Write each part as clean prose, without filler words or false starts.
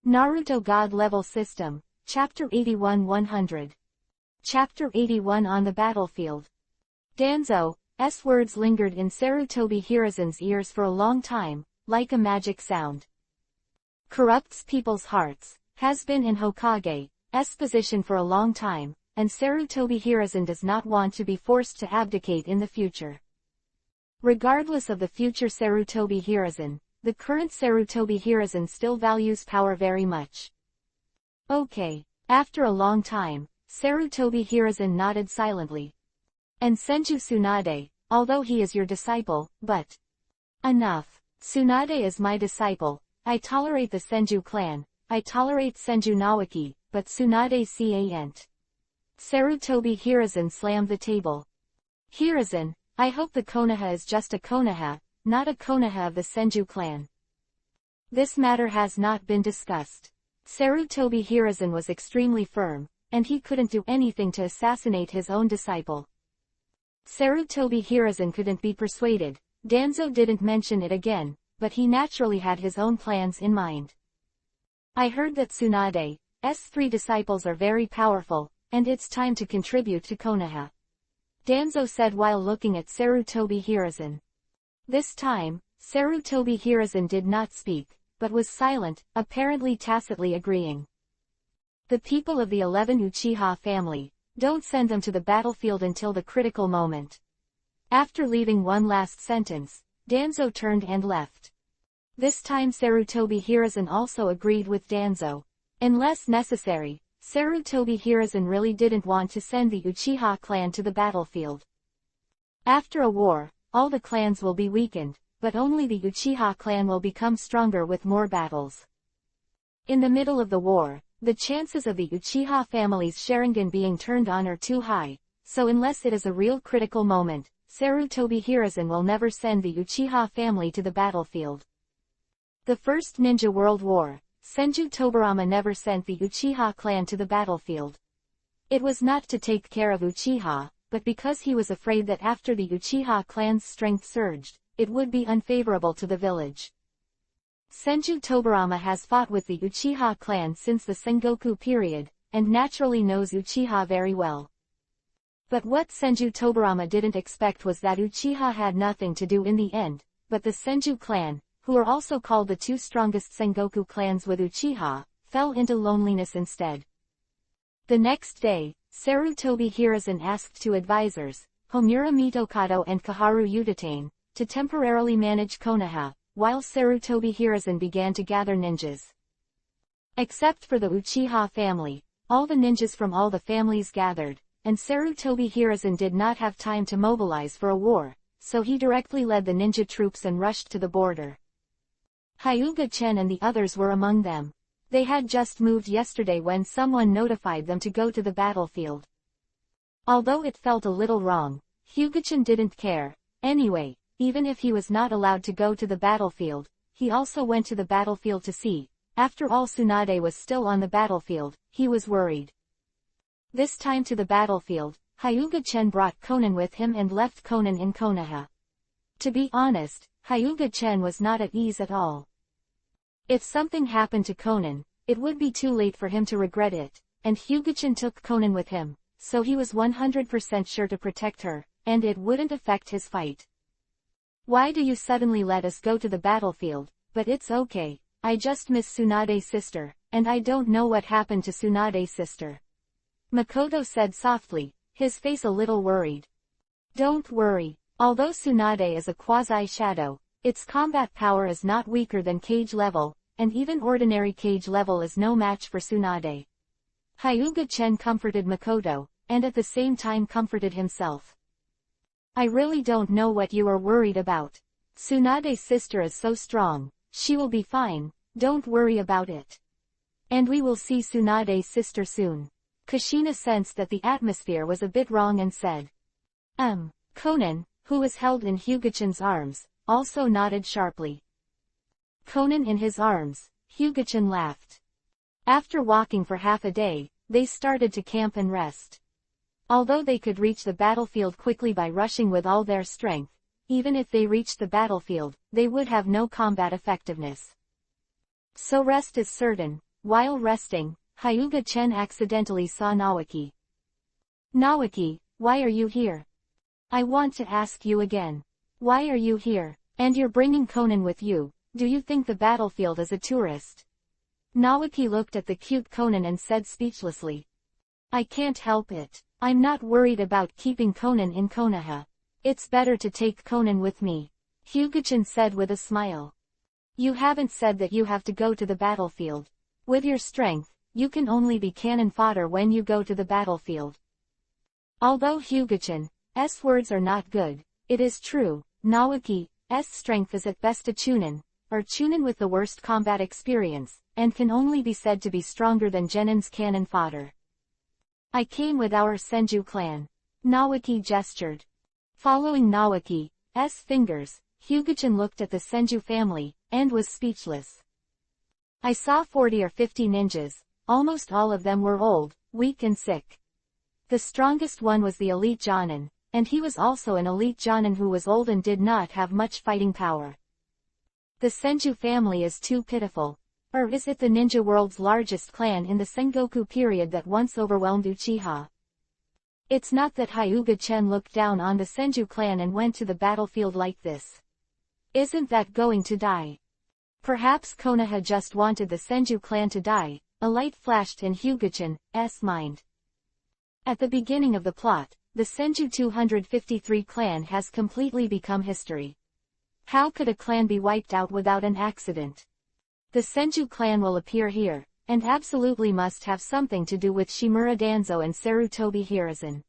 Naruto God Level System, Chapter 81-100. Chapter 81 On the Battlefield. Danzo's words lingered in Sarutobi Hiruzen's ears for a long time, like a magic sound. Corrupts people's hearts, has been in Hokage's position for a long time, and Sarutobi Hiruzen does not want to be forced to abdicate in the future. Regardless of the future Sarutobi Hiruzen, the current Sarutobi Hiruzen still values power very much. Okay. After a long time, Sarutobi Hiruzen nodded silently. And Senju Tsunade, although he is your disciple, but... Enough. Tsunade is my disciple. I tolerate the Senju clan. I tolerate Senju Nawaki, but Tsunade can't. Sarutobi Hiruzen slammed the table. Hiruzen, I hope the Konoha is just a Konoha, not a Konoha of the Senju clan. This matter has not been discussed. Sarutobi Hiruzen was extremely firm, and he couldn't do anything to assassinate his own disciple. Sarutobi Hiruzen couldn't be persuaded. Danzo didn't mention it again, but he naturally had his own plans in mind. I heard that Tsunade's 3 disciples are very powerful, and it's time to contribute to Konoha. Danzo said while looking at Sarutobi Hiruzen. This time, Sarutobi Hiruzen did not speak, but was silent, apparently tacitly agreeing. The people of the 11 Uchiha family, don't send them to the battlefield until the critical moment. After leaving one last sentence, Danzo turned and left. This time Sarutobi Hiruzen also agreed with Danzo. Unless necessary, Sarutobi Hiruzen really didn't want to send the Uchiha clan to the battlefield. After a war, all the clans will be weakened, but only the Uchiha clan will become stronger with more battles. In the middle of the war, the chances of the Uchiha family's Sharingan being turned on are too high, so unless it is a real critical moment, Sarutobi Hiruzen will never send the Uchiha family to the battlefield. The First Ninja World War, Senju Tobirama never sent the Uchiha clan to the battlefield. It was not to take care of Uchiha, but because he was afraid that after the Uchiha clan's strength surged, it would be unfavorable to the village. Senju Tobirama has fought with the Uchiha clan since the Sengoku period, and naturally knows Uchiha very well. But what Senju Tobirama didn't expect was that Uchiha had nothing to do in the end, but the Senju clan, who are also called the 2 strongest Sengoku clans with Uchiha, fell into loneliness instead. The next day, Sarutobi Hiruzen asked 2 advisors, Homura Mitokado and Kaharu Udatane, to temporarily manage Konoha, while Sarutobi Hiruzen began to gather ninjas. Except for the Uchiha family, all the ninjas from all the families gathered, and Sarutobi Hiruzen did not have time to mobilize for a war, so he directly led the ninja troops and rushed to the border. Hyuga-chen and the others were among them. They had just moved yesterday when someone notified them to go to the battlefield. Although it felt a little wrong, Hyuga-chen didn't care. Anyway, even if he was not allowed to go to the battlefield, he also went to the battlefield to see. After all, Tsunade was still on the battlefield, he was worried. This time to the battlefield, Hyuga-chen brought Konan with him and left Konan in Konoha. To be honest, Hyuga-chen was not at ease at all. If something happened to Konan, it would be too late for him to regret it, and Hyuga-chen took Konan with him, so he was 100% sure to protect her, and it wouldn't affect his fight. Why do you suddenly let us go to the battlefield? But it's okay, I just miss Tsunade's sister, and I don't know what happened to Tsunade's sister. Makoto said softly, his face a little worried. Don't worry, although Tsunade is a quasi-shadow, its combat power is not weaker than cage level, and even ordinary cage level is no match for Tsunade. Hyuga-chen comforted Makoto, and at the same time comforted himself. I really don't know what you are worried about. Tsunade's sister is so strong, she will be fine, don't worry about it. And we will see Tsunade's sister soon. Kushina sensed that the atmosphere was a bit wrong and said. Konan, who was held in Hyuga-chan's arms, also nodded sharply. Konan in his arms, Hyuga-chan laughed. After walking for half a day, they started to camp and rest. Although they could reach the battlefield quickly by rushing with all their strength, even if they reached the battlefield, they would have no combat effectiveness. So rest is certain. While resting, Hyuga-chen accidentally saw Naoki. Naoki, why are you here? I want to ask you again. Why are you here? And you're bringing Conan with you. Do you think the battlefield is a tourist? Naoki looked at the cute Conan and said speechlessly. I can't help it. I'm not worried about keeping Conan in Konoha. It's better to take Conan with me. Hyuga-chen said with a smile. You haven't said that you have to go to the battlefield. With your strength, you can only be cannon fodder when you go to the battlefield. Although Hyuga-chen's words are not good, it is true, Naoki's strength is at best a chunin, or chunin with the worst combat experience, and can only be said to be stronger than Genin's cannon fodder. I came with our Senju clan. Naoki gestured. Following Naoki's fingers, Hyuga-chen looked at the Senju family, and was speechless. I saw 40 or 50 ninjas, almost all of them were old, weak and sick. The strongest one was the elite Jonin, and he was also an elite Jonin who was old and did not have much fighting power. The Senju family is too pitiful. Or is it the ninja world's largest clan in the Sengoku period that once overwhelmed Uchiha? It's not that Hyuga-chen looked down on the Senju clan and went to the battlefield like this. Isn't that going to die? Perhaps Konoha just wanted the Senju clan to die, a light flashed in Hyuga-chen's mind. At the beginning of the plot, the Senju 253 clan has completely become history. How could a clan be wiped out without an accident? The Senju clan will appear here, and absolutely must have something to do with Shimura Danzo and Sarutobi Hiruzen.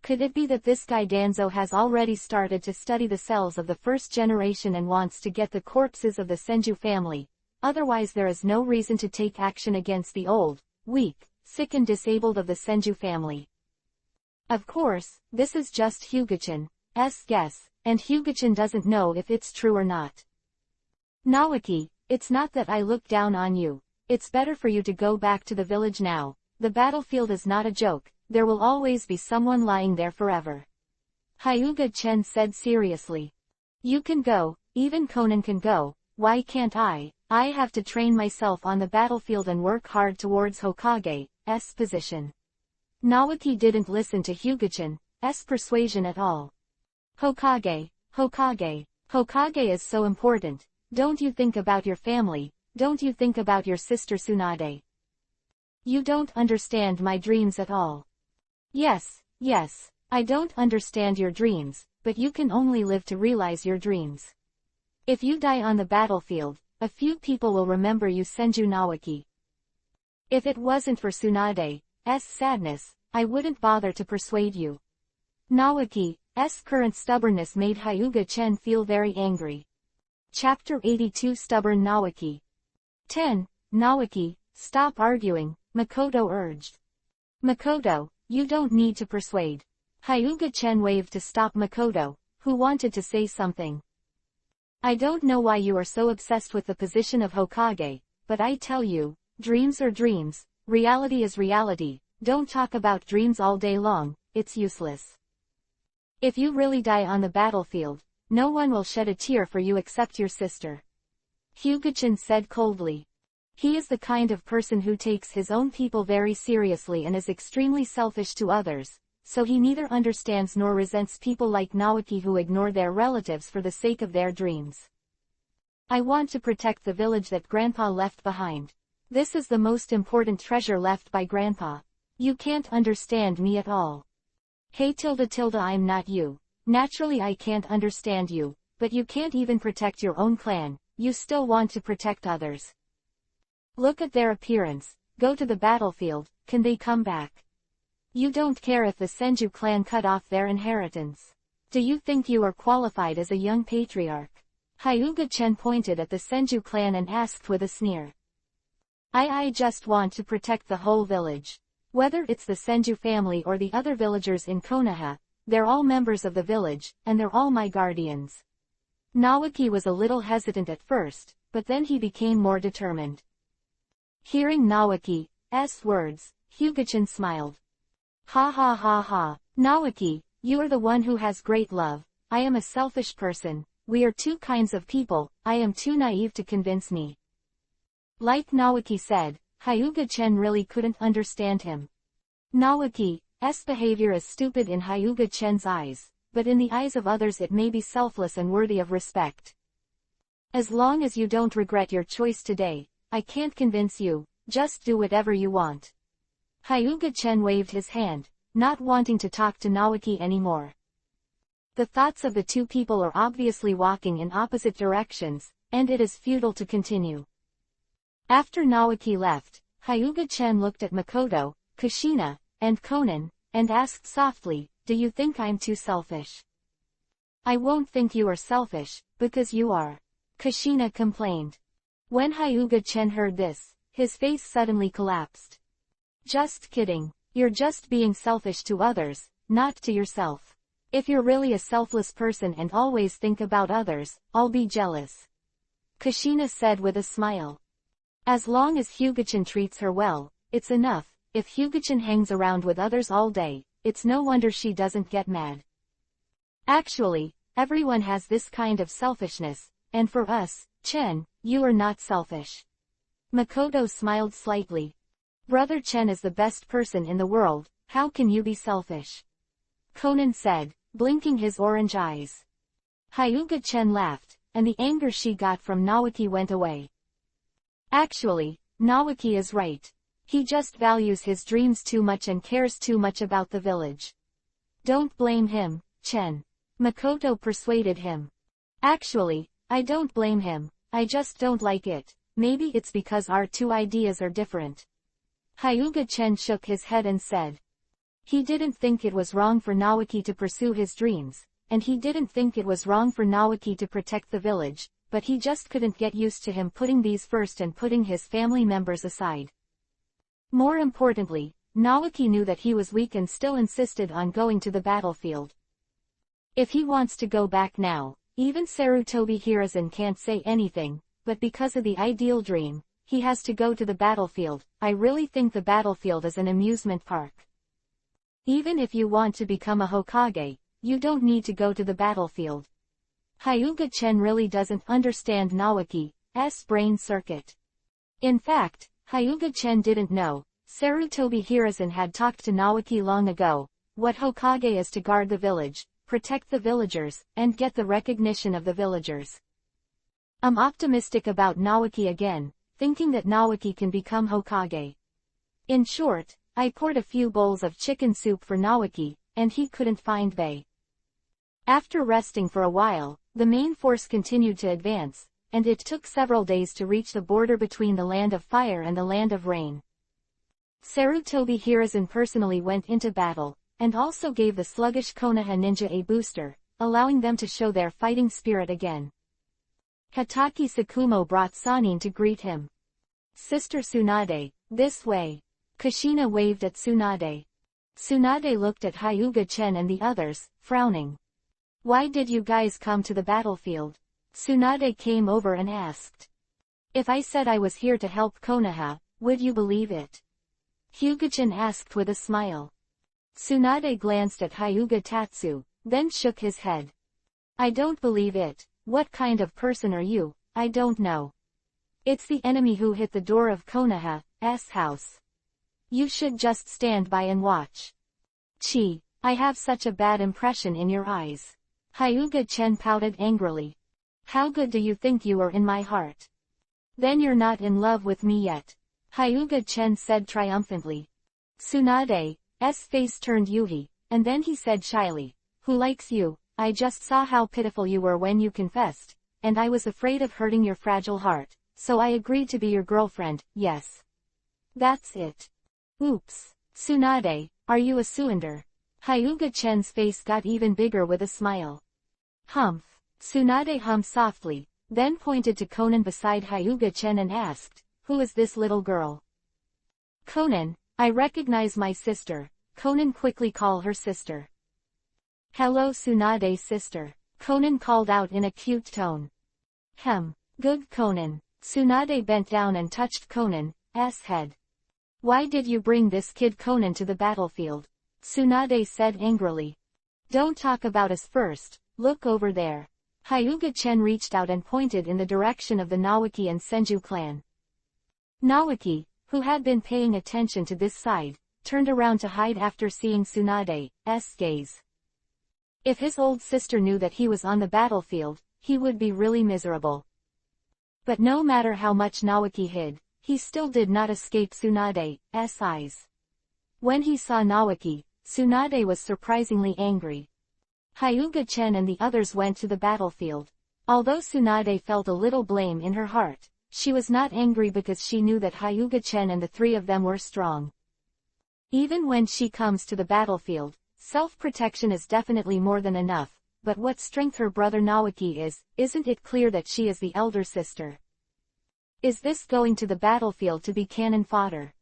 Could it be that this guy Danzo has already started to study the cells of the first generation and wants to get the corpses of the Senju family? Otherwise there is no reason to take action against the old, weak, sick and disabled of the Senju family. Of course, this is just Hyuga-chen's guess, and Hyuga-chen doesn't know if it's true or not. Naoki, it's not that I look down on you. It's better for you to go back to the village now. The battlefield is not a joke, there will always be someone lying there forever. Hyuga-chen said seriously. You can go, even Conan can go, why can't I? I have to train myself on the battlefield and work hard towards Hokage's position. Naoki didn't listen to Hyuga-chen's persuasion at all. Hokage is so important. Don't you think about your family? Don't you think about your sister Tsunade? You don't understand my dreams at all. Yes, I don't understand your dreams, but you can only live to realize your dreams. If you die on the battlefield, a few people will remember you Senju Naoki. If it wasn't for Tsunade's sadness, I wouldn't bother to persuade you. Naoki's current stubbornness made Hyuga-chen feel very angry. Chapter 82 Stubborn Naoki. 10. Naoki, stop arguing, Makoto urged. Makoto, you don't need to persuade. Hyuga-chen waved to stop Makoto, who wanted to say something. I don't know why you are so obsessed with the position of Hokage, but I tell you, dreams are dreams, reality is reality, don't talk about dreams all day long, it's useless. If you really die on the battlefield, no one will shed a tear for you except your sister. Hyuga-chen said coldly. He is the kind of person who takes his own people very seriously and is extremely selfish to others, so he neither understands nor resents people like Naoki who ignore their relatives for the sake of their dreams. I want to protect the village that Grandpa left behind. This is the most important treasure left by Grandpa. You can't understand me at all. Hey I'm not you. Naturally I can't understand you, but you can't even protect your own clan, you still want to protect others. Look at their appearance, go to the battlefield, can they come back? You don't care if the Senju clan cut off their inheritance. Do you think you are qualified as a young patriarch? Hyuga-chen pointed at the Senju clan and asked with a sneer. I just want to protect the whole village. Whether it's the Senju family or the other villagers in Konoha, they're all members of the village, and they're all my guardians. Naoki was a little hesitant at first, but then he became more determined. Hearing Naoki's words, Hyuga-chen smiled. Ha. Naoki, you are the one who has great love. I am a selfish person. We are two kinds of people. I am too naive to convince me. Like Naoki said, Hyuga-chen really couldn't understand him. Naoki's behavior is stupid in Hyuga-chen's eyes, but in the eyes of others it may be selfless and worthy of respect. As long as you don't regret your choice today, I can't convince you, just do whatever you want. Hyuga-chen waved his hand, not wanting to talk to Naoki anymore. The thoughts of the two people are obviously walking in opposite directions, and it is futile to continue. After Naoki left, Hyuga-chen looked at Makoto, Kushina, and Konan, and asked softly, "Do you think I'm too selfish?" "I won't think you are selfish, because you are," Kushina complained. When Hyuga-chen heard this, his face suddenly collapsed. "Just kidding. You're just being selfish to others, not to yourself. If you're really a selfless person and always think about others, I'll be jealous," Kushina said with a smile. As long as Hyuga-chan treats her well, it's enough. If Hyuga-chan hangs around with others all day, it's no wonder she doesn't get mad. Actually, everyone has this kind of selfishness, and for us, Chen, you are not selfish. Makoto smiled slightly. Brother Chen is the best person in the world, how can you be selfish? Konan said, blinking his orange eyes. Hyuga-chen laughed, and the anger she got from Naoki went away. Actually, Naoki is right. He just values his dreams too much and cares too much about the village. Don't blame him, Chen. Makoto persuaded him. Actually, I don't blame him, I just don't like it. Maybe it's because our two ideas are different. Hyuga-chen shook his head and said. He didn't think it was wrong for Naoki to pursue his dreams, and he didn't think it was wrong for Naoki to protect the village, but he just couldn't get used to him putting these first and putting his family members aside. More importantly, Naoki knew that he was weak and still insisted on going to the battlefield. If he wants to go back now, even Sarutobi Hiruzen can't say anything, but because of the ideal dream, he has to go to the battlefield. I really think the battlefield is an amusement park. Even if you want to become a Hokage, you don't need to go to the battlefield. Hyuga-chen really doesn't understand Naoki's brain circuit. In fact, Hyuga-chen didn't know. Sarutobi Hiruzen had talked to Naoki long ago. What Hokage is to guard the village, protect the villagers, and get the recognition of the villagers. I'm optimistic about Naoki again, thinking that Naoki can become Hokage. In short, I poured a few bowls of chicken soup for Naoki, and he couldn't find Bei. After resting for a while, the main force continued to advance, and it took several days to reach the border between the Land of Fire and the Land of Rain. Sarutobi Hiruzen personally went into battle, and also gave the sluggish Konoha ninja a booster, allowing them to show their fighting spirit again. Hatake Tsukumo brought Sanin to greet him. Sister Tsunade, this way. Kushina waved at Tsunade. Tsunade looked at Hyuga-chen and the others, frowning. Why did you guys come to the battlefield? Tsunade came over and asked. If I said I was here to help Konoha, would you believe it? Hyuga-chen asked with a smile. Tsunade glanced at Hyuga Tatsu, then shook his head. I don't believe it. What kind of person are you? I don't know. It's the enemy who hit the door of Konoha's house. You should just stand by and watch. Chi, I have such a bad impression in your eyes. Hyuga-chen pouted angrily. How good do you think you are in my heart? Then you're not in love with me yet. Hyuga-chen said triumphantly. Tsunade's face turned Yuhi, and then he said shyly, who likes you? I just saw how pitiful you were when you confessed, and I was afraid of hurting your fragile heart, so I agreed to be your girlfriend, yes. That's it. Oops. Tsunade, are you a Suinder? Hyuga-chen's face got even bigger with a smile. Humph. Tsunade hummed softly, then pointed to Konan beside Hyuga-chen and asked, who is this little girl? Konan, I recognize my sister. Konan quickly called her sister. Hello Tsunade sister. Konan called out in a cute tone. Good Konan. Tsunade bent down and touched Konan's head. Why did you bring this kid Konan to the battlefield? Tsunade said angrily. Don't talk about us first, look over there. Hyuga-chen reached out and pointed in the direction of the Naoki and Senju clan. Naoki, who had been paying attention to this side, turned around to hide after seeing Tsunade's gaze. If his old sister knew that he was on the battlefield, he would be really miserable. But no matter how much Naoki hid, he still did not escape Tsunade's eyes. When he saw Naoki, Tsunade was surprisingly angry. Hyuga-chen and the others went to the battlefield. Although Tsunade felt a little blame in her heart, she was not angry because she knew that Hyuga-chen and the three of them were strong. Even when she comes to the battlefield, self-protection is definitely more than enough, but what strength her brother Naoki isn't it clear that she is the elder sister? Is this going to the battlefield to be cannon fodder?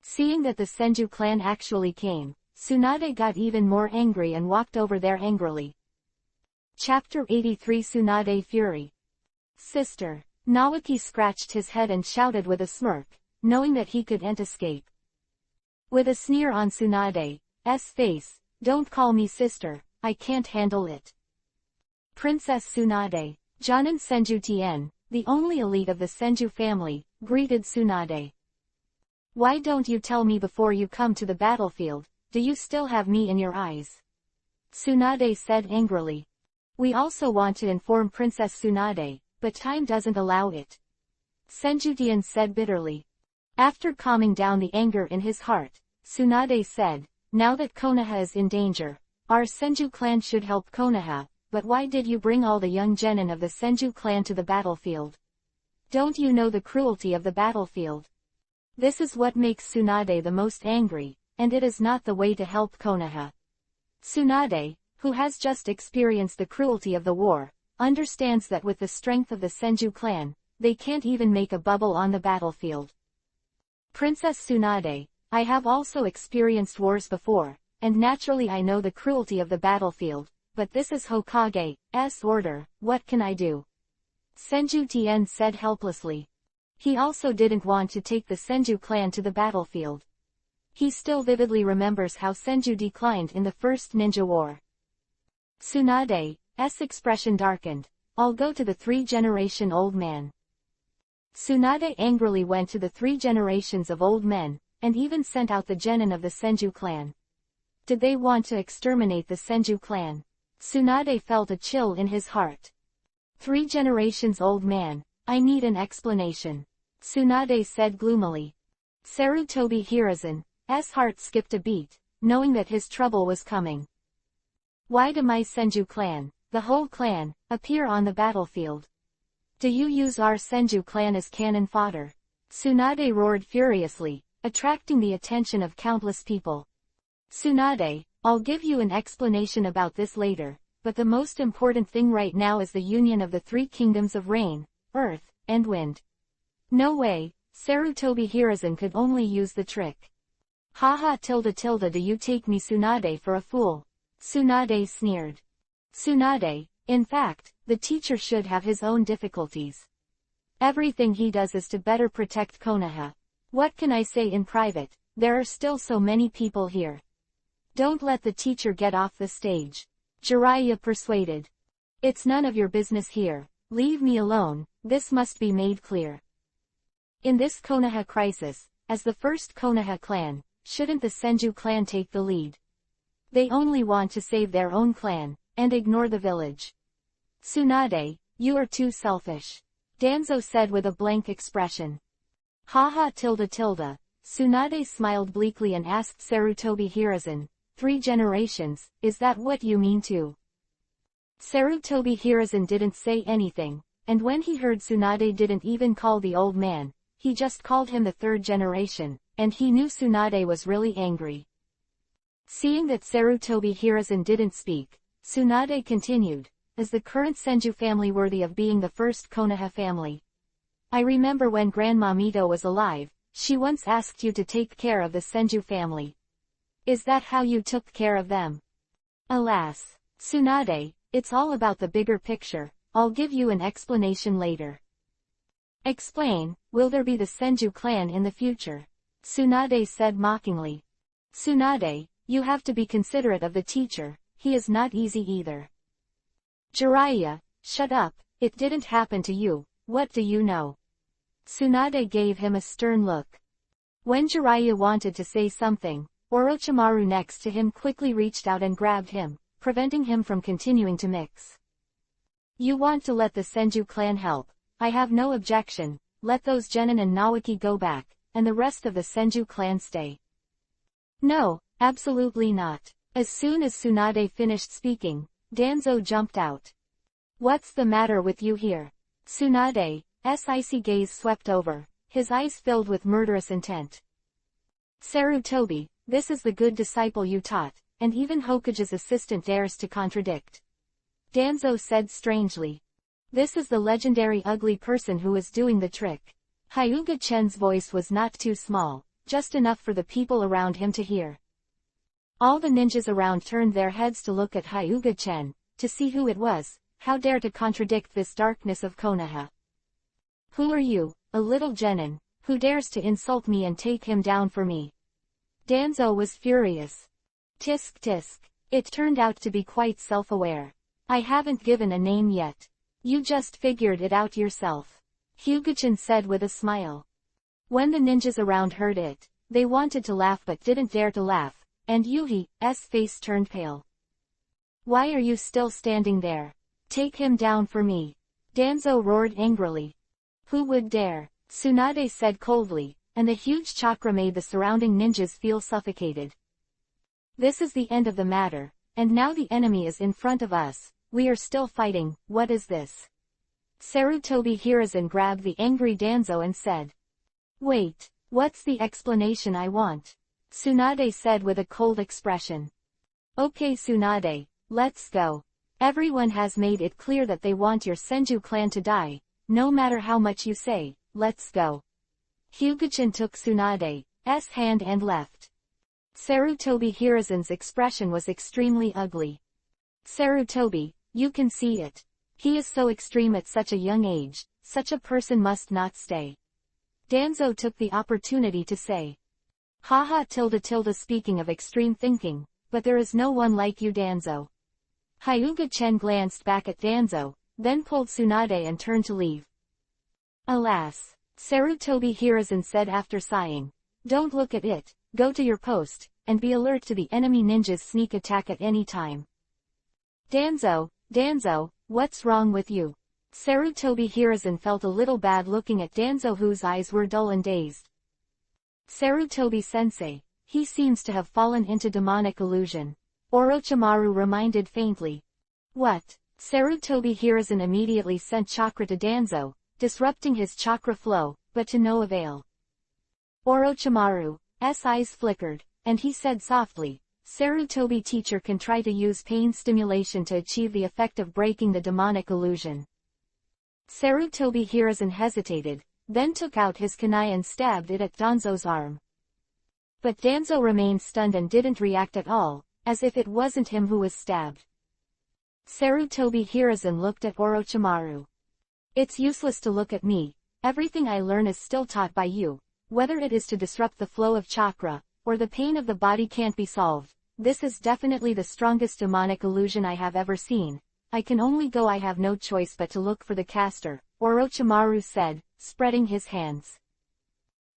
Seeing that the Senju clan actually came, Tsunade got even more angry and walked over there angrily. Chapter 83 Tsunade Fury. Sister. Naoki scratched his head and shouted with a smirk, knowing that he couldn't escape. With a sneer on Tsunade's face, "Don't call me sister, I can't handle it." Princess Tsunade, Jonin Senju Tien, the only elite of the Senju family, greeted Tsunade. "Why don't you tell me before you come to the battlefield? Do you still have me in your eyes?" Tsunade said angrily. "We also want to inform Princess Tsunade, but time doesn't allow it," Senju Tien said bitterly. After calming down the anger in his heart, Tsunade said, "Now that Konoha is in danger, our Senju clan should help Konoha, but why did you bring all the young genin of the Senju clan to the battlefield? Don't you know the cruelty of the battlefield?" This is what makes Tsunade the most angry, and it is not the way to help Konoha. Tsunade, who has just experienced the cruelty of the war, understands that with the strength of the Senju clan, they can't even make a bubble on the battlefield. "Princess Tsunade, I have also experienced wars before, and naturally I know the cruelty of the battlefield, but this is Hokage's order, what can I do?" Senju Tien said helplessly. He also didn't want to take the Senju clan to the battlefield. He still vividly remembers how Senju declined in the first ninja war. Tsunade's expression darkened. "I'll go to the three-generation old man." Tsunade angrily went to the three generations of old men, and even sent out the genin of the Senju clan. Did they want to exterminate the Senju clan? Tsunade felt a chill in his heart. "Three generations old man, I need an explanation," Tsunade said gloomily. Sarutobi Hiruzen's heart skipped a beat, knowing that his trouble was coming. "Why do my Senju clan, the whole clan, appear on the battlefield? Do you use our Senju clan as cannon fodder?" Tsunade roared furiously, attracting the attention of countless people. "Tsunade, I'll give you an explanation about this later, but the most important thing right now is the union of the three kingdoms of rain, earth, and wind." "No way," Sarutobi Hiruzen could only use the trick. "Haha do you take me Tsunade for a fool?" Tsunade sneered. Tsunade, in fact, the teacher should have his own difficulties. Everything he does is to better protect Konoha. What can I say in private? There are still so many people here. Don't let the teacher get off the stage. Jiraiya persuaded. "It's none of your business here, leave me alone, this must be made clear." In this Konoha crisis, as the first Konoha clan, shouldn't the Senju clan take the lead? They only want to save their own clan, and ignore the village. "Tsunade, you are too selfish," Danzo said with a blank expression. Haha Tsunade smiled bleakly and asked Sarutobi Hiruzen, "Three generations, is that what you mean too?" Sarutobi Hiruzen didn't say anything, and when he heard Tsunade didn't even call the old man, he just called him the third generation, and he knew Tsunade was really angry. Seeing that Sarutobi Hiruzen didn't speak, Tsunade continued, "Is the current Senju family worthy of being the first Konoha family? I remember when Grandma Mito was alive, she once asked you to take care of the Senju family. Is that how you took care of them?" "Alas, Tsunade, it's all about the bigger picture, I'll give you an explanation later." "Explain, will there be the Senju clan in the future?" Tsunade said mockingly. "Tsunade, you have to be considerate of the teacher, he is not easy either." "Jiraiya, shut up, it didn't happen to you, what do you know?" Tsunade gave him a stern look. When Jiraiya wanted to say something, Orochimaru next to him quickly reached out and grabbed him, preventing him from continuing to mix. You want to let the Senju clan help? I have no objection. Let those Genin and Nawaki go back, and the rest of the Senju clan stay. No, absolutely not. As soon as Tsunade finished speaking, Danzo jumped out. What's the matter with you here? Tsunade's icy gaze swept over, his eyes filled with murderous intent. Sarutobi, this is the good disciple you taught, and even Hokage's assistant dares to contradict. Danzo said strangely. This is the legendary ugly person who is doing the trick. Hyuga Chen's voice was not too small, just enough for the people around him to hear. All the ninjas around turned their heads to look at Hyuga Chen, to see who it was. How dare to contradict this darkness of Konoha? Who are you, a little genin, who dares to insult me and take him down for me? Danzo was furious. Tisk tisk. It turned out to be quite self-aware. I haven't given a name yet. You just figured it out yourself. Hyuga-chan said with a smile. When the ninjas around heard it, they wanted to laugh but didn't dare to laugh, and Yuhi's face turned pale. Why are you still standing there? Take him down for me. Danzo roared angrily. Who would dare? Tsunade said coldly, and the huge chakra made the surrounding ninjas feel suffocated. This is the end of the matter, and now the enemy is in front of us. We are still fighting. What is this? Sarutobi Hiruzen grabbed the angry Danzo and said. Wait, what's the explanation I want? Tsunade said with a cold expression. Okay Tsunade, let's go. Everyone has made it clear that they want your Senju clan to die, no matter how much you say, let's go. Hyuga-chan took Tsunade's hand and left. Sarutobi Hiruzen's expression was extremely ugly. Sarutobi, you can see it. He is so extreme at such a young age, such a person must not stay. Danzo took the opportunity to say. Haha tilde speaking of extreme thinking, but there is no one like you Danzo. Hyuga Chen glanced back at Danzo, then pulled Tsunade and turned to leave. Alas, Sarutobi Hiruzen said after sighing. Don't look at it, go to your post, and be alert to the enemy ninja's sneak attack at any time. Danzo, what's wrong with you? Sarutobi Hiruzen felt a little bad looking at Danzo whose eyes were dull and dazed. Sarutobi-sensei, he seems to have fallen into demonic illusion. Orochimaru reminded faintly. What? Sarutobi Hiruzen immediately sent chakra to Danzo, disrupting his chakra flow, but to no avail. Orochimaru's eyes flickered, and he said softly, Sarutobi teacher can try to use pain stimulation to achieve the effect of breaking the demonic illusion. Sarutobi Hiruzen hesitated, then took out his kunai and stabbed it at Danzo's arm. But Danzo remained stunned and didn't react at all, as if it wasn't him who was stabbed. Sarutobi Hiruzen looked at Orochimaru. It's useless to look at me, everything I learn is still taught by you, whether it is to disrupt the flow of chakra, or the pain of the body can't be solved. This is definitely the strongest demonic illusion I have ever seen. I can only go. I have no choice but to look for the caster, Orochimaru said, spreading his hands.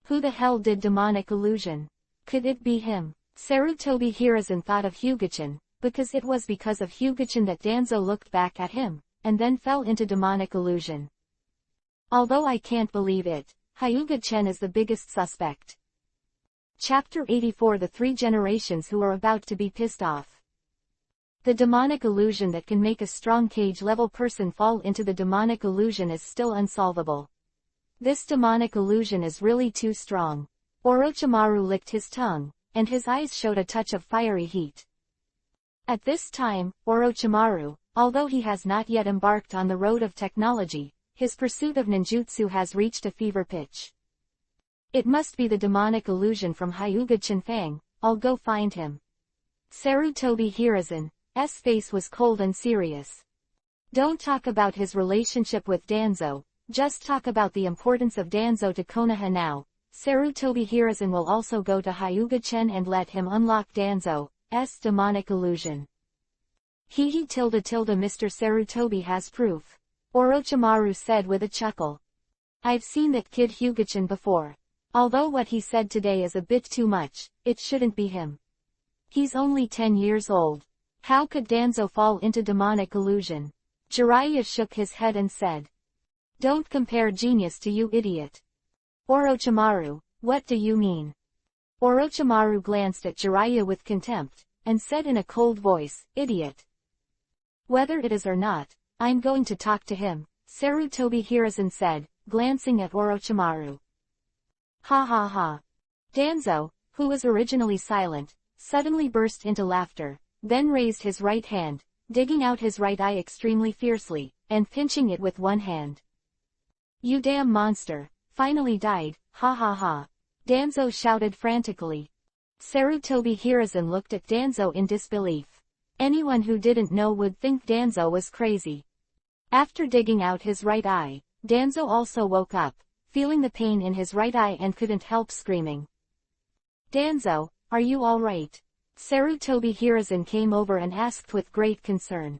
Who the hell did demonic illusion? Could it be him? Sarutobi Hiruzen thought of Hyuga-chan, because it was because of Hyuga-chan that Danzo looked back at him, and then fell into demonic illusion. Although I can't believe it, Hyuga-chan is the biggest suspect. Chapter 84 The Three Generations Who Are About to Be Pissed Off. The demonic illusion that can make a strong cage-level person fall into the demonic illusion is still unsolvable. This demonic illusion is really too strong. Orochimaru licked his tongue, and his eyes showed a touch of fiery heat. At this time, Orochimaru, although he has not yet embarked on the road of technology, his pursuit of ninjutsu has reached a fever pitch. It must be the demonic illusion from Hyuga Chinfang. I'll go find him. Sarutobi Hiruzen's face was cold and serious. Don't talk about his relationship with Danzo, just talk about the importance of Danzo to Konoha now. Sarutobi Hiruzen will also go to Hyuga-chen and let him unlock Danzo's demonic illusion. Mr. Sarutobi has proof. Orochimaru said with a chuckle. I've seen that kid Hyuga-chan before. Although what he said today is a bit too much, it shouldn't be him. He's only 10 years old. How could Danzo fall into demonic illusion? Jiraiya shook his head and said. Don't compare genius to you idiot. Orochimaru, what do you mean? Orochimaru glanced at Jiraiya with contempt, and said in a cold voice, idiot. Whether it is or not, I'm going to talk to him, Sarutobi Hiruzen said, glancing at Orochimaru. Ha ha ha. Danzo, who was originally silent, suddenly burst into laughter, then raised his right hand, digging out his right eye extremely fiercely, and pinching it with one hand. You damn monster, finally died, ha ha ha. Danzo shouted frantically. Sarutobi Hiruzen looked at Danzo in disbelief. Anyone who didn't know would think Danzo was crazy. After digging out his right eye, Danzo also woke up, feeling the pain in his right eye and couldn't help screaming. Danzo, are you alright? Sarutobi Hiruzen came over and asked with great concern.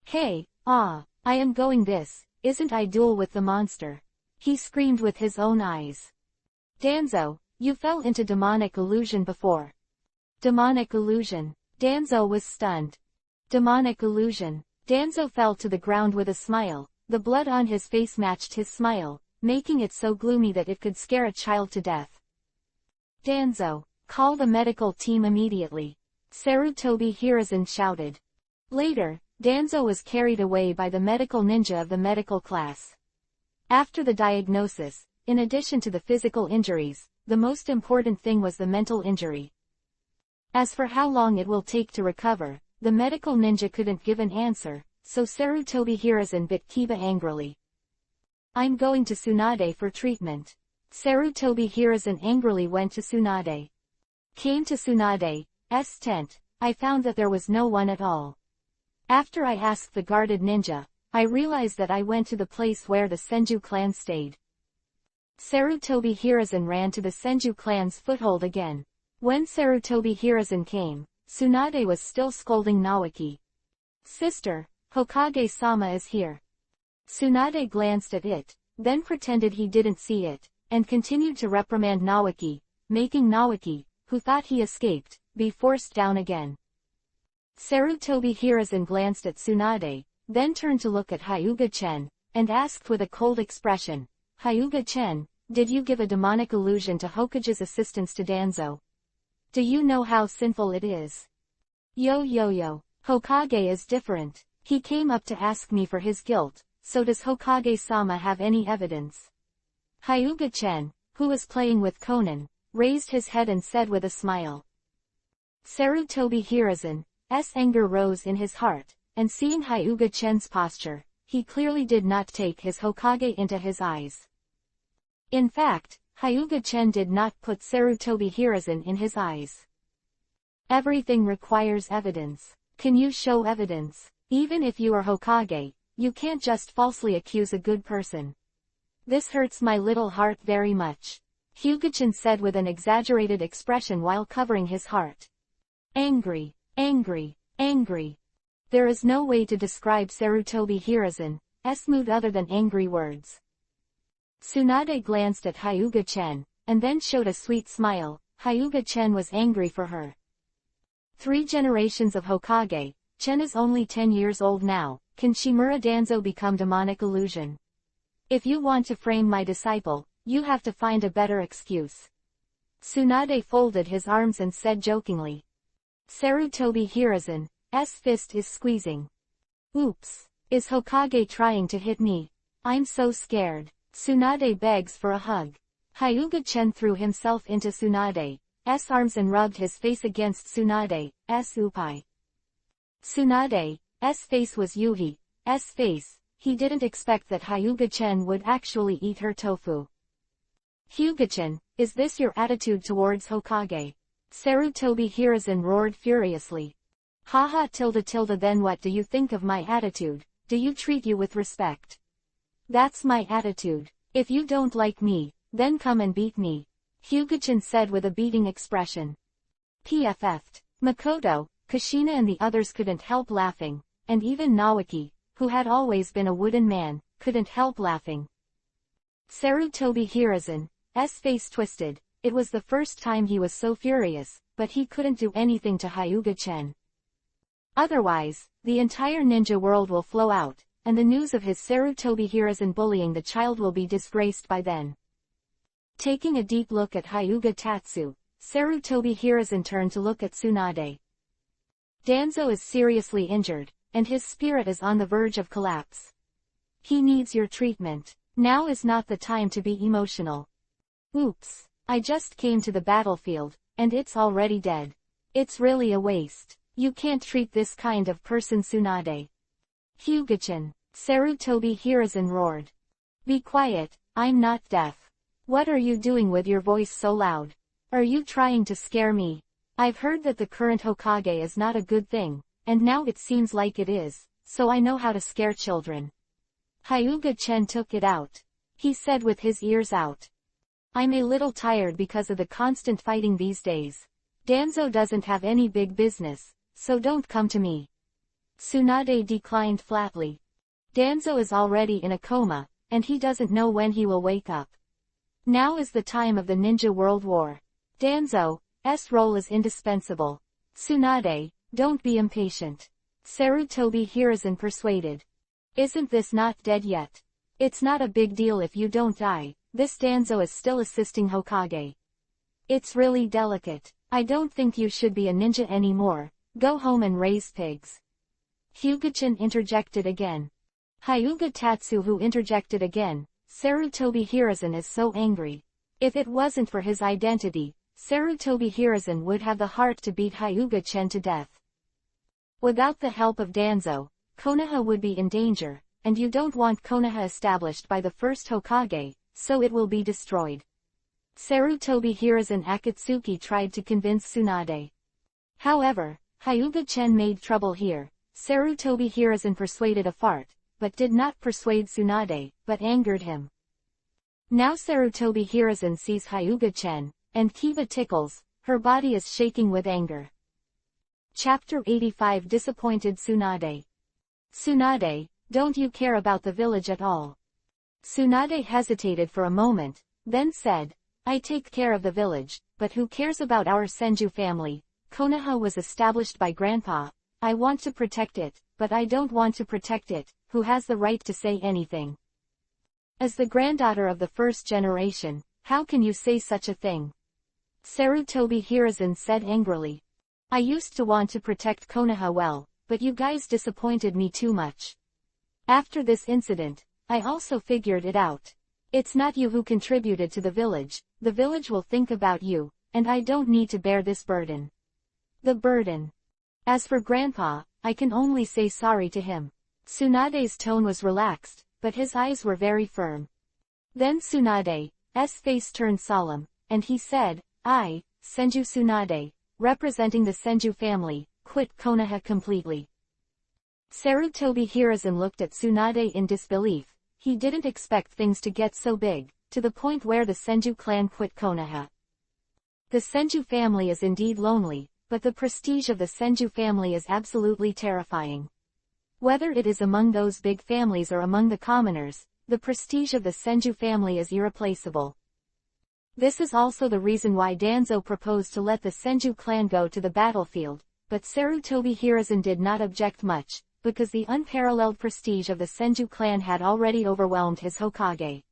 Hey, I am going this, isn't I duel with the monster? He screamed with his own eyes. Danzo, you fell into demonic illusion before. Demonic illusion. Danzo was stunned. Demonic illusion. Danzo fell to the ground with a smile. The blood on his face matched his smile, making it so gloomy that it could scare a child to death. Danzo, call the medical team immediately. Sarutobi Hiruzen shouted. Later, Danzo was carried away by the medical ninja of the medical class. After the diagnosis, in addition to the physical injuries, the most important thing was the mental injury. As for how long it will take to recover, the medical ninja couldn't give an answer, so Sarutobi Hiruzen bit Kiba angrily. I'm going to Tsunade for treatment. Sarutobi Hiruzen angrily went to Tsunade. Came to Tsunade's tent, I found that there was no one at all. After I asked the guarded ninja, I realized that I went to the place where the Senju clan stayed. Sarutobi Hiruzen ran to the Senju clan's foothold again. When Sarutobi Hiruzen came, Tsunade was still scolding Naoki. Sister, Hokage-sama is here. Tsunade glanced at it, then pretended he didn't see it, and continued to reprimand Naoki, making Naoki, who thought he escaped, be forced down again. Sarutobi Hiruzen glanced at Tsunade, then turned to look at Hyuga-chen, and asked with a cold expression, Hyuga-chen, did you give a demonic illusion to Hokage's assistance to Danzo? Do you know how sinful it is? Yo. Hokage is different. He came up to ask me for his guilt, so does Hokage-sama have any evidence? Hyuga-chen, who was playing with Konan, raised his head and said with a smile. Sarutobi Hiruzen's anger rose in his heart, and seeing Hyuga-chen's posture, he clearly did not take his Hokage into his eyes. In fact, Hyuga-chen did not put Sarutobi Hiruzen in his eyes. Everything requires evidence. Can you show evidence? Even if you are Hokage, you can't just falsely accuse a good person. This hurts my little heart very much. Hyuga-chan said with an exaggerated expression while covering his heart. Angry. There is no way to describe Sarutobi Hiruzen's mood other than angry words. Tsunade glanced at Hyuga-chen, and then showed a sweet smile. Hyuga-chen was angry for her. 3 generations of Hokage, Chen is only 10 years old now, can Shimura Danzo become demonic illusion? If you want to frame my disciple, you have to find a better excuse. Tsunade folded his arms and said jokingly. Sarutobi Hiruzen's fist is squeezing. Oops, is Hokage trying to hit me? I'm so scared. Tsunade begs for a hug. Hyuga-chen threw himself into Tsunade's arms and rubbed his face against Tsunade's upai. Tsunade's face was Yuhi's face. He didn't expect that Hyuga-chen would actually eat her tofu. Hyuga-chen, is this your attitude towards Hokage? Sarutobi Hiruzen roared furiously. Haha tilde then what do you think of my attitude? Do you treat you with respect? That's my attitude. If you don't like me, then come and beat me. Hyuga-chen said with a beating expression. PFF'd. Makoto, Kushina and the others couldn't help laughing, and even Naoki, who had always been a wooden man, couldn't help laughing. Sarutobi Hirazen's face twisted. It was the first time he was so furious, but he couldn't do anything to Hyuga-chen. Otherwise, the entire ninja world will flow out, and the news of his Sarutobi Hirazen bullying the child will be disgraced by then. Taking a deep look at Hyuga Tatsu, Sarutobi Hirazen turned to look at Tsunade. Danzo is seriously injured, and his spirit is on the verge of collapse. He needs your treatment. Now is not the time to be emotional. Oops, I just came to the battlefield, and it's already dead. It's really a waste. You can't treat this kind of person, Tsunade. Hyuga-chan, Sarutobi Hirazen roared. Be quiet, I'm not deaf. What are you doing with your voice so loud? Are you trying to scare me? I've heard that the current Hokage is not a good thing, and now it seems like it is, so I know how to scare children. Hyuga-chen took it out. He said with his ears out. I'm a little tired because of the constant fighting these days. Danzo doesn't have any big business, so don't come to me. Tsunade declined flatly. Danzo is already in a coma, and he doesn't know when he will wake up. Now is the time of the Ninja World War. Danzo's role is indispensable. Tsunade, don't be impatient. Sarutobi Hirazen persuaded. Isn't this not dead yet? It's not a big deal if you don't die. This Danzo is still assisting Hokage. It's really delicate. I don't think you should be a ninja anymore. Go home and raise pigs. Hyuga-chan interjected again. Hyuga Tatsu who interjected again. Sarutobi Hirazen is so angry. If it wasn't for his identity, Sarutobi Hirazen would have the heart to beat Hyuga-chen to death. Without the help of Danzo, Konoha would be in danger, and you don't want Konoha established by the first Hokage, so it will be destroyed. Sarutobi Hirazen Akatsuki tried to convince Tsunade. However, Hyuga-chen made trouble here. Sarutobi Hirazen persuaded a fart, but did not persuade Tsunade, but angered him. Now Sarutobi Hirazen sees Hyuga-chen, and Kiba tickles, her body is shaking with anger. Chapter 85 Disappointed Tsunade. Tsunade, don't you care about the village at all? Tsunade hesitated for a moment, then said, I take care of the village, but who cares about our Senju family? Konoha was established by Grandpa. I want to protect it, but I don't want to protect it. Who has the right to say anything? As the granddaughter of the first generation, how can you say such a thing? Sarutobi Hirazen said angrily. I used to want to protect Konoha well, but you guys disappointed me too much. After this incident, I also figured it out. It's not you who contributed to the village will think about you, and I don't need to bear this burden. The burden. As for Grandpa, I can only say sorry to him. Tsunade's tone was relaxed, but his eyes were very firm. Then Tsunade's face turned solemn, and he said, I, Senju Tsunade, representing the Senju family, quit Konoha completely. Sarutobi Hirazen looked at Tsunade in disbelief. He didn't expect things to get so big, to the point where the Senju clan quit Konoha. The Senju family is indeed lonely, but the prestige of the Senju family is absolutely terrifying. Whether it is among those big families or among the commoners, the prestige of the Senju family is irreplaceable. This is also the reason why Danzo proposed to let the Senju clan go to the battlefield, but Sarutobi Hirazen did not object much, because the unparalleled prestige of the Senju clan had already overwhelmed his Hokage.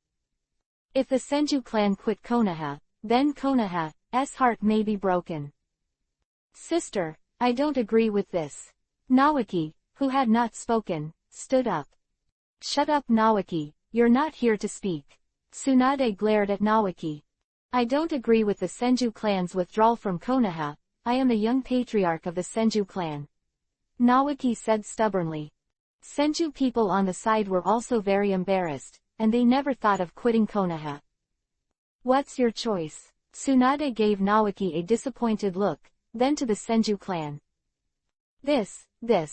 If the Senju clan quit Konoha, then Konoha's heart may be broken. Sister, I don't agree with this. Naoki, who had not spoken, stood up. Shut up Naoki, you're not here to speak. Tsunade glared at Naoki. I don't agree with the Senju clan's withdrawal from Konoha. I am the young patriarch of the Senju clan. Naoki said stubbornly. Senju people on the side were also very embarrassed, and they never thought of quitting Konoha. What's your choice? Tsunade gave Naoki a disappointed look, then to the Senju clan. This. The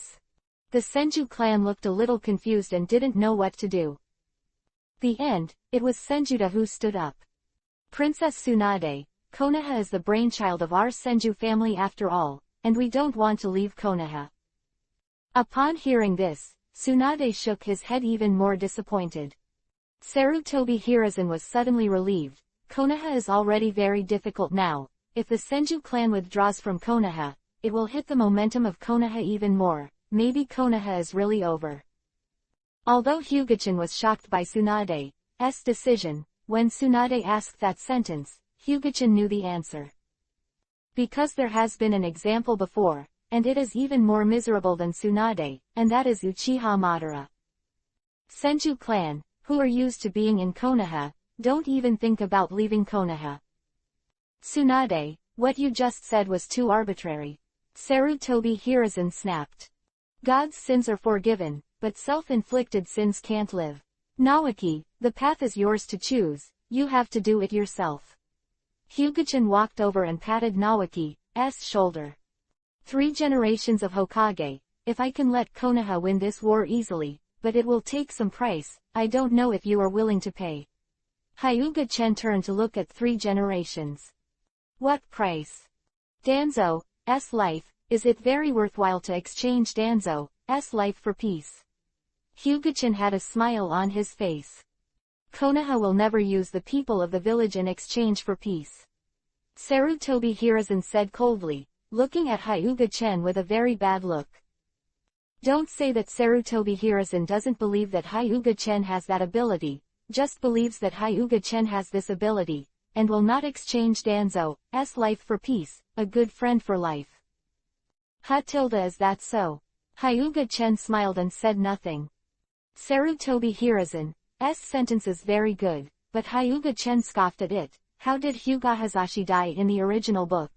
Senju clan looked a little confused and didn't know what to do. The end, it was Senjuta who stood up. Princess Tsunade, Konoha is the brainchild of our Senju family after all, and we don't want to leave Konoha. Upon hearing this, Tsunade shook his head even more disappointed. Sarutobi Hiruzen was suddenly relieved. Konoha is already very difficult now. If the Senju clan withdraws from Konoha, it will hit the momentum of Konoha even more. Maybe Konoha is really over. Although Hyuga-chan was shocked by Tsunade's decision, when Tsunade asked that sentence, Hyuga-chan knew the answer. Because there has been an example before, and it is even more miserable than Tsunade, and that is Uchiha Madara. Senju clan, who are used to being in Konoha, don't even think about leaving Konoha. Tsunade, what you just said was too arbitrary. Sarutobi Hiruzen snapped. God's sins are forgiven, but self-inflicted sins can't live. Naoki, the path is yours to choose, you have to do it yourself. Hyuga-chan walked over and patted Naoki's shoulder. 3 generations of Hokage, if I can let Konoha win this war easily, but it will take some price, I don't know if you are willing to pay. Hyuga-chan turned to look at 3 generations. What price? Danzo's life, is it very worthwhile to exchange Danzo's life for peace? Hyuga-chan had a smile on his face. Konoha will never use the people of the village in exchange for peace. Sarutobi Hiruzen said coldly, looking at Hyuga-chan with a very bad look. Don't say that Sarutobi Hiruzen doesn't believe that Hyuga-chan has that ability, just believes that Hyuga-chan has this ability, and will not exchange Danzo's life for peace, a good friend for life. Is that so? Hyuga-chan smiled and said nothing. Sarutobi Hiruzen's sentence is very good, but Hyuga-chan scoffed at it. How did Hyuga Hazashi die in the original book?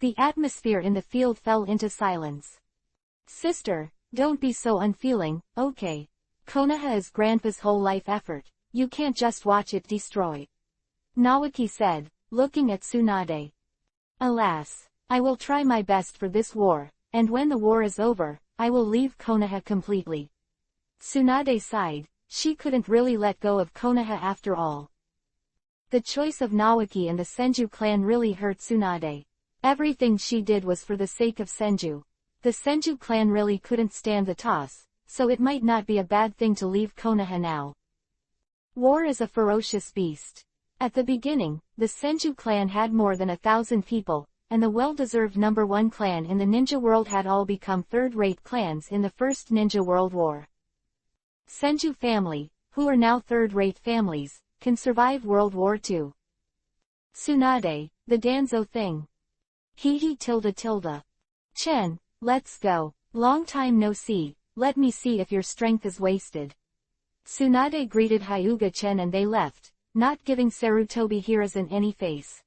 The atmosphere in the field fell into silence. Sister, don't be so unfeeling, okay? Konoha is Grandpa's whole life effort, you can't just watch it destroy. Naoki said, looking at Tsunade. Alas, I will try my best for this war, and when the war is over, I will leave Konoha completely. Tsunade sighed, she couldn't really let go of Konoha after all. The choice of Naoki and the Senju clan really hurt Tsunade. Everything she did was for the sake of Senju. The Senju clan really couldn't stand the toss, so it might not be a bad thing to leave Konoha now. War is a ferocious beast. At the beginning, the Senju clan had more than 1,000 people, and the well-deserved #1 clan in the ninja world had all become third-rate clans in the First Ninja World War. Senju family, who are now third-rate families, can survive World War II. Tsunade, the Danzo thing. Tilda. Chen, let's go. Long time no see, let me see if your strength is wasted. Tsunade greeted Hyuga-chen and they left, not giving Sarutobi Hiruzen any face.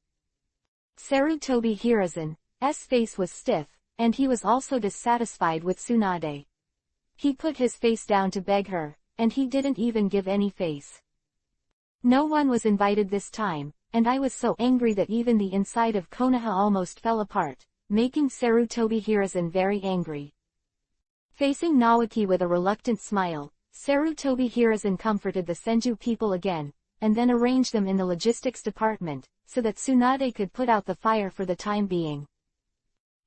Sarutobi Hiruzen's face was stiff, and he was also dissatisfied with Tsunade. He put his face down to beg her, and he didn't even give any face. No one was invited this time, and I was so angry that even the inside of Konoha almost fell apart, making Sarutobi Hiruzen very angry. Facing Naoki with a reluctant smile, Sarutobi Hiruzen comforted the Senju people again, and then arranged them in the logistics department, so that Tsunade could put out the fire for the time being.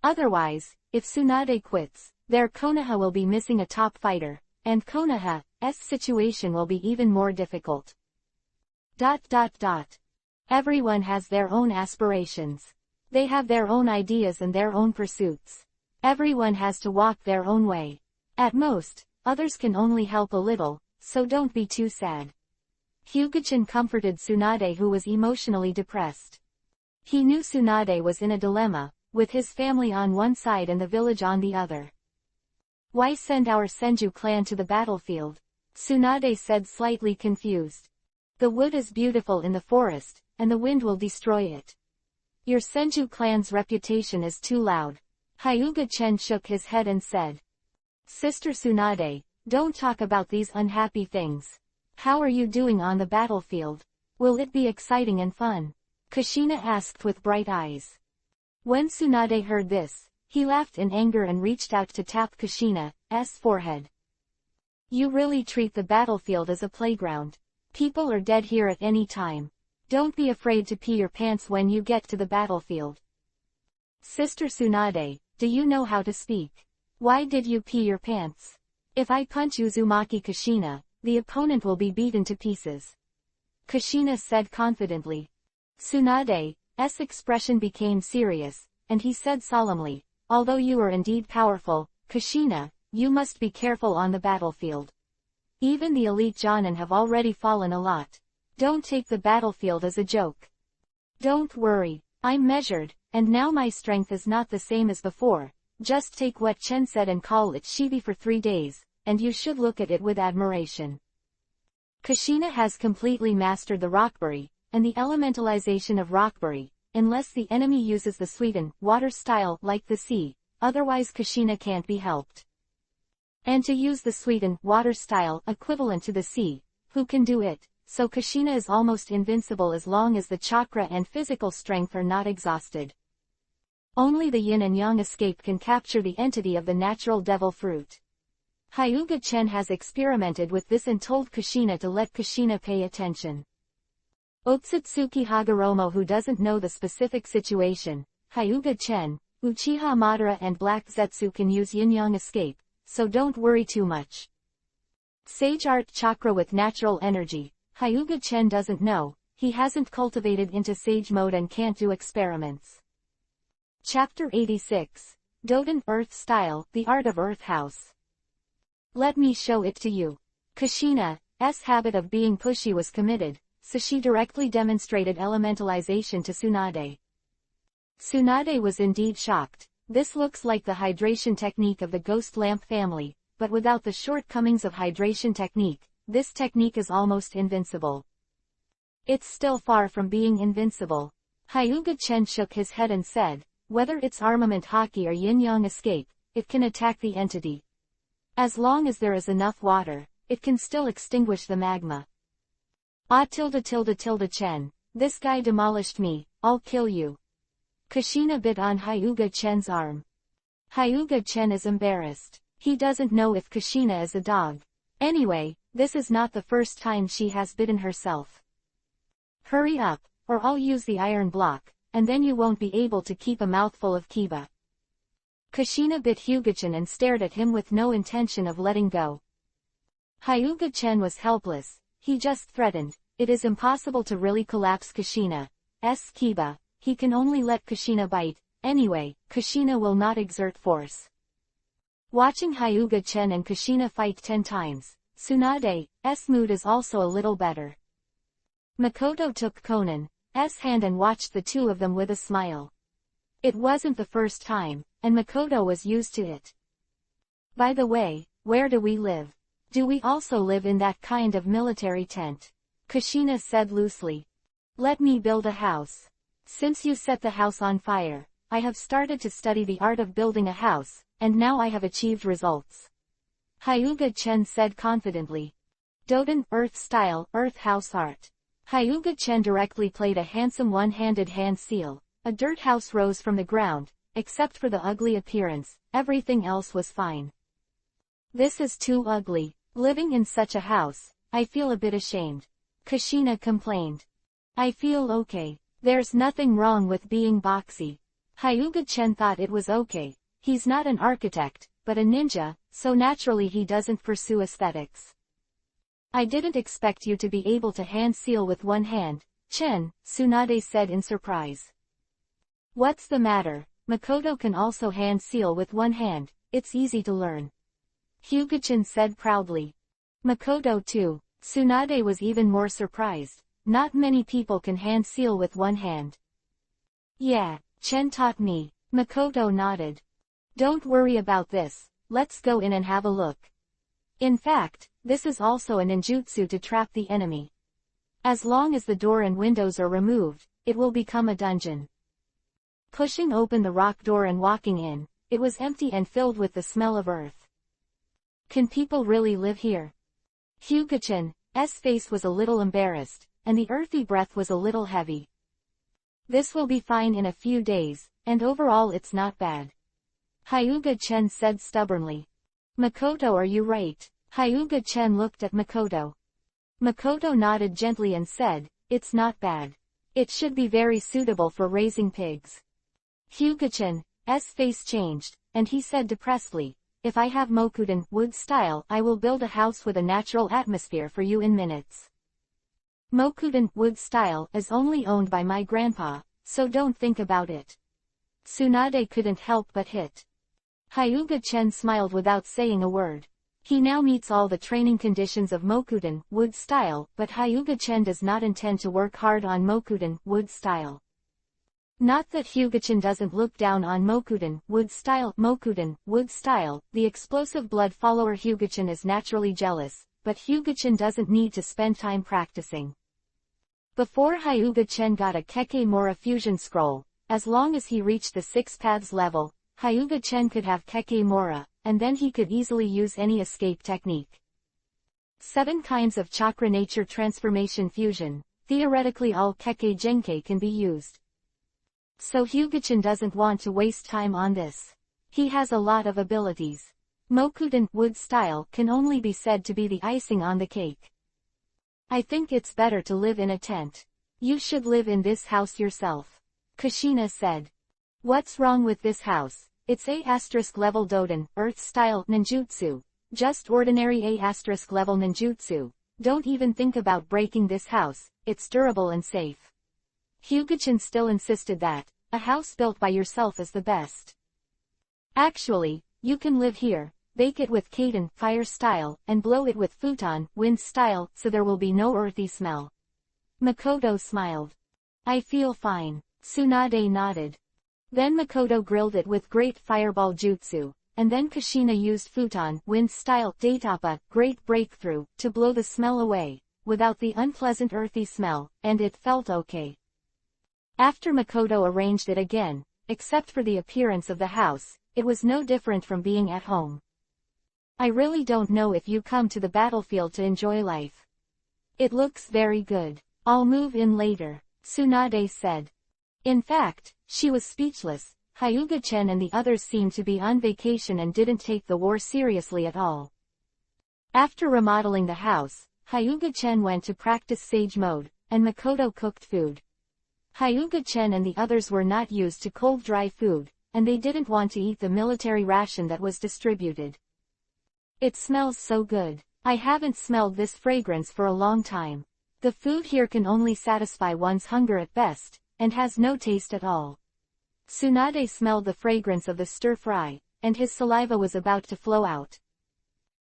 Otherwise, if Tsunade quits, their Konoha will be missing a top fighter, and Konoha's situation will be even more difficult. Everyone has their own aspirations. They have their own ideas and their own pursuits. Everyone has to walk their own way. At most, others can only help a little, so don't be too sad. Hyuga-chan comforted Tsunade, who was emotionally depressed. He knew Tsunade was in a dilemma, with his family on one side and the village on the other. Why send our Senju clan to the battlefield? Tsunade said, slightly confused. The wood is beautiful in the forest, and the wind will destroy it. Your Senju clan's reputation is too loud. Hyuga-chen shook his head and said. Sister Tsunade, don't talk about these unhappy things. How are you doing on the battlefield? Will it be exciting and fun? Kushina asked with bright eyes. When Tsunade heard this, he laughed in anger and reached out to tap Kushina's forehead. You really treat the battlefield as a playground. People are dead here at any time. Don't be afraid to pee your pants when you get to the battlefield. Sister Tsunade, do you know how to speak? Why did you pee your pants? If I punch Uzumaki Kushina, the opponent will be beaten to pieces. Kushina said confidently. Tsunade's expression became serious, and he said solemnly, although you are indeed powerful, Kushina, you must be careful on the battlefield. Even the elite Jonin have already fallen a lot. Don't take the battlefield as a joke. Don't worry, I'm measured, and now my strength is not the same as before. Just take what Chen said and call it Shibi for 3 days, and you should look at it with admiration. Kushina has completely mastered the rockberry, and the elementalization of rockberry, unless the enemy uses the sweeten, water style like the sea, otherwise Kushina can't be helped. And to use the sweeten, water style equivalent to the sea, who can do it? So Kushina is almost invincible as long as the chakra and physical strength are not exhausted. Only the yin and yang escape can capture the entity of the natural devil fruit. Hyuga Chen has experimented with this and told Kushina to let Kushina pay attention. Otsutsuki Hagoromo, who doesn't know the specific situation, Hyuga Chen, Uchiha Madara and Black Zetsu can use yin-yang escape, so don't worry too much. Sage Art Chakra with natural energy, Hyuga Chen doesn't know, he hasn't cultivated into sage mode and can't do experiments. Chapter 86. Doden Earth Style, The Art of Earth House. Let me show it to you. Kushina's habit of being pushy was committed, so she directly demonstrated elementalization to Tsunade. Tsunade was indeed shocked. This looks like the hydration technique of the ghost lamp family, but without the shortcomings of hydration technique, this technique is almost invincible. It's still far from being invincible. Hyuga Chen shook his head and said, whether it's armament haki or yin-yang escape, it can attack the entity. As long as there is enough water, it can still extinguish the magma. Chen, this guy demolished me, I'll kill you. Kushina bit on Hyuga Chen's arm. Hyuga Chen is embarrassed. He doesn't know if Kushina is a dog. Anyway, this is not the first time she has bitten herself. Hurry up, or I'll use the iron block, and then you won't be able to keep a mouthful of kiba. Kushina bit Hyuga-chan and stared at him with no intention of letting go. Hyuga-chan was helpless, he just threatened, it is impossible to really collapse Kushina's kiba, he can only let Kushina bite, anyway, Kushina will not exert force. Watching Hyuga-chan and Kushina fight 10 times, Tsunade's mood is also a little better. Makoto took Conan's hand and watched the two of them with a smile. It wasn't the first time, and Makoto was used to it. By the way, where do we live? Do we also live in that kind of military tent? Kushina said loosely. Let me build a house. Since you set the house on fire, I have started to study the art of building a house, and now I have achieved results. Hyuga Chen said confidently. Doden Earth Style Earth House Art. Hyuga Chen directly played a handsome one-handed hand seal. A dirt house rose from the ground, except for the ugly appearance, everything else was fine. This is too ugly. Living in such a house, I feel a bit ashamed. Kushina complained. I feel okay. There's nothing wrong with being boxy. Hyuga Chen thought it was okay. He's not an architect, but a ninja, so naturally he doesn't pursue aesthetics. I didn't expect you to be able to hand seal with one hand, Chen, Tsunade said in surprise. What's the matter? Makoto can also hand seal with one hand, it's easy to learn. Hyuga-chan said proudly. Makoto too. Tsunade was even more surprised. Not many people can hand seal with one hand. Yeah, Chen taught me. Makoto nodded. Don't worry about this, let's go in and have a look. In fact, this is also a ninjutsu to trap the enemy. As long as the door and windows are removed, it will become a dungeon. Pushing open the rock door and walking in, it was empty and filled with the smell of earth. Can people really live here? Hyuga-chan's face was a little embarrassed, and the earthy breath was a little heavy. This will be fine in a few days, and overall it's not bad. Hyuga-chen said stubbornly. Makoto, are you right? Hyuga-chen looked at Makoto. Makoto nodded gently and said, it's not bad. It should be very suitable for raising pigs. Hyuga-chan's face changed, and he said depressedly, if I have Mokuden wood style, I will build a house with a natural atmosphere for you in minutes. Mokuden wood style is only owned by my grandpa, so don't think about it. Tsunade couldn't help but hit. Hyuga-chen smiled without saying a word. He now meets all the training conditions of Mokuden wood style, but Hyuga-chen does not intend to work hard on Mokuden wood style. Not that Hyuga-chen doesn't look down on Mokuden wood style. Mokuden wood style, the explosive blood follower Hyuga-chen is naturally jealous, but Hyuga-chen doesn't need to spend time practicing. Before Hyuga-chen got a Kekemora fusion scroll, as long as he reached the 6 paths level, Hyuga-chen could have Kekemora, and then he could easily use any escape technique. 7 kinds of chakra nature transformation fusion, theoretically all Keke Genkai can be used. So Hyuga-chen doesn't want to waste time on this. He has a lot of abilities. Mokuden wood style can only be said to be the icing on the cake. I think it's better to live in a tent. You should live in this house yourself. Kushina said. What's wrong with this house? It's A** level Doden, Earth style ninjutsu. Just ordinary A** level ninjutsu. Don't even think about breaking this house, it's durable and safe. Hyuga-chen still insisted that a house built by yourself is the best. Actually, you can live here, bake it with Kaden fire style, and blow it with futon wind style, so there will be no earthy smell. Makoto smiled. I feel fine. Tsunade nodded. Then Makoto grilled it with great fireball jutsu, and then Kushina used futon wind style Datapa great breakthrough to blow the smell away, without the unpleasant earthy smell, and it felt okay. After Makoto arranged it again, except for the appearance of the house, it was no different from being at home. I really don't know if you come to the battlefield to enjoy life. It looks very good. I'll move in later, Tsunade said. In fact, she was speechless. Hyuga-chen and the others seemed to be on vacation and didn't take the war seriously at all. After remodeling the house, Hyuga-chen went to practice Sage Mode, and Makoto cooked food. Hyuga-chen and the others were not used to cold dry food, and they didn't want to eat the military ration that was distributed. It smells so good. I haven't smelled this fragrance for a long time. The food here can only satisfy one's hunger at best, and has no taste at all. Tsunade smelled the fragrance of the stir-fry, and his saliva was about to flow out.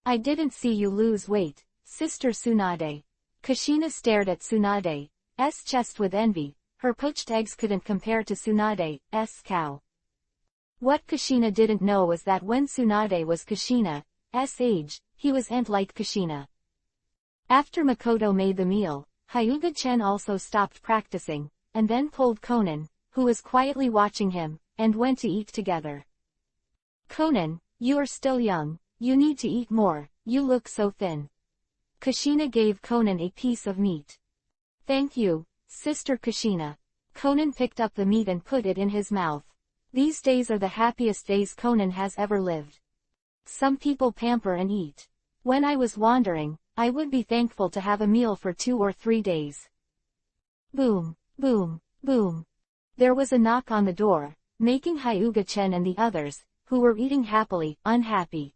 I didn't see you lose weight, Sister Tsunade. Kushina stared at Tsunade's chest with envy. Her poached eggs couldn't compare to Tsunade's cow. What Kushina didn't know was that when Tsunade was Kushina's age, he was ant-like Kushina. After Makoto made the meal, Hyuga-chen also stopped practicing, and then pulled Konan, who was quietly watching him, and went to eat together. Konan, you are still young, you need to eat more, you look so thin. Kushina gave Konan a piece of meat. Thank you, Sister Kushina. Konan picked up the meat and put it in his mouth. These days are the happiest days Konan has ever lived. Some people pamper and eat. When I was wandering, I would be thankful to have a meal for 2 or 3 days. Boom, boom, boom. There was a knock on the door, making Hyuga-chen and the others, who were eating happily, unhappy.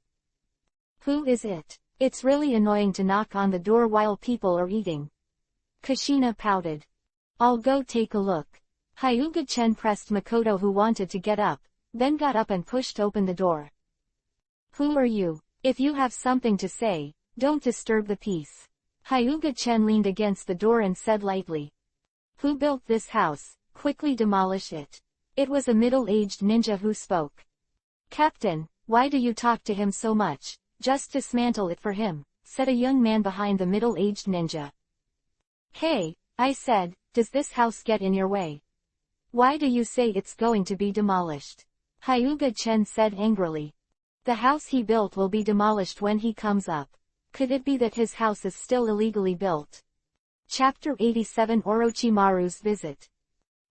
Who is it? It's really annoying to knock on the door while people are eating. Kushina pouted. I'll go take a look. Hyuga-chen pressed Makoto, who wanted to get up, then got up and pushed open the door. Who are you? If you have something to say, don't disturb the peace. Hyuga-chen leaned against the door and said lightly. Who built this house? Quickly demolish it. It was a middle-aged ninja who spoke. Captain, why do you talk to him so much? Just dismantle it for him, said a young man behind the middle-aged ninja. Hey, I said, does this house get in your way? Why do you say it's going to be demolished? Hyuga-chen said angrily. The house he built will be demolished when he comes up. Could it be that his house is still illegally built? Chapter 87 Orochimaru's Visit.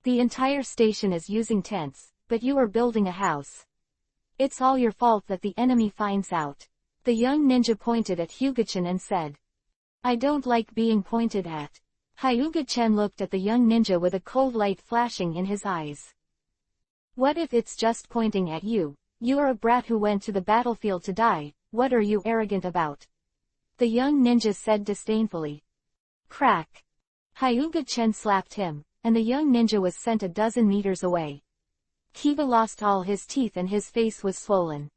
The entire station is using tents, but you are building a house. It's all your fault that the enemy finds out. The young ninja pointed at Hyuga-chen and said. I don't like being pointed at. Hyuga-chen looked at the young ninja with a cold light flashing in his eyes. What if it's just pointing at you? You are a brat who went to the battlefield to die, what are you arrogant about? The young ninja said disdainfully. Crack. Hyuga-chen slapped him, and the young ninja was sent a dozen meters away. Kiba lost all his teeth and his face was swollen.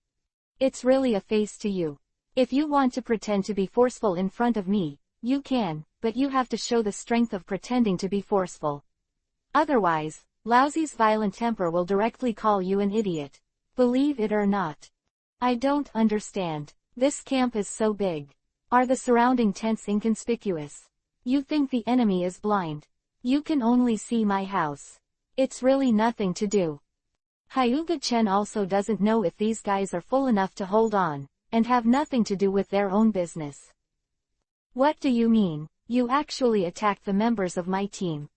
It's really a face to you. If you want to pretend to be forceful in front of me, you can, but you have to show the strength of pretending to be forceful. Otherwise, Lousy's violent temper will directly call you an idiot. Believe it or not. I don't understand. This camp is so big. Are the surrounding tents inconspicuous? You think the enemy is blind. You can only see my house. It's really nothing to do. Hyuga-chen also doesn't know if these guys are full enough to hold on, and have nothing to do with their own business. What do you mean? You actually attacked the members of my team.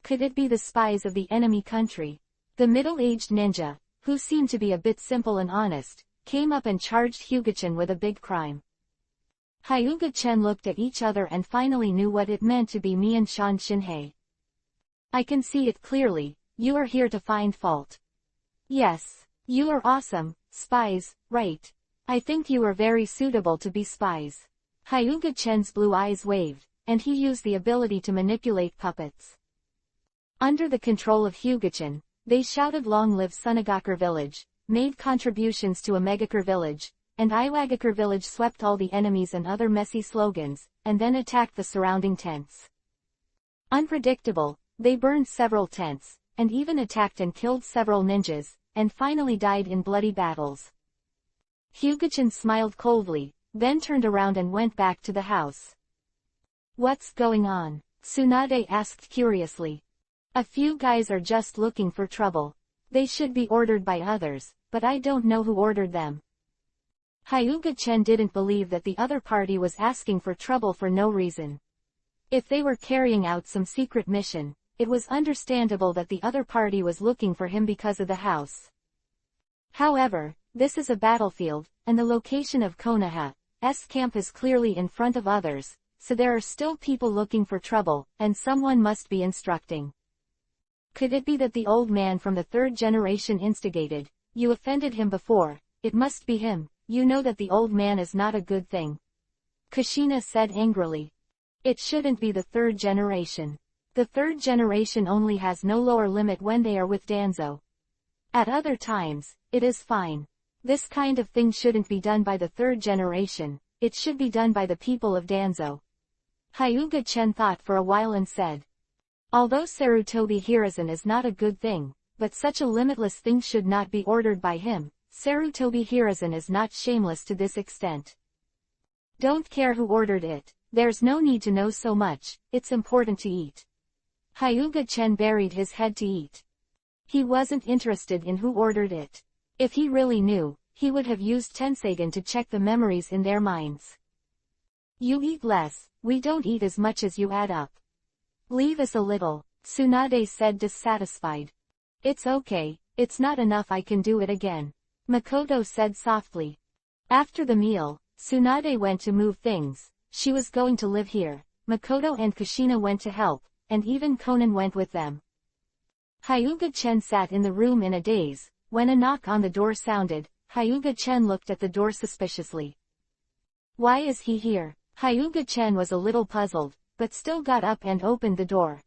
Could it be the spies of the enemy country? The middle-aged ninja, who seemed to be a bit simple and honest, came up and charged Hyuga-chen with a big crime. Hyuga-chen looked at each other and finally knew what it meant to be me and Shan Shinhei. I can see it clearly, you are here to find fault. Yes, you are awesome, spies, right? I think you are very suitable to be spies. Hyuga-chen's blue eyes waved, and he used the ability to manipulate puppets. Under the control of Hyuga-chen, they shouted "Long live Sunagakure village," made contributions to a Megakure village, and Iwagakure village swept all the enemies and other messy slogans, and then attacked the surrounding tents. Unpredictable, they burned several tents, and even attacked and killed several ninjas, and finally died in bloody battles. Hyuga-chen smiled coldly, then turned around and went back to the house. What's going on? Tsunade asked curiously. A few guys are just looking for trouble. They should be ordered by others, but I don't know who ordered them. Hyuga-chen didn't believe that the other party was asking for trouble for no reason. If they were carrying out some secret mission, it was understandable that the other party was looking for him because of the house. However, this is a battlefield, and the location of Konoha's camp is clearly in front of others, so there are still people looking for trouble, and someone must be instructing. Could it be that the old man from the third generation instigated? You offended him before, it must be him. You know that the old man is not a good thing. Kushina said angrily. It shouldn't be the third generation. The third generation only has no lower limit when they are with Danzo. At other times, it is fine. This kind of thing shouldn't be done by the third generation, it should be done by the people of Danzo. Hyuga-chen thought for a while and said. Although Sarutobi Hiruzen is not a good thing, but such a limitless thing should not be ordered by him. Sarutobi Hiruzen is not shameless to this extent. Don't care who ordered it, there's no need to know so much, it's important to eat. Hyuga-chen buried his head to eat. He wasn't interested in who ordered it. If he really knew, he would have used Tensegan to check the memories in their minds. You eat less, we don't eat as much as you add up. Leave us a little, Tsunade said dissatisfied. It's okay, it's not enough, I can do it again. Makoto said softly. After the meal, Tsunade went to move things. She was going to live here. Makoto and Kushina went to help, and even Konan went with them. Hyuga-chen sat in the room in a daze. When a knock on the door sounded, Hyuga-chen looked at the door suspiciously. Why is he here? Hyuga-chen was a little puzzled, but still got up and opened the door.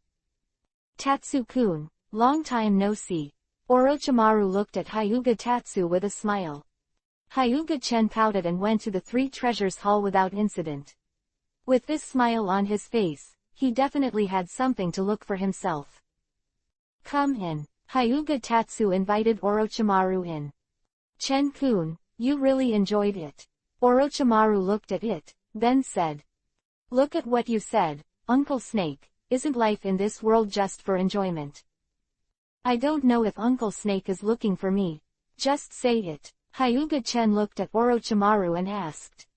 Tatsu-kun, long time no see. Orochimaru looked at Hyuga Tatsu with a smile. Hyuga-chen pouted and went to the Three Treasures Hall without incident. With this smile on his face, he definitely had something to look for himself. Come in, Hyuga Tatsu invited Orochimaru in. Chen-kun, you really enjoyed it. Orochimaru looked at it, then said. Look at what you said, Uncle Snake, isn't life in this world just for enjoyment? I don't know if Uncle Snake is looking for me. Just say it. Hyuga-chen looked at Orochimaru and asked.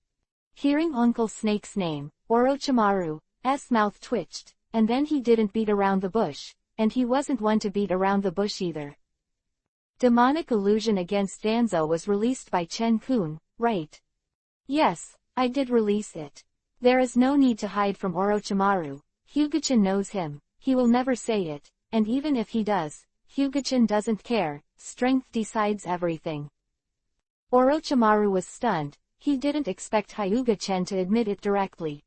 Hearing Uncle Snake's name, Orochimaru's mouth twitched, and then he didn't beat around the bush, and he wasn't one to beat around the bush either. Demonic Illusion Against Danzo was released by Chen-kun, right? Yes, I did release it. There is no need to hide from Orochimaru. Hyuga-chen knows him, he will never say it, and even if he does, Hyuga-chen doesn't care, strength decides everything. Orochimaru was stunned. He didn't expect Hyuga-chen to admit it directly.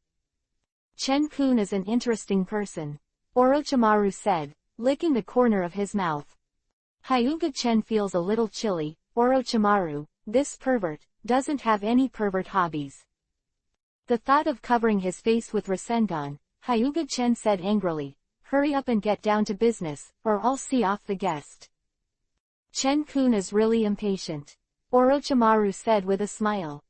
"Chen-kun is an interesting person," Orochimaru said, licking the corner of his mouth. Hyuga-chen feels a little chilly. Orochimaru, this pervert, doesn't have any pervert hobbies. The thought of covering his face with Rasengan, Hyuga-chen said angrily, "Hurry up and get down to business, or I'll see off the guest." "Chen-kun is really impatient," Orochimaru said with a smile.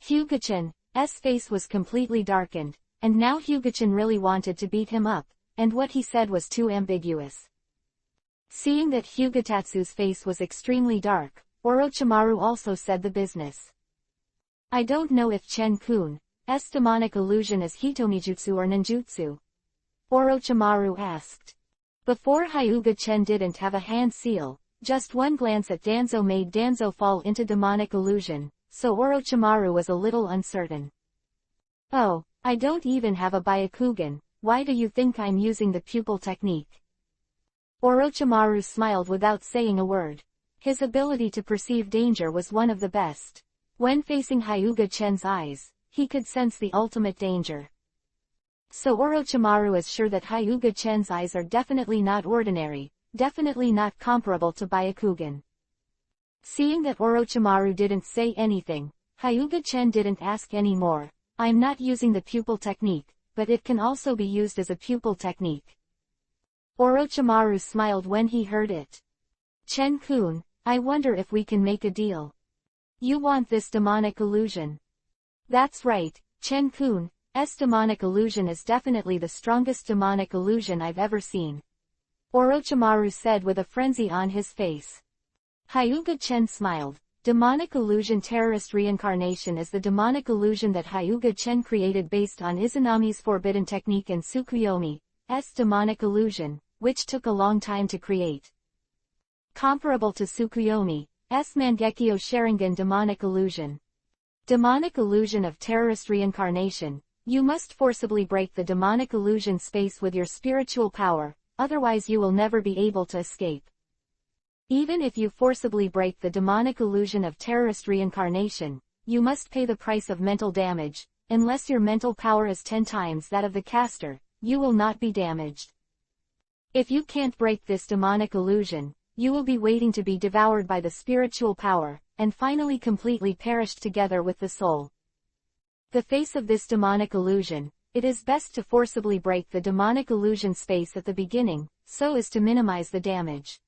Hyuga-chan's face was completely darkened, and now Hyuga-chan really wanted to beat him up, and what he said was too ambiguous. Seeing that Hyugatatsu's face was extremely dark, Orochimaru also said the business. "I don't know if Chen-kun's demonic illusion is hitomijutsu or ninjutsu," Orochimaru asked. Before Hyuga-chen didn't have a hand seal, just one glance at Danzo made Danzo fall into demonic illusion, so Orochimaru was a little uncertain. "Oh, I don't even have a Byakugan, why do you think I'm using the pupil technique?" Orochimaru smiled without saying a word. His ability to perceive danger was one of the best. When facing Hyuga-chen's eyes, he could sense the ultimate danger. So Orochimaru is sure that Hyuga-chen's eyes are definitely not ordinary, definitely not comparable to Byakugan. Seeing that Orochimaru didn't say anything, Hyuga-chen didn't ask any more. "I'm not using the pupil technique, but it can also be used as a pupil technique." Orochimaru smiled when he heard it. "Chen-kun, I wonder if we can make a deal. You want this demonic illusion?" "That's right, Chen-kun's demonic illusion is definitely the strongest demonic illusion I've ever seen," Orochimaru said with a frenzy on his face. Hyuga-chen smiled. Demonic illusion terrorist reincarnation is the demonic illusion that Hyuga-chen created based on Izanami's forbidden technique and Tsukuyomi's demonic illusion, which took a long time to create. Comparable to Tsukuyomi's Mangekyo Sharingan demonic illusion. Demonic illusion of terrorist reincarnation. You must forcibly break the demonic illusion space with your spiritual power, otherwise you will never be able to escape. Even if you forcibly break the demonic illusion of terrorist reincarnation, you must pay the price of mental damage. Unless your mental power is 10 times that of the caster, you will not be damaged. If you can't break this demonic illusion, you will be waiting to be devoured by the spiritual power, and finally completely perished together with the soul. The face of this demonic illusion, it is best to forcibly break the demonic illusion space at the beginning, so as to minimize the damage.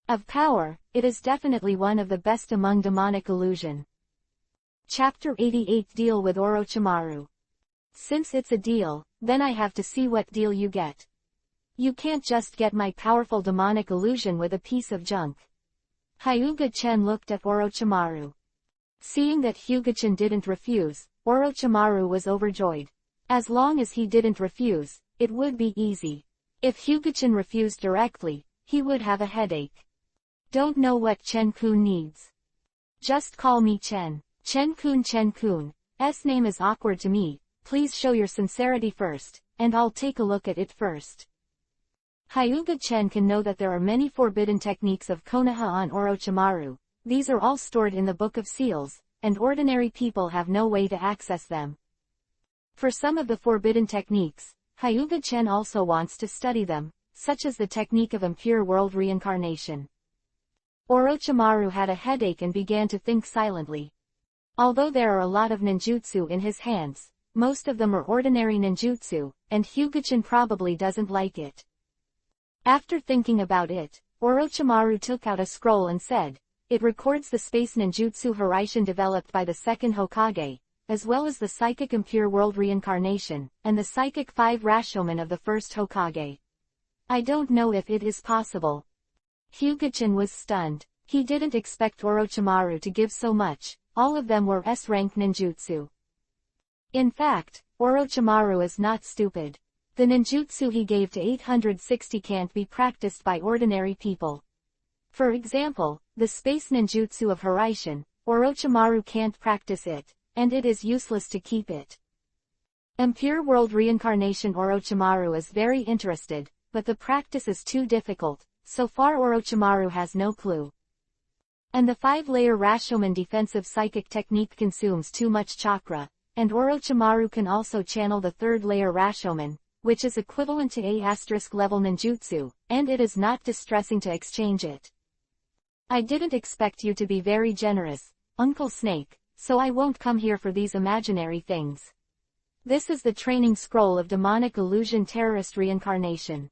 Of power, it is definitely one of the best among demonic illusion. Chapter 88 Deal with Orochimaru. Since it's a deal, then I have to see what deal you get. You can't just get my powerful demonic illusion with a piece of junk. Hyuga-chen looked at Orochimaru. Seeing that Hyuga-chen didn't refuse, Orochimaru was overjoyed. As long as he didn't refuse, it would be easy. If Hyuga-chen refused directly, he would have a headache. Don't know what Chen-kun needs. Just call me Chen. Chen-kun's name is awkward to me, please show your sincerity first, and I'll take a look at it first. Hyuga-chen can know that there are many forbidden techniques of Konoha on Orochimaru. These are all stored in the Book of Seals, and ordinary people have no way to access them. For some of the forbidden techniques, Hyuga-chen also wants to study them, such as the technique of impure world reincarnation. Orochimaru had a headache and began to think silently. Although there are a lot of ninjutsu in his hands, most of them are ordinary ninjutsu, and Hyuga-chen probably doesn't like it. After thinking about it, Orochimaru took out a scroll and said, "It records the space ninjutsu Hiraishin developed by the second Hokage, as well as the psychic impure world reincarnation, and the psychic 5 Rashomon of the first Hokage. I don't know if it is possible." Hyuga-chen was stunned. He didn't expect Orochimaru to give so much. All of them were S-rank ninjutsu. In fact, Orochimaru is not stupid. The ninjutsu he gave to 860 can't be practiced by ordinary people. For example, the space ninjutsu of Hiraishin, Orochimaru can't practice it, and it is useless to keep it. Impure world reincarnation Orochimaru is very interested, but the practice is too difficult. So far Orochimaru has no clue. And the 5-layer Rashomon defensive psychic technique consumes too much chakra, and Orochimaru can also channel the 3rd layer Rashomon, which is equivalent to A** level ninjutsu, and it is not distressing to exchange it. I didn't expect you to be very generous, Uncle Snake, so I won't come here for these imaginary things. This is the training scroll of demonic illusion terrorist reincarnation.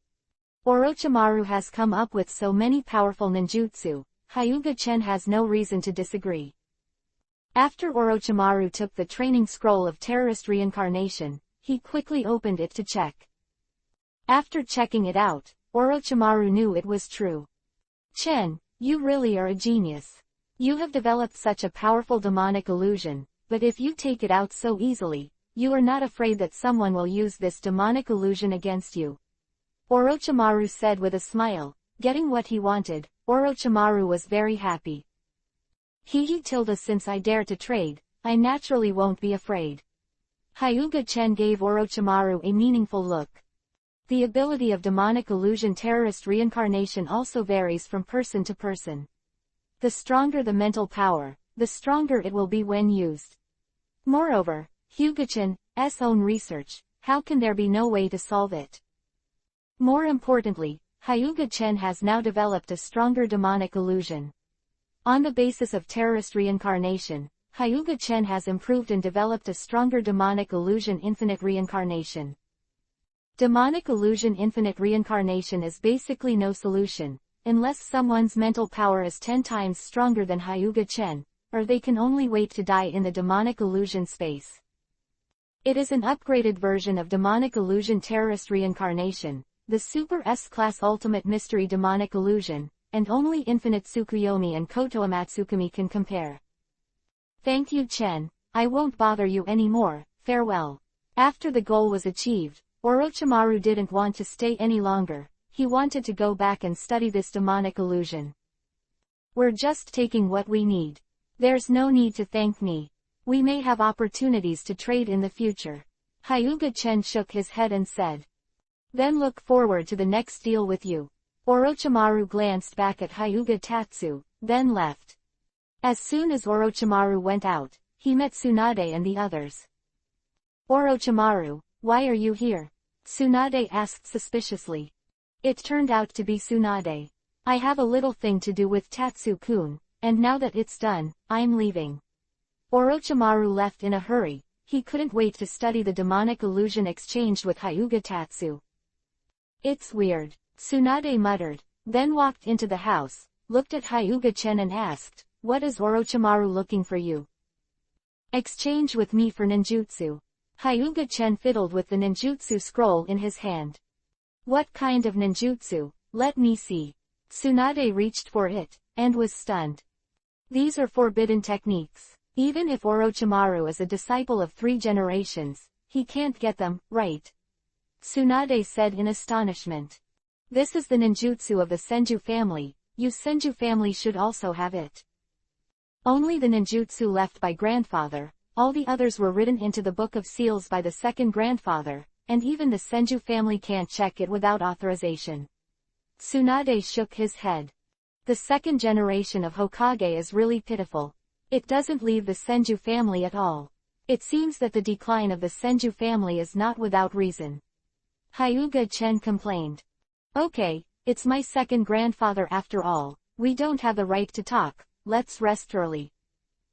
Orochimaru has come up with so many powerful ninjutsu, Hyuga-chen has no reason to disagree. After Orochimaru took the training scroll of terrorist reincarnation, he quickly opened it to check. After checking it out, Orochimaru knew it was true. Chen, you really are a genius. You have developed such a powerful demonic illusion, but if you take it out so easily, you are not afraid that someone will use this demonic illusion against you. Orochimaru said with a smile. Getting what he wanted, Orochimaru was very happy. Since I dare to trade, I naturally won't be afraid. Hyuga-chen gave Orochimaru a meaningful look. The ability of demonic illusion terrorist reincarnation also varies from person to person. The stronger the mental power, the stronger it will be when used. Moreover, Hyuga-chan's own research, how can there be no way to solve it? More importantly, Hyuga-chen has now developed a stronger demonic illusion. On the basis of terrorist reincarnation, Hyuga-chen has improved and developed a stronger demonic illusion infinite reincarnation. Demonic illusion infinite reincarnation is basically no solution, unless someone's mental power is 10 times stronger than Hyuga-chen, or they can only wait to die in the demonic illusion space. It is an upgraded version of demonic illusion terrorist reincarnation, the Super S-Class Ultimate Mystery Demonic Illusion, and only Infinite Tsukuyomi and Kotoa Matsukami can compare. Thank you, Chen, I won't bother you anymore, farewell. After the goal was achieved, Orochimaru didn't want to stay any longer, he wanted to go back and study this demonic illusion. We're just taking what we need. There's no need to thank me. We may have opportunities to trade in the future. Hyuga-chen shook his head and said. Then look forward to the next deal with you. Orochimaru glanced back at Hyuga Tatsu, then left. As soon as Orochimaru went out, he met Tsunade and the others. Orochimaru, why are you here? Tsunade asked suspiciously. It turned out to be Tsunade. I have a little thing to do with Tatsu-kun, and now that it's done, I'm leaving. Orochimaru left in a hurry, he couldn't wait to study the demonic illusion exchanged with Hyuga Tatsu. It's weird, Tsunade muttered, then walked into the house, looked at Hyuga-chen and asked, what is Orochimaru looking for you? Exchange with me for ninjutsu. Hyuga-chen fiddled with the ninjutsu scroll in his hand. What kind of ninjutsu? Let me see. Tsunade reached for it, and was stunned. These are forbidden techniques. Even if Orochimaru is a disciple of 3 generations, he can't get them, right? Tsunade said in astonishment. This is the ninjutsu of the Senju family, you Senju family should also have it. Only the ninjutsu left by grandfather, all the others were written into the Book of Seals by the 2nd grandfather, and even the Senju family can't check it without authorization. Tsunade shook his head. The 2nd generation of Hokage is really pitiful. It doesn't leave the Senju family at all. It seems that the decline of the Senju family is not without reason. Hyuga-chen complained. Okay, it's my 2nd grandfather after all, we don't have the right to talk, let's rest early.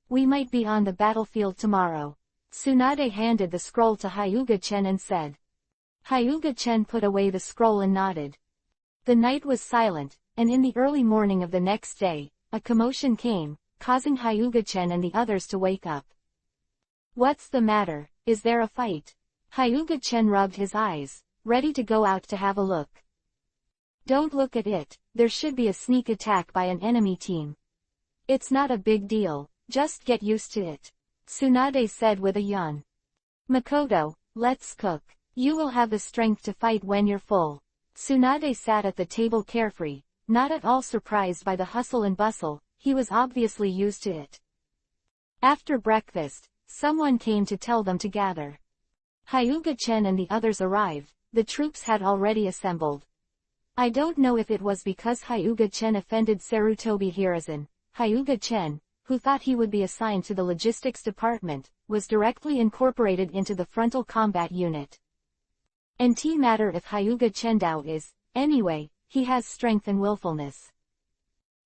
We might be on the battlefield tomorrow. Tsunade handed the scroll to Hyuga-chen and said. Hyuga-chen put away the scroll and nodded. The night was silent, and in the early morning of the next day, a commotion came, causing Hyuga-chen and the others to wake up. What's the matter, is there a fight? Hyuga-chen rubbed his eyes, ready to go out to have a look. Don't look at it, there should be a sneak attack by an enemy team. It's not a big deal, just get used to it. Tsunade said with a yawn. Makoto, let's cook. You will have the strength to fight when you're full. Tsunade sat at the table carefree, not at all surprised by the hustle and bustle, he was obviously used to it. After breakfast, someone came to tell them to gather. Hyuga-chen and the others arrived, the troops had already assembled. I don't know if it was because Hyuga-chen offended Sarutobi Hiruzen, Hyuga Chen, who thought he would be assigned to the logistics department, was directly incorporated into the frontal combat unit. NT matter if Hyuga Chen Dao is, anyway, he has strength and willfulness.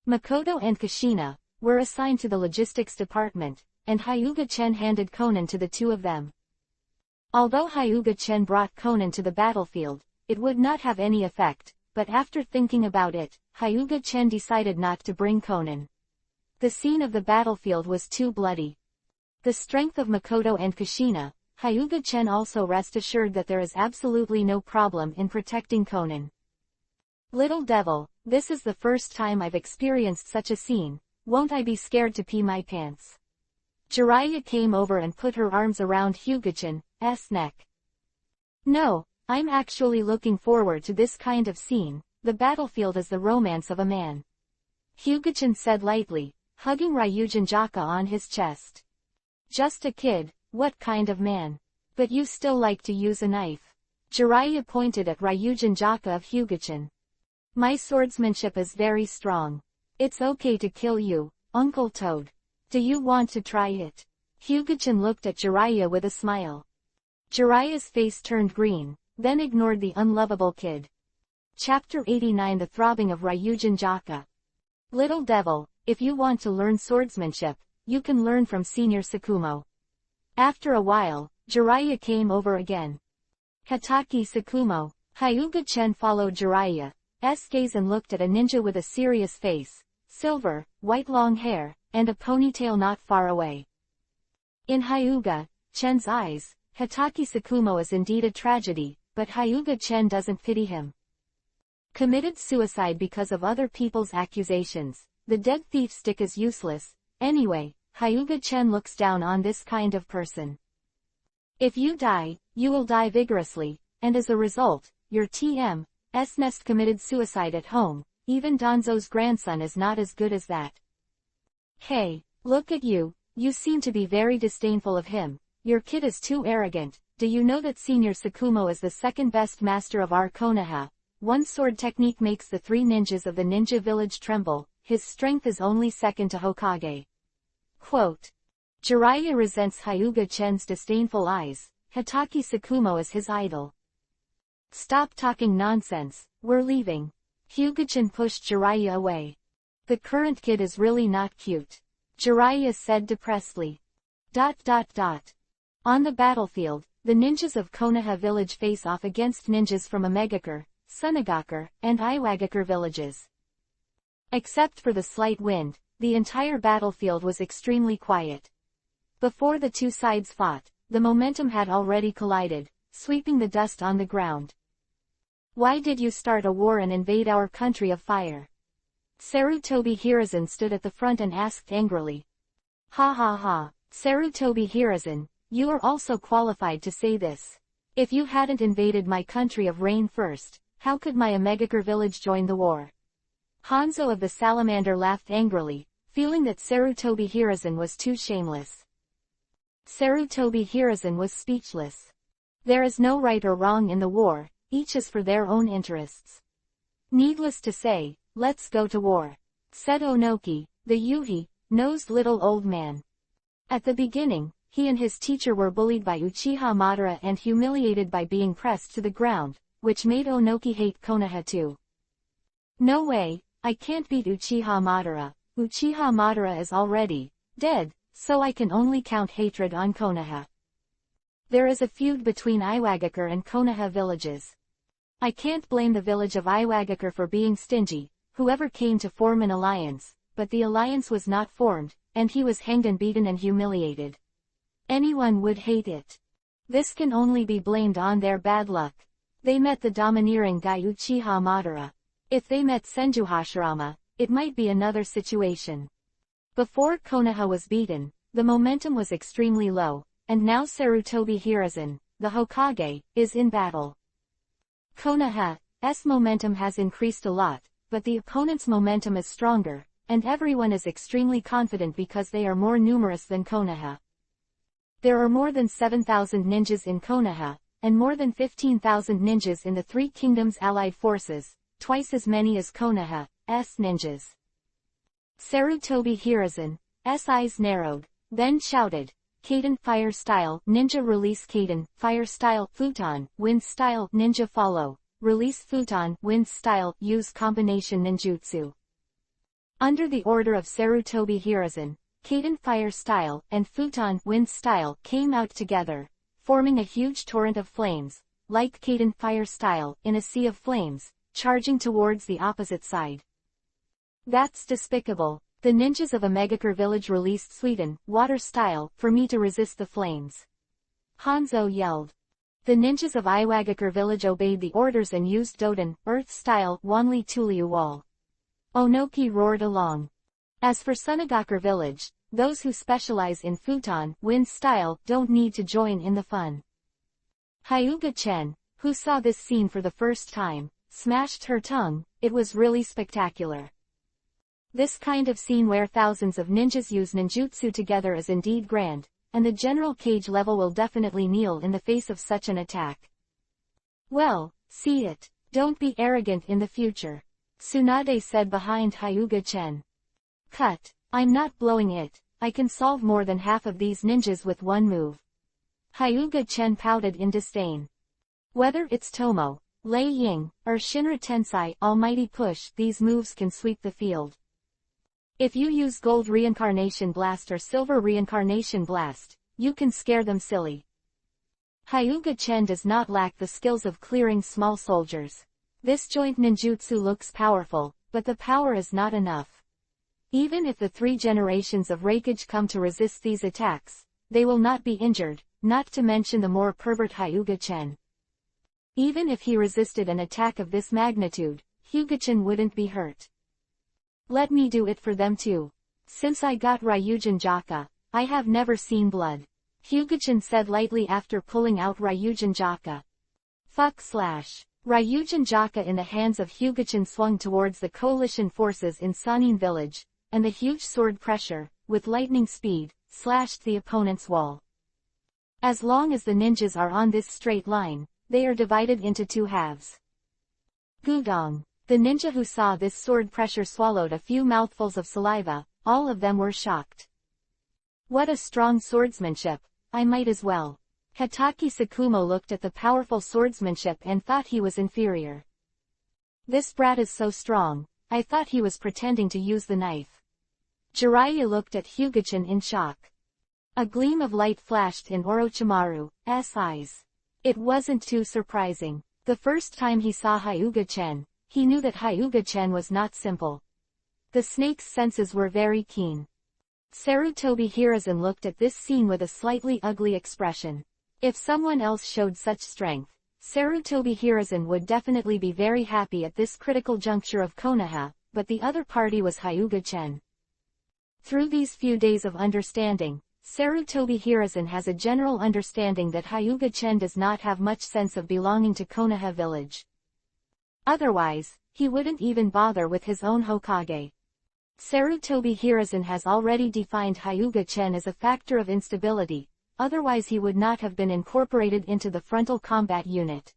Makoto and Kushina were assigned to the logistics department, and Hyuga Chen handed Conan to the two of them. Although Hyuga Chen brought Conan to the battlefield, it would not have any effect, but after thinking about it, Hyuga Chen decided not to bring Conan. The scene of the battlefield was too bloody. The strength of Makoto and Kushina, Hyuga Chen also rest assured that there is absolutely no problem in protecting Conan. Little devil, this is the first time I've experienced such a scene, won't I be scared to pee my pants? Jiraiya came over and put her arms around Hyuga-chan's neck. No, I'm actually looking forward to this kind of scene, the battlefield is the romance of a man. Hyuga-chan said lightly, hugging Ryujin Jaka on his chest. Just a kid, what kind of man? But you still like to use a knife. Jiraiya pointed at Ryujin Jaka of Hyuga-chan. My swordsmanship is very strong. It's okay to kill you, Uncle Toad. Do you want to try it? Hyuga-chan looked at Jiraiya with a smile. Jiraiya's face turned green, then ignored the unlovable kid. Chapter 89 The Throbbing of Ryujin Jaka. Little devil, if you want to learn swordsmanship, you can learn from Senior Sakumo. After a while, Jiraiya came over again. Hataki Sakumo. Hyuga-chan followed Jiraiya's gaze and looked at a ninja with a serious face, silver, white long hair, and a ponytail not far away. In Hyuga-chan's eyes, Hataki Sakumo is indeed a tragedy, but Hyuga-chan doesn't pity him. Committed suicide because of other people's accusations. The dead thief stick is useless. Anyway, Hyuga-chan looks down on this kind of person. If you die, you will die vigorously, and as a result, your TM's nest committed suicide at home. Even Danzo's grandson is not as good as that. Hey, look at you, you seem to be very disdainful of him. Your kid is too arrogant. Do you know that Senior Sakumo is the second best master of our Konoha? One sword technique makes the three ninjas of the ninja village tremble. His strength is only second to Hokage. Quote. Jiraiya resents Hyuga-chan's disdainful eyes. Hataki Sakumo is his idol. Stop talking nonsense, we're leaving. Hyuga-chan pushed Jiraiya away. The current kid is really not cute. Jiraiya said depressedly. On the battlefield, the ninjas of Konoha village face off against ninjas from Omegakure, Sunagakure, and Iwagakure villages. Except for the slight wind, the entire battlefield was extremely quiet. Before the two sides fought, the momentum had already collided, sweeping the dust on the ground. Why did you start a war and invade our country of fire? Sarutobi Hiruzen stood at the front and asked angrily. Ha ha ha, Sarutobi Hiruzen, you are also qualified to say this. If you hadn't invaded my country of rain first, how could my Omegakure village join the war? Hanzo of the Salamander laughed angrily, feeling that Sarutobi Hiruzen was too shameless. Sarutobi Hiruzen was speechless. There is no right or wrong in the war, each is for their own interests. Needless to say, let's go to war, said Onoki, the Yuhi-nosed little old man. At the beginning, he and his teacher were bullied by Uchiha Madara and humiliated by being pressed to the ground, which made Onoki hate Konoha too. No way, I can't beat Uchiha Madara. Uchiha Madara is already dead, so I can only count hatred on Konoha. There is a feud between Iwagakure and Konoha villages. I can't blame the village of Iwagakure for being stingy, whoever came to form an alliance, but the alliance was not formed, and he was hanged and beaten and humiliated. Anyone would hate it. This can only be blamed on their bad luck. They met the domineering guy Uchiha Madara. If they met Senju Hashirama, it might be another situation. Before Konoha was beaten, the momentum was extremely low, and now Sarutobi Hiruzen, the Hokage, is in battle. Konoha's momentum has increased a lot, but the opponent's momentum is stronger, and everyone is extremely confident because they are more numerous than Konoha. There are more than 7,000 ninjas in Konoha, and more than 15,000 ninjas in the Three Kingdoms allied forces, twice as many as Konoha's ninjas. Sarutobi Hirazen's eyes narrowed, then shouted, Kaden Fire Style Ninja Release Kaden Fire Style Futon Wind Style Ninja Follow Release Futon Wind Style Use Combination Ninjutsu. Under the order of Sarutobi Hirazen, Kaden Fire Style and Futon Wind Style came out together, forming a huge torrent of flames, like Kaden Fire Style in a sea of flames, charging towards the opposite side. That's despicable. The ninjas of Omegakure Village released Sweden Water Style for me to resist the flames. Hanzo yelled. The ninjas of Iwagakure Village obeyed the orders and used Doden Earth Style Wanli Tuliu Wall. Onoki roared along. As for Sunagakure Village, those who specialize in Futon Wind Style don't need to join in the fun. Hyuga Chen, who saw this scene for the first time, smashed her tongue. It was really spectacular. This kind of scene where thousands of ninjas use ninjutsu together is indeed grand, and the general cage level will definitely kneel in the face of such an attack. Well, see it. Don't be arrogant in the future. Tsunade said behind Hyuga Chen. Cut. I'm not blowing it. I can solve more than half of these ninjas with one move. Hyuga Chen pouted in disdain. Whether it's Tomo, Lei Ying, or Shinra Tensai Almighty Push, these moves can sweep the field. If you use Gold Reincarnation Blast or Silver Reincarnation Blast, you can scare them silly. Hyuga Chen does not lack the skills of clearing small soldiers. This joint ninjutsu looks powerful, but the power is not enough. Even if the 3 generations of Reikage come to resist these attacks, they will not be injured, not to mention the more pervert Hyuga Chen. Even if he resisted an attack of this magnitude, Hyuga Chen wouldn't be hurt. Let me do it for them too. Since I got Ryujin Jaka, I have never seen blood. Hyuga-chan said lightly after pulling out Ryujin Jaka. Ryujin Jaka in the hands of Hyuga-chan swung towards the coalition forces in Sanin village, and the huge sword pressure, with lightning speed, slashed the opponent's wall. As long as the ninjas are on this straight line, they are divided into 2 halves. Gudong. The ninja who saw this sword pressure swallowed a few mouthfuls of saliva. All of them were shocked. What a strong swordsmanship, I might as well. Hataki Sakumo looked at the powerful swordsmanship and thought he was inferior. This brat is so strong, I thought he was pretending to use the knife. Jiraiya looked at Hyuga-chan in shock. A gleam of light flashed in Orochimaru's eyes. It wasn't too surprising. The first time he saw Hyuga-chan, he knew that Hyuga-chan was not simple. The snake's senses were very keen. Sarutobi Hirazen looked at this scene with a slightly ugly expression. If someone else showed such strength, Sarutobi Hirazen would definitely be very happy at this critical juncture of Konoha, but the other party was Hyuga-chan. Through these few days of understanding, Sarutobi Hirazen has a general understanding that Hyuga-chan does not have much sense of belonging to Konoha village. Otherwise, he wouldn't even bother with his own Hokage. Sarutobi Hirazen has already defined Hyuga-chan as a factor of instability, otherwise he would not have been incorporated into the frontal combat unit.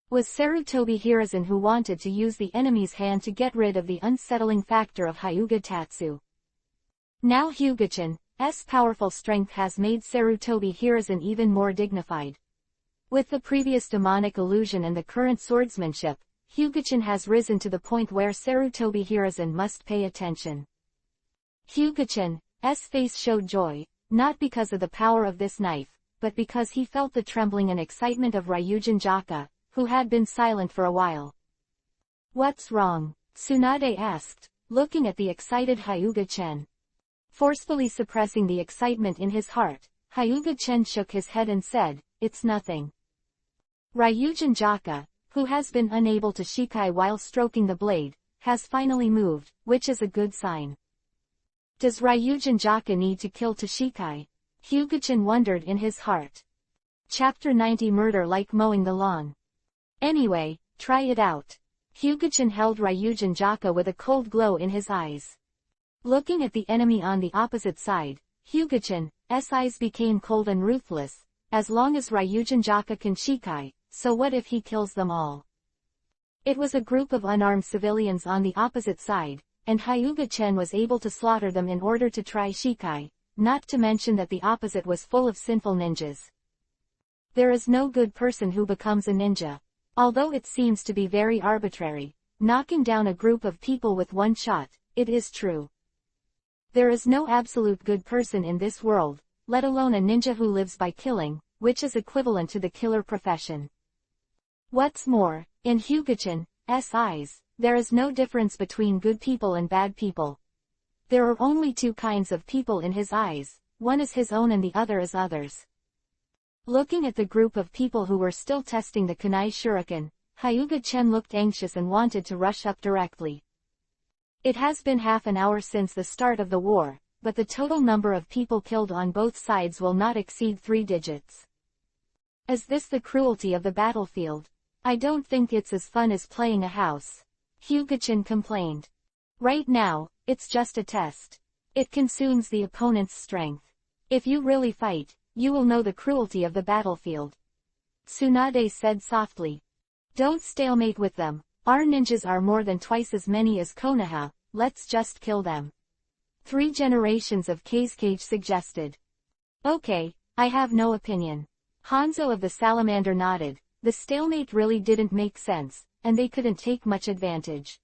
Was Sarutobi Hirazen who wanted to use the enemy's hand to get rid of the unsettling factor of Hyuga Tatsu. Now Hyuga-chan's powerful strength has made Sarutobi Hirazen even more dignified. With the previous demonic illusion and the current swordsmanship, Hyuga-chan has risen to the point where Sarutobi Hirazen must pay attention. Hyuga-chan's face showed joy, not because of the power of this knife, but because he felt the trembling and excitement of Ryujin Jaka, who had been silent for a while. What's wrong? Tsunade asked, looking at the excited Hyuga-chan. Forcefully suppressing the excitement in his heart, Hyuga-chan shook his head and said, "It's nothing." Ryujin Jaka, who has been unable to shikai while stroking the blade, has finally moved, which is a good sign. Does Ryujin Jaka need to kill to shikai? Hyuga-chan wondered in his heart. Chapter 90 Murder like mowing the lawn. Anyway, try it out. Hyuga-chan held Ryujin Jaka with a cold glow in his eyes. Looking at the enemy on the opposite side, Hyuga-chan's eyes became cold and ruthless. As long as Ryujin Jaka can shikai, so what if he kills them all? It was a group of unarmed civilians on the opposite side, and Hyuga-chen was able to slaughter them in order to try Shikai, not to mention that the opposite was full of sinful ninjas. There is no good person who becomes a ninja. Although it seems to be very arbitrary, knocking down a group of people with one shot, it is true. There is no absolute good person in this world, let alone a ninja who lives by killing, which is equivalent to the killer profession. What's more, in Hyuga-chan's eyes, there is no difference between good people and bad people. There are only two kinds of people in his eyes, one is his own and the other is others. Looking at the group of people who were still testing the kunai shuriken, Hyuga-chen looked anxious and wanted to rush up directly. It has been half an hour since the start of the war, but the total number of people killed on both sides will not exceed 3 digits. Is this the cruelty of the battlefield? I don't think it's as fun as playing a house. Hyuga-chen complained. Right now, it's just a test. It consumes the opponent's strength. If you really fight, you will know the cruelty of the battlefield. Tsunade said softly. Don't stalemate with them. Our ninjas are more than twice as many as Konoha, let's just kill them. 3 generations of Kazekage suggested. Okay, I have no opinion. Hanzo of the Salamander nodded. The stalemate really didn't make sense, and they couldn't take much advantage.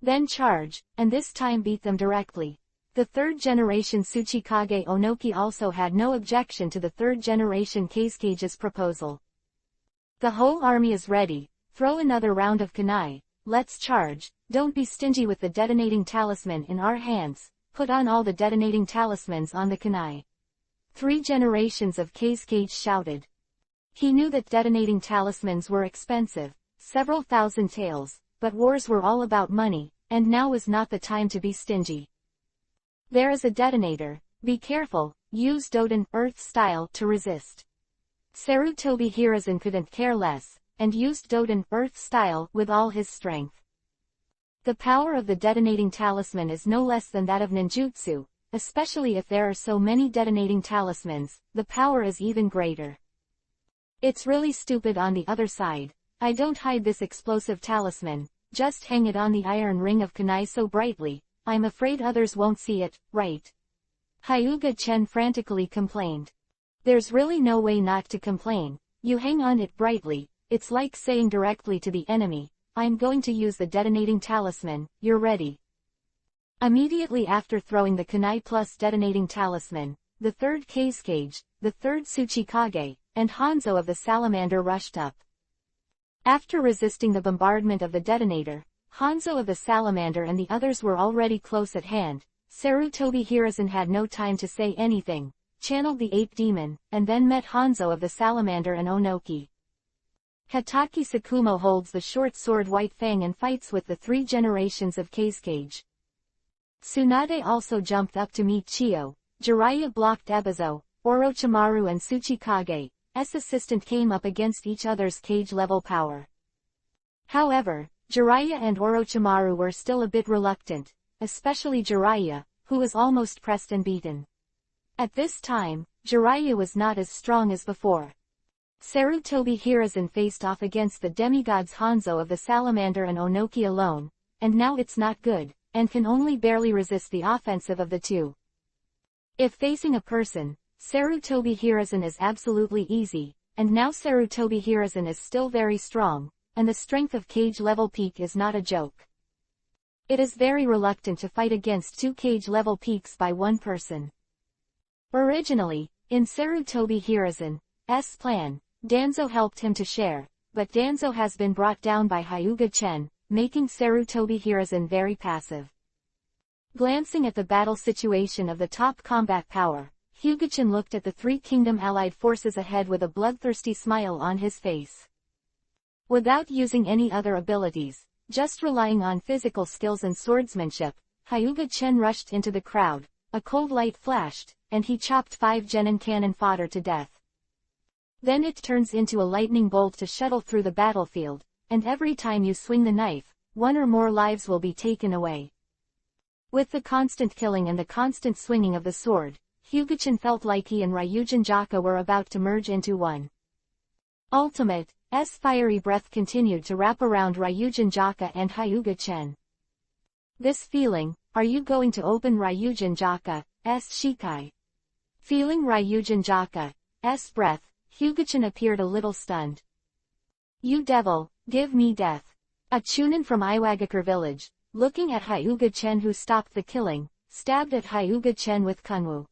Then charge, and this time beat them directly. The 3rd generation Tsuchikage Onoki also had no objection to the 3rd generation Kazekage's proposal. The whole army is ready, throw another round of kunai, let's charge, don't be stingy with the detonating talisman in our hands, put on all the detonating talismans on the kunai. 3 generations of Kazekage shouted. He knew that detonating talismans were expensive, several thousand taels, but wars were all about money, and now was not the time to be stingy. There is a detonator, be careful, use Doden Earth style to resist. Sarutobi Hiruzen couldn't care less, and used Doden Earth style with all his strength. The power of the detonating talisman is no less than that of ninjutsu, especially if there are so many detonating talismans, the power is even greater. It's really stupid on the other side. I don't hide this explosive talisman, just hang it on the iron ring of kunai so brightly, I'm afraid others won't see it, right? Hyuga-chen frantically complained. There's really no way not to complain, you hang on it brightly, it's like saying directly to the enemy, I'm going to use the detonating talisman, you're ready. Immediately after throwing the kunai plus detonating talisman, the 3rd Kazekage, the 3rd Tsuchikage, and Hanzo of the Salamander rushed up. After resisting the bombardment of the detonator, Hanzo of the Salamander and the others were already close at hand. Sarutobi Hiruzen had no time to say anything, channeled the ape demon, and then met Hanzo of the Salamander and Onoki. Hataki Sakumo holds the short sword White Fang and fights with the 3 generations of Kazekage. Tsunade also jumped up to meet Chio. Jiraiya blocked Ebizo, Orochimaru and Tsuchikage's assistant came up against each other's cage-level power. However, Jiraiya and Orochimaru were still a bit reluctant, especially Jiraiya, who was almost pressed and beaten. At this time, Jiraiya was not as strong as before. Sarutobi Hiruzen faced off against the demigods Hanzo of the Salamander and Onoki alone, and now it's not good, and can only barely resist the offensive of the two. If facing a person, Sarutobi Hiruzen is absolutely easy, and now Sarutobi Hiruzen is still very strong, and the strength of cage-level peak is not a joke. It is very reluctant to fight against 2 cage-level peaks by one person. Originally, in Sarutobi Hiruzen's plan, Danzo helped him to share, but Danzo has been brought down by Hyuga-chen, making Sarutobi Hiruzen very passive. Glancing at the battle situation of the top combat power, Hyuga-chen looked at the 3 kingdom allied forces ahead with a bloodthirsty smile on his face. Without using any other abilities, just relying on physical skills and swordsmanship, Hyuga-chen rushed into the crowd, a cold light flashed, and he chopped 5 genin cannon fodder to death. Then it turns into a lightning bolt to shuttle through the battlefield, and every time you swing the knife, 1 or more lives will be taken away. With the constant killing and the constant swinging of the sword, Hyuga-chen felt like he and Ryujin Jaka were about to merge into one. Ultimate's fiery breath continued to wrap around Ryujin Jaka and Hyuga-chen. This feeling, are you going to open Ryujin Jaka's Shikai? Feeling Ryujin Jaka's breath, Hyuga-chan appeared a little stunned. You devil, give me death. A chunin from Iwagakure village, looking at Hyuga-chen who stopped the killing, stabbed at Hyuga-chen with kunwu.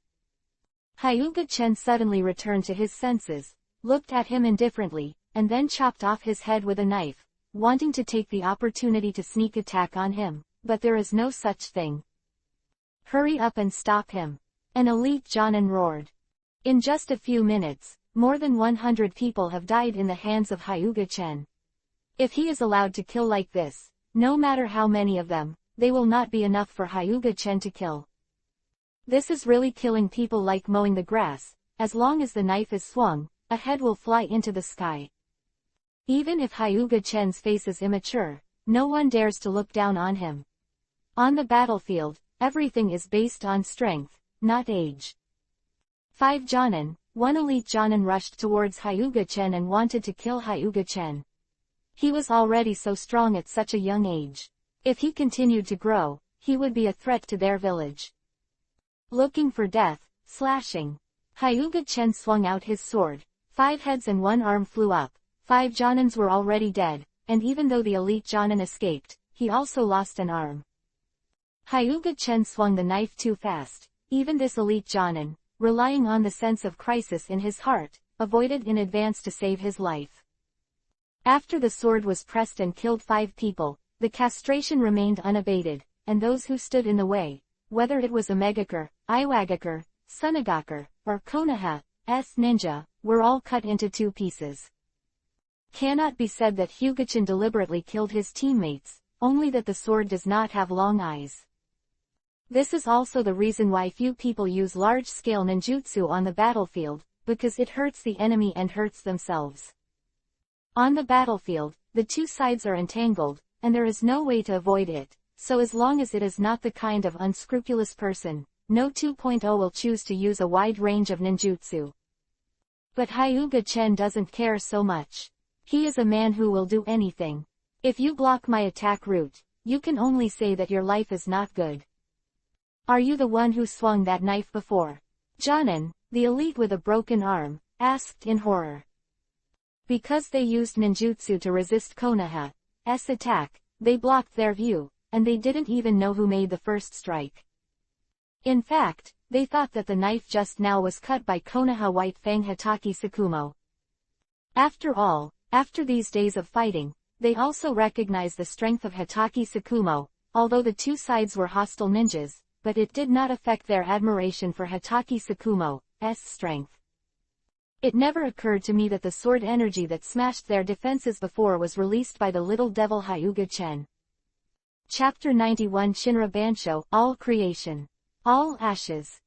Hyuga-chen suddenly returned to his senses, looked at him indifferently, and then chopped off his head with a knife, wanting to take the opportunity to sneak attack on him, but there is no such thing. Hurry up and stop him. An elite jonin roared. In just a few minutes, more than 100 people have died in the hands of Hyuga-chen. If he is allowed to kill like this, no matter how many of them, they will not be enough for Hyuga-chen to kill. This is really killing people like mowing the grass. As long as the knife is swung, a head will fly into the sky. Even if Hyuga-chen's face is immature, no one dares to look down on him. On the battlefield, everything is based on strength, not age. 5 jonin, 1 elite jonin rushed towards Hyuga-chen and wanted to kill Hyuga-chen. He was already so strong at such a young age. If he continued to grow, he would be a threat to their village. Looking for death, slashing. Hyuga-chen swung out his sword. 5 heads and 1 arm flew up. 5 jonins were already dead, and even though the elite jonin escaped, he also lost an arm. Hyuga-chen swung the knife too fast. Even this elite jonin, relying on the sense of crisis in his heart, avoided in advance to save his life. After the sword was pressed and killed 5 people, the castration remained unabated, and those who stood in the way, whether it was Omegakure, Iwagakure, Sunagakure, or Konoha's ninja, were all cut into 2 pieces. Cannot be said that Hyuga-chan deliberately killed his teammates, only that the sword does not have long eyes. This is also the reason why few people use large-scale ninjutsu on the battlefield, because it hurts the enemy and hurts themselves. On the battlefield, the 2 sides are entangled, and there is no way to avoid it, so as long as it is not the kind of unscrupulous person, no 2.0 will choose to use a wide range of ninjutsu. But Hyuga-chen doesn't care so much. He is a man who will do anything. If you block my attack route, you can only say that your life is not good. Are you the one who swung that knife before? Jonin, the elite with a broken arm, asked in horror. Because they used ninjutsu to resist Konoha's attack, they blocked their view, and they didn't even know who made the first strike. In fact, they thought that the knife just now was cut by Konoha White Fang Hitaki Sakumo. After all, after these days of fighting, they also recognized the strength of Hitaki Sakumo, although the 2 sides were hostile ninjas, but it did not affect their admiration for Hitaki Sakumo's strength. It never occurred to me that the sword energy that smashed their defenses before was released by the little devil Hyuga-chen. Chapter 91 Shinra Bansho, All Creation. All Ashes.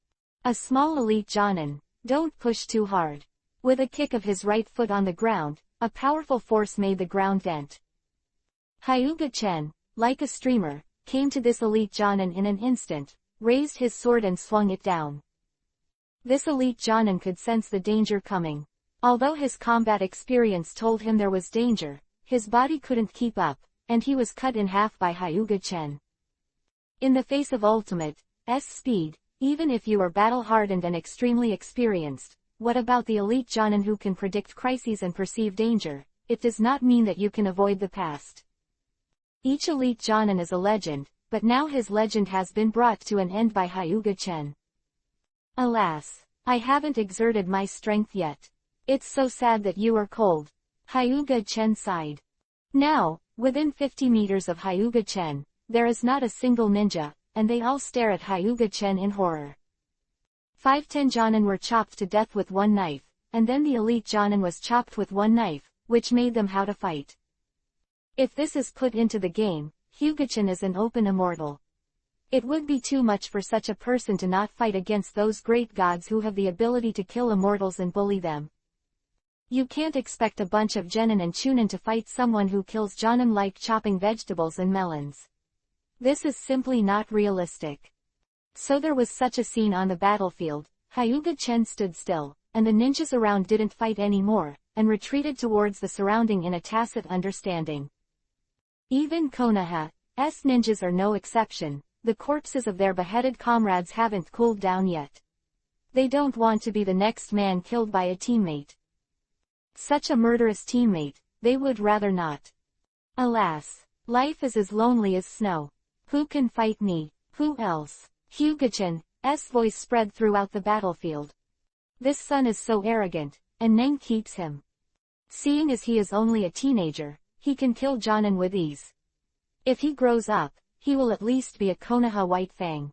A small elite jonin, don't push too hard. With a kick of his right foot on the ground, a powerful force made the ground dent. Hyuga-chen, like a streamer, came to this elite jonin in an instant, raised his sword and swung it down. This elite jonin could sense the danger coming. Although his combat experience told him there was danger, his body couldn't keep up, and he was cut in half by Hyuga-chen. In the face of ultimate speed, even if you are battle-hardened and extremely experienced, what about the elite jonin who can predict crises and perceive danger? It does not mean that you can avoid the past. Each elite jonin is a legend, but now his legend has been brought to an end by Hyuga-chen. Alas, I haven't exerted my strength yet. It's so sad that you are cold. Hyuga-chen sighed. Now, within 50 meters of Hyuga-chen, there is not a single ninja, and they all stare at Hyuga-chen in horror. 5 jonin were chopped to death with 1 knife, and then the elite jonin was chopped with 1 knife, which made them how to fight. If this is put into the game, Hyuga-chen is an open immortal. It would be too much for such a person to not fight against those great gods who have the ability to kill immortals and bully them. You can't expect a bunch of genin and chunin to fight someone who kills jonin like chopping vegetables and melons. This is simply not realistic. So there was such a scene on the battlefield. Hyuga-chen stood still, and the ninjas around didn't fight anymore, and retreated towards the surrounding in a tacit understanding. Even Konoha's ninjas are no exception. The corpses of their beheaded comrades haven't cooled down yet. They don't want to be the next man killed by a teammate. Such a murderous teammate, they would rather not. Alas, life is as lonely as snow. Who can fight me? Who else? Hyuga-chan's voice spread throughout the battlefield. This son is so arrogant, and Neng keeps him. Seeing as he is only a teenager, he can kill Jonin with ease. If he grows up, he will at least be a Konoha White Fang.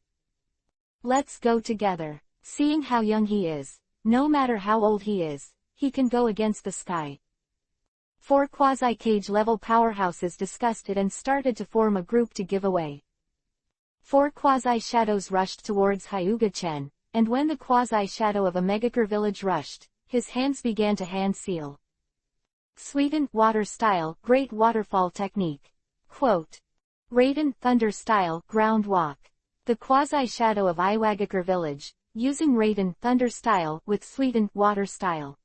Let's go together. Seeing how young he is, no matter how old he is, he can go against the sky. 4 quasi-cage level powerhouses discussed it and started to form a group to give away. 4 quasi-shadows rushed towards Hyuga-chan, and when the quasi-shadow of a Megakure village rushed, his hands began to hand-seal. Sweden, water style, great waterfall technique. Quote. Raiden, thunder style, ground walk. The quasi-shadow of Iwagakure village, using Raiden, thunder style, with Sweden, water style.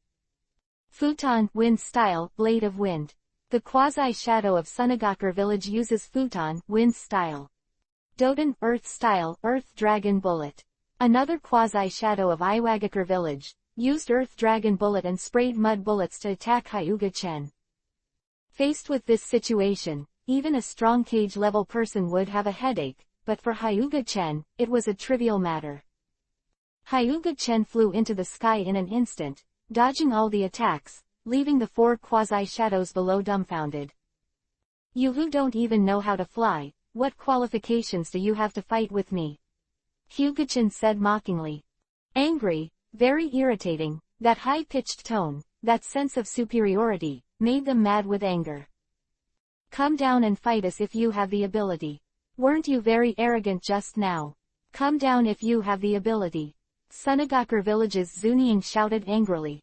Futon, wind style, blade of wind. The quasi-shadow of Sunagakure village uses Futon, wind style. Doden, earth style, earth dragon bullet. Another quasi-shadow of Iwagakure village, used earth dragon bullet and sprayed mud bullets to attack Hyuga-chen. Faced with this situation, even a strong cage-level person would have a headache, but for Hyuga-chen, it was a trivial matter. Hyuga-chen flew into the sky in an instant, dodging all the attacks, leaving the 4 quasi-shadows below dumbfounded. You who don't even know how to fly, what qualifications do you have to fight with me? Hyuga-chen said mockingly. Angry, very irritating, that high-pitched tone, that sense of superiority, made them mad with anger. Come down and fight us if you have the ability. Weren't you very arrogant just now? Come down if you have the ability. Sunagakure village's Zunying shouted angrily.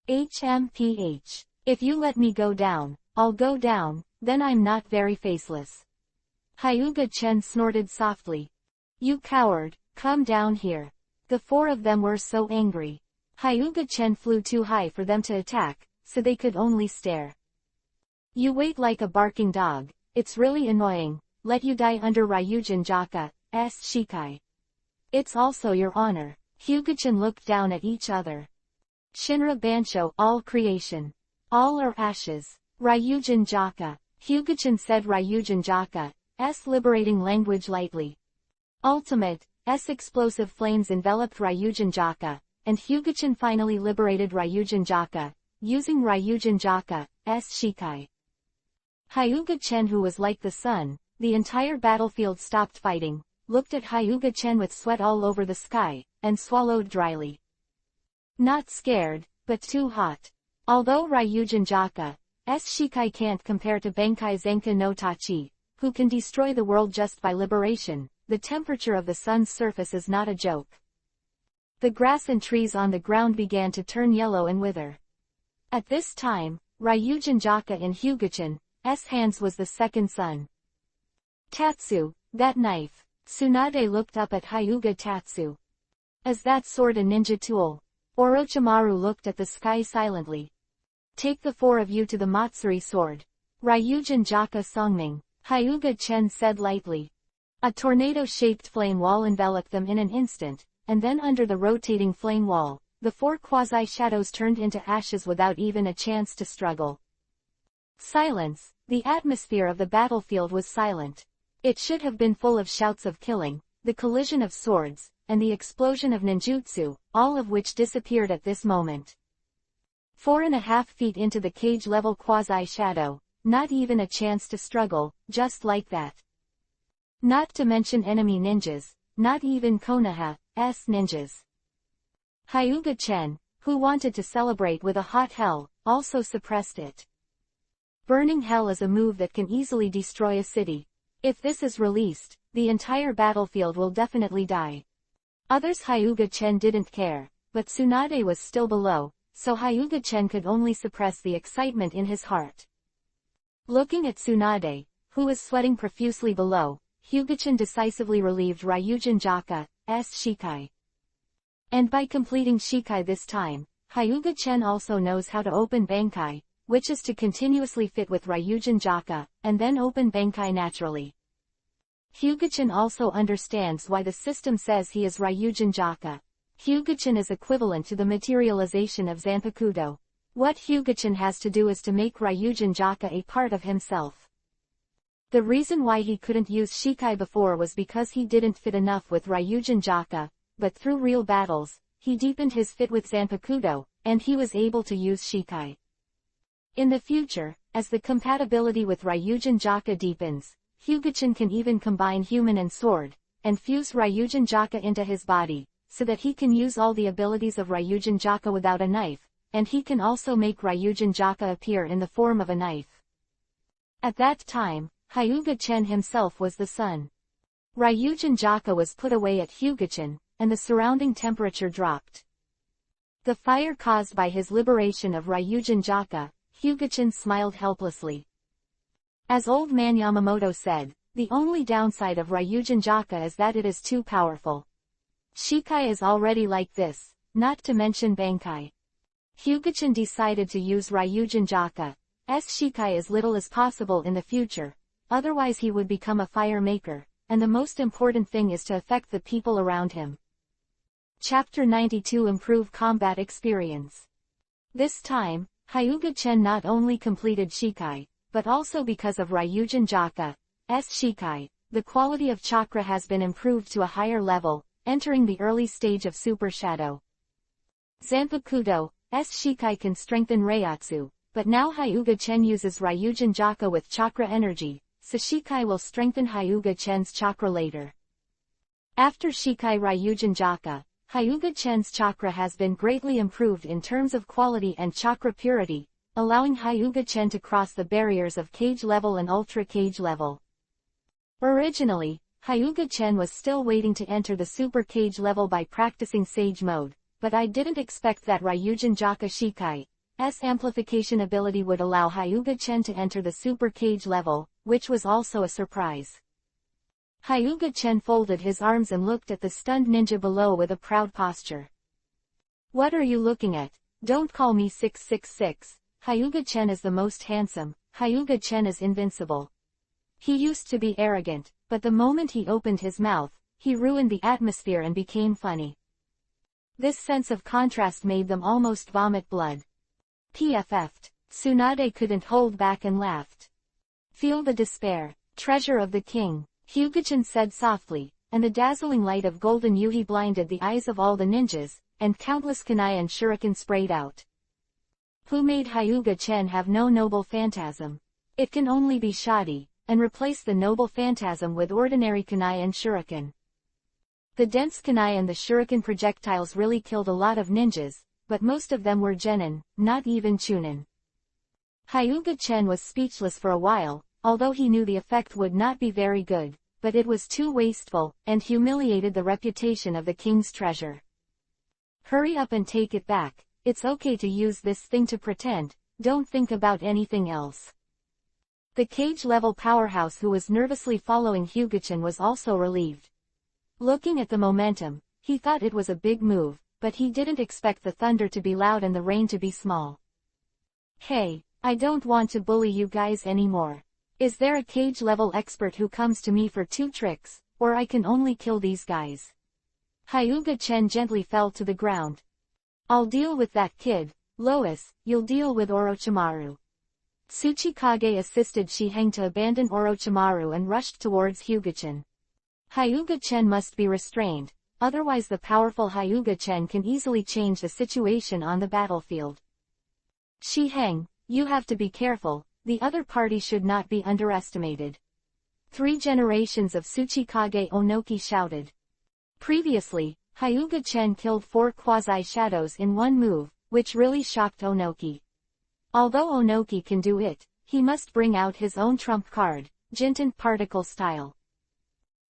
HMPH. If you let me go down, I'll go down, then I'm not very faceless. Hyuga-chen snorted softly. You coward, come down here. The 4 of them were so angry. Hyuga-chen flew too high for them to attack, so they could only stare. You wait like a barking dog, it's really annoying, let you die under Ryujin Jaka's shikai. It's also your honor. Hyuga-chen looked down at each other. Shinra Bansho, all creation. All are ashes. Ryujin Jaka. Hyuga-chen said Ryujin Jaka's liberating language lightly. Ultimate, explosive flames enveloped Ryujin Jaka, and Hyuga-chen finally liberated Ryujin Jaka, using Ryujin Jaka's shikai. Hyuga-chen, who was like the sun, the entire battlefield stopped fighting, looked at Hyuga-chen with sweat all over the sky, and swallowed dryly. Not scared, but too hot. Although Ryujin Jaka's shikai can't compare to Benkai Zenka no Tachi, who can destroy the world just by liberation, the temperature of the sun's surface is not a joke. The grass and trees on the ground began to turn yellow and wither. At this time, Ryujin Jaka in Hyuga-chan's hands was the second sun. Tatsu, that knife. Tsunade looked up at Hyuga Tatsu. Is that sword a ninja tool? Orochimaru looked at the sky silently. Take the 4 of you to the Matsuri sword. Ryujin Jaka Songming, Hyuga-chen said lightly. A tornado-shaped flame wall enveloped them in an instant, and then under the rotating flame wall, the 4 quasi-shadows turned into ashes without even a chance to struggle. Silence. The atmosphere of the battlefield was silent. It should have been full of shouts of killing, the collision of swords, and the explosion of ninjutsu, all of which disappeared at this moment. 4.5 feet into the cage-level quasi-shadow, not even a chance to struggle, just like that. Not to mention enemy ninjas, not even Konoha's ninjas. Hyuga-chen, who wanted to celebrate with a hot hell, also suppressed it. Burning hell is a move that can easily destroy a city. If this is released, the entire battlefield will definitely die. Others Hyuga-chen didn't care, but Tsunade was still below, so Hyuga-chen could only suppress the excitement in his heart. Looking at Tsunade, who was sweating profusely below, Hyuga-chen decisively relieved Ryujin Jaka's shikai. And by completing shikai this time, Hyuga-chen also knows how to open Bankai, which is to continuously fit with Ryujin Jaka, and then open Bankai naturally. Hyuga-chan also understands why the system says he is Ryujin Jaka. Hyuga-chan is equivalent to the materialization of Zanpakuto. What Hyuga-chan has to do is to make Ryujin Jaka a part of himself. The reason why he couldn't use Shikai before was because he didn't fit enough with Ryujin Jaka, but through real battles, he deepened his fit with Zanpakuto, and he was able to use Shikai. In the future, as the compatibility with Ryujin Jaka deepens, Hyuga-chan can even combine human and sword, and fuse Ryujin Jaka into his body, so that he can use all the abilities of Ryujin Jaka without a knife, and he can also make Ryujin Jaka appear in the form of a knife. At that time, Hyuga-chan himself was the sun. Ryujin Jaka was put away at Hyuga-chan, and the surrounding temperature dropped. The fire caused by his liberation of Ryujin Jaka, Hyuga-chan smiled helplessly. As old man Yamamoto said, the only downside of Ryujin Jaka is that it is too powerful. Shikai is already like this, not to mention Bankai. Hyuga-chan decided to use Ryujin Jaka's Shikai as little as possible in the future, otherwise he would become a fire maker, and the most important thing is to affect the people around him. Chapter 92 Improve Combat Experience. This time, Hyuga-chan not only completed Shikai, but also because of Ryujin Jaka's Shikai, the quality of chakra has been improved to a higher level, entering the early stage of Super Shadow. Zanpakuto's Shikai can strengthen Reiatsu, but now Hyuga-chan uses Ryujin Jaka with chakra energy, so Shikai will strengthen Hyuga-chan's chakra later. After Shikai Ryujin Jaka, Hyuga-chan's chakra has been greatly improved in terms of quality and chakra purity, allowing Hyuga-chan to cross the barriers of cage level and ultra cage level. Originally, Hyuga-chan was still waiting to enter the super cage level by practicing Sage mode, but I didn't expect that Ryujin Jaka Shikai's amplification ability would allow Hyuga-chan to enter the super cage level, which was also a surprise. Hyuga-chan folded his arms and looked at the stunned ninja below with a proud posture. What are you looking at? Don't call me 666, Hyuga-chan is the most handsome, Hyuga-chan is invincible. He used to be arrogant, but the moment he opened his mouth, he ruined the atmosphere and became funny. This sense of contrast made them almost vomit blood. PFF'd. Tsunade couldn't hold back and laughed. Feel the despair, treasure of the king, Hyuga-chan said softly, and the dazzling light of golden yuhi blinded the eyes of all the ninjas, and countless kunai and shuriken sprayed out. Who made Hyuga-chan have no noble phantasm? It can only be shoddy, and replace the noble phantasm with ordinary kunai and shuriken. The dense kunai and the shuriken projectiles really killed a lot of ninjas, but most of them were genin, not even chunin. Hyuga-chan was speechless for a while, although he knew the effect would not be very good, but it was too wasteful, and humiliated the reputation of the king's treasure. Hurry up and take it back, it's okay to use this thing to pretend, don't think about anything else. The cage-level powerhouse who was nervously following Hyuga-chan was also relieved. Looking at the momentum, he thought it was a big move, but he didn't expect the thunder to be loud and the rain to be small. Hey, I don't want to bully you guys anymore. Is there a cage-level expert who comes to me for 2 tricks, or I can only kill these guys? Hyuga-chan gently fell to the ground. I'll deal with that kid, Lois, you'll deal with Orochimaru. Tsuchikage assisted Shiheng to abandon Orochimaru and rushed towards Hyuga-chan. Hyuga-chan must be restrained, otherwise the powerful Hyuga-chan can easily change the situation on the battlefield. Shiheng, you have to be careful, the other party should not be underestimated. 3 generations of Tsuchikage Onoki shouted. Previously, Hyuga-chan killed 4 quasi-shadows in one move, which really shocked Onoki. Although Onoki can do it, he must bring out his own trump card, Jinten particle style.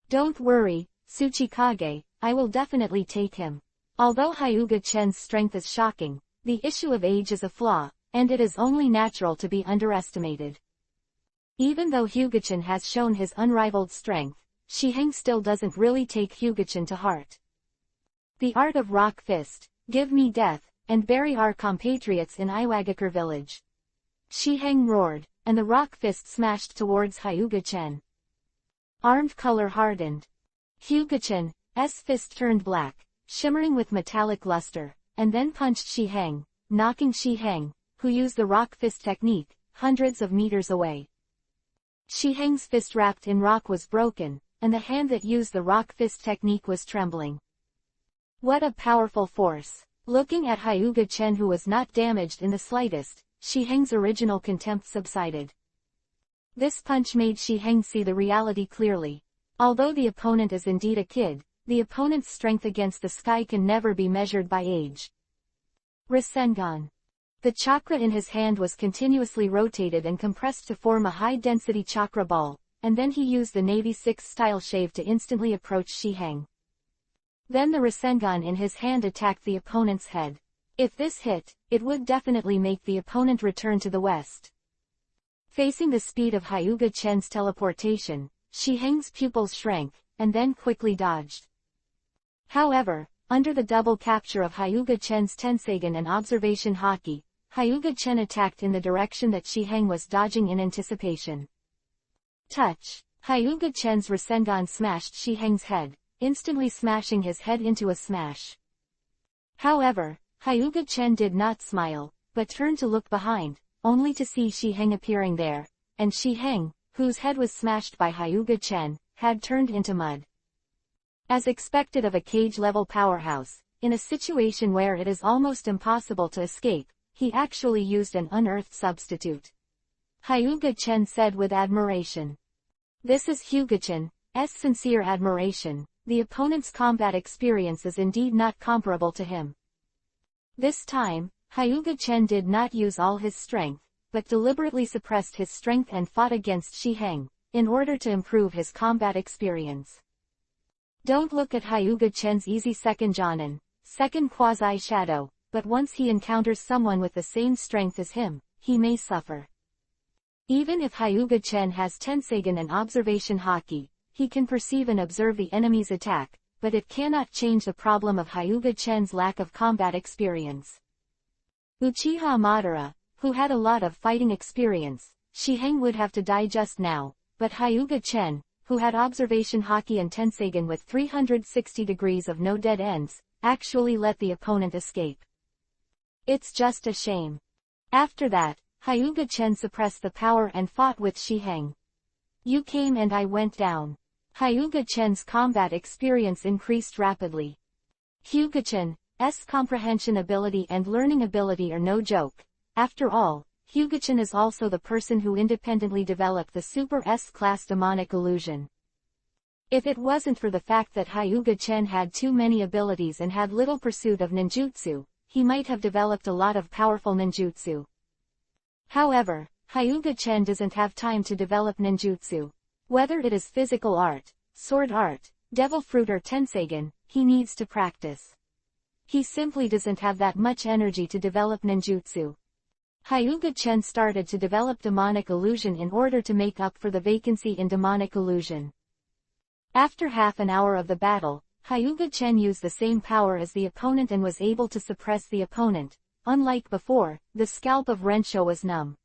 Don't worry, Tsuchikage, I will definitely take him. Although Hyuga-chan's strength is shocking, the issue of age is a flaw, and it is only natural to be underestimated. Even though Hyuga-chan has shown his unrivaled strength, Shiheng still doesn't really take Hyuga-chan to heart. The art of rock fist, give me death, and bury our compatriots in Iwagakure village. Shiheng roared, and the rock fist smashed towards Hyuga-chan. Armed color hardened. Hyuga-chan's fist turned black, shimmering with metallic luster, and then punched Shi-heng, knocking Shi-heng, who used the rock fist technique, hundreds of meters away. Shi-heng's fist wrapped in rock was broken, and the hand that used the rock fist technique was trembling. What a powerful force! Looking at Hyuga-chen, who was not damaged in the slightest, Shi-heng's original contempt subsided. This punch made Shi-heng see the reality clearly. Although the opponent is indeed a kid, the opponent's strength against the sky can never be measured by age. Rasengan. The chakra in his hand was continuously rotated and compressed to form a high-density chakra ball, and then he used the Navy 6 style shave to instantly approach Shi-heng. Then the Rasengan in his hand attacked the opponent's head. If this hit, it would definitely make the opponent return to the west. Facing the speed of Hyuga-chan's teleportation, Shi-heng's pupils shrank, and then quickly dodged. However, under the double capture of Hyuga-chan's Tensagen and observation haki, Hyuga-chen attacked in the direction that Shi-heng was dodging in anticipation. Touch! Hyuga-chan's Rasengan smashed Shi-heng's head, instantly smashing his head into a smash. However, Hyuga-chen did not smile, but turned to look behind, only to see Shi-heng appearing there, and Shi-heng, whose head was smashed by Hyuga-chen, had turned into mud. As expected of a cage-level powerhouse, in a situation where it is almost impossible to escape, he actually used an unearthed substitute. Hyuga-chen said with admiration. This is Hyuga-chan's sincere admiration. The opponent's combat experience is indeed not comparable to him. This time, Hyuga-chen did not use all his strength, but deliberately suppressed his strength and fought against Shi-heng, in order to improve his combat experience. Don't look at Hyuga-chan's easy second Jonin, second quasi-shadow, but once he encounters someone with the same strength as him, he may suffer. Even if Hyuga-chen has Tensagen and observation haki, he can perceive and observe the enemy's attack, but it cannot change the problem of Hyuga-chan's lack of combat experience. Uchiha Madara, who had a lot of fighting experience, Shi-heng would have to die just now, but Hyuga-chen, who had observation haki and Tensagen with 360 degrees of no dead ends, actually let the opponent escape. It's just a shame. After that, Hyuga-chen suppressed the power and fought with Shi-heng. You came and I went down. Hyuga-chan's combat experience increased rapidly. Hyuga-chan's comprehension ability and learning ability are no joke. After all, Hyuga-chen is also the person who independently developed the Super S-class demonic illusion. If it wasn't for the fact that Hyuga-chen had too many abilities and had little pursuit of ninjutsu, he might have developed a lot of powerful ninjutsu. However, Hyuga-chen doesn't have time to develop ninjutsu. Whether it is physical art, sword art, devil fruit or Tensagen, he needs to practice. He simply doesn't have that much energy to develop ninjutsu. Hyuga-chen started to develop demonic illusion in order to make up for the vacancy in demonic illusion. After half an hour of the battle, Hyuga-chen used the same power as the opponent and was able to suppress the opponent. Unlike before, the scalp of Rensho was numb.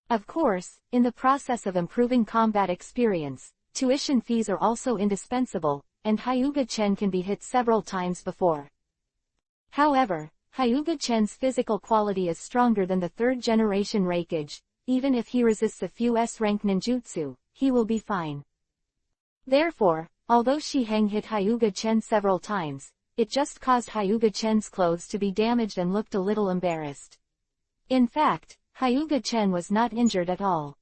Of course, in the process of improving combat experience, tuition fees are also indispensable, and Hyuga-chen can be hit several times before. However, Hyuga-chan's physical quality is stronger than the third-generation Raikage. Even if he resists a few S-rank ninjutsu, he will be fine. Therefore, although Shi-heng hit Hyuga-chen several times, it just caused Hyuga-chan's clothes to be damaged and looked a little embarrassed. In fact, Hyuga-chen was not injured at all.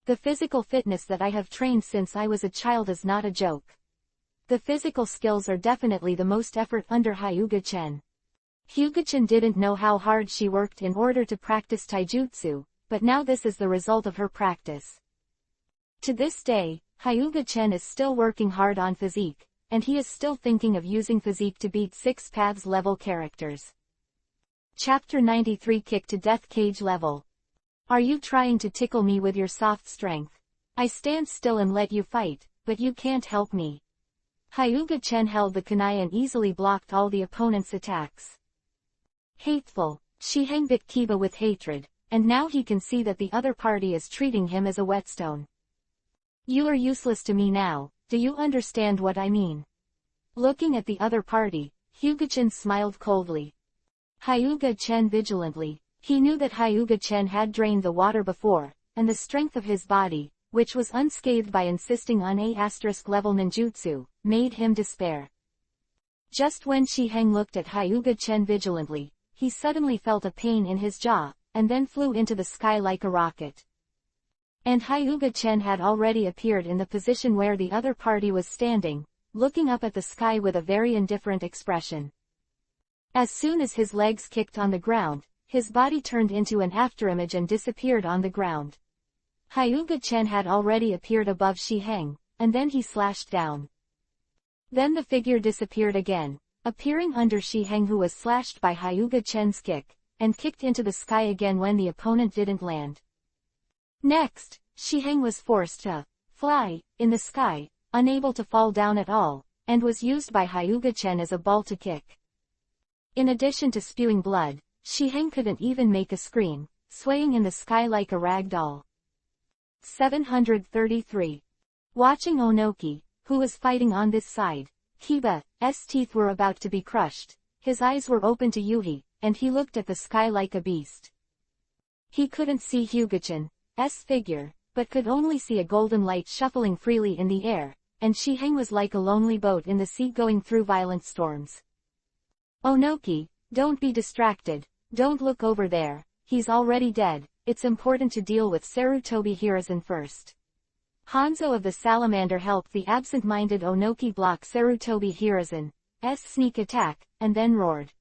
The physical fitness that I have trained since I was a child is not a joke. The physical skills are definitely the most effort under Hyuga-chen. Hyuga-chen didn't know how hard she worked in order to practice taijutsu, but now this is the result of her practice. To this day, Hyuga-chen is still working hard on physique, and he is still thinking of using physique to beat 6 paths level characters. Chapter 93 Kick to Death Cage Level. Are you trying to tickle me with your soft strength? I stand still and let you fight, but you can't help me. Hyuga-chen held the kunai and easily blocked all the opponent's attacks. Hateful. Shi-heng bit Kiba with hatred, and now he can see that the other party is treating him as a whetstone. You are useless to me now, do you understand what I mean? Looking at the other party, Hyuga-chan smiled coldly. Hyuga-chan vigilantly. He knew that Hyuga-chan had drained the water before, and the strength of his body, which was unscathed by insisting on A*level ninjutsu, made him despair. Just when Shiheng looked at Hyuga-chan vigilantly, he suddenly felt a pain in his jaw, and then flew into the sky like a rocket. And Hyuga-chan had already appeared in the position where the other party was standing, looking up at the sky with a very indifferent expression. As soon as his legs kicked on the ground, his body turned into an afterimage and disappeared on the ground. Hyuga-chan had already appeared above Shiheng, and then he slashed down. Then the figure disappeared again, appearing under Shiheng, who was slashed by Hyuga-chan's kick, and kicked into the sky again when the opponent didn't land. Next, Shiheng was forced to fly in the sky, unable to fall down at all, and was used by Hyuga-chan as a ball to kick. In addition to spewing blood, Shiheng couldn't even make a scream, swaying in the sky like a rag doll. 733. Watching Onoki, who was fighting on this side, Kiba's teeth were about to be crushed, his eyes were open to Yuhi, and he looked at the sky like a beast. He couldn't see Hyuga-chan's figure, but could only see a golden light shuffling freely in the air, and Shiheng was like a lonely boat in the sea going through violent storms. Onoki, don't be distracted, don't look over there, he's already dead, it's important to deal with Sarutobi Hiruzen first. Hanzo of the Salamander helped the absent-minded Onoki block Sarutobi Hiruzen's sneak attack, and then roared.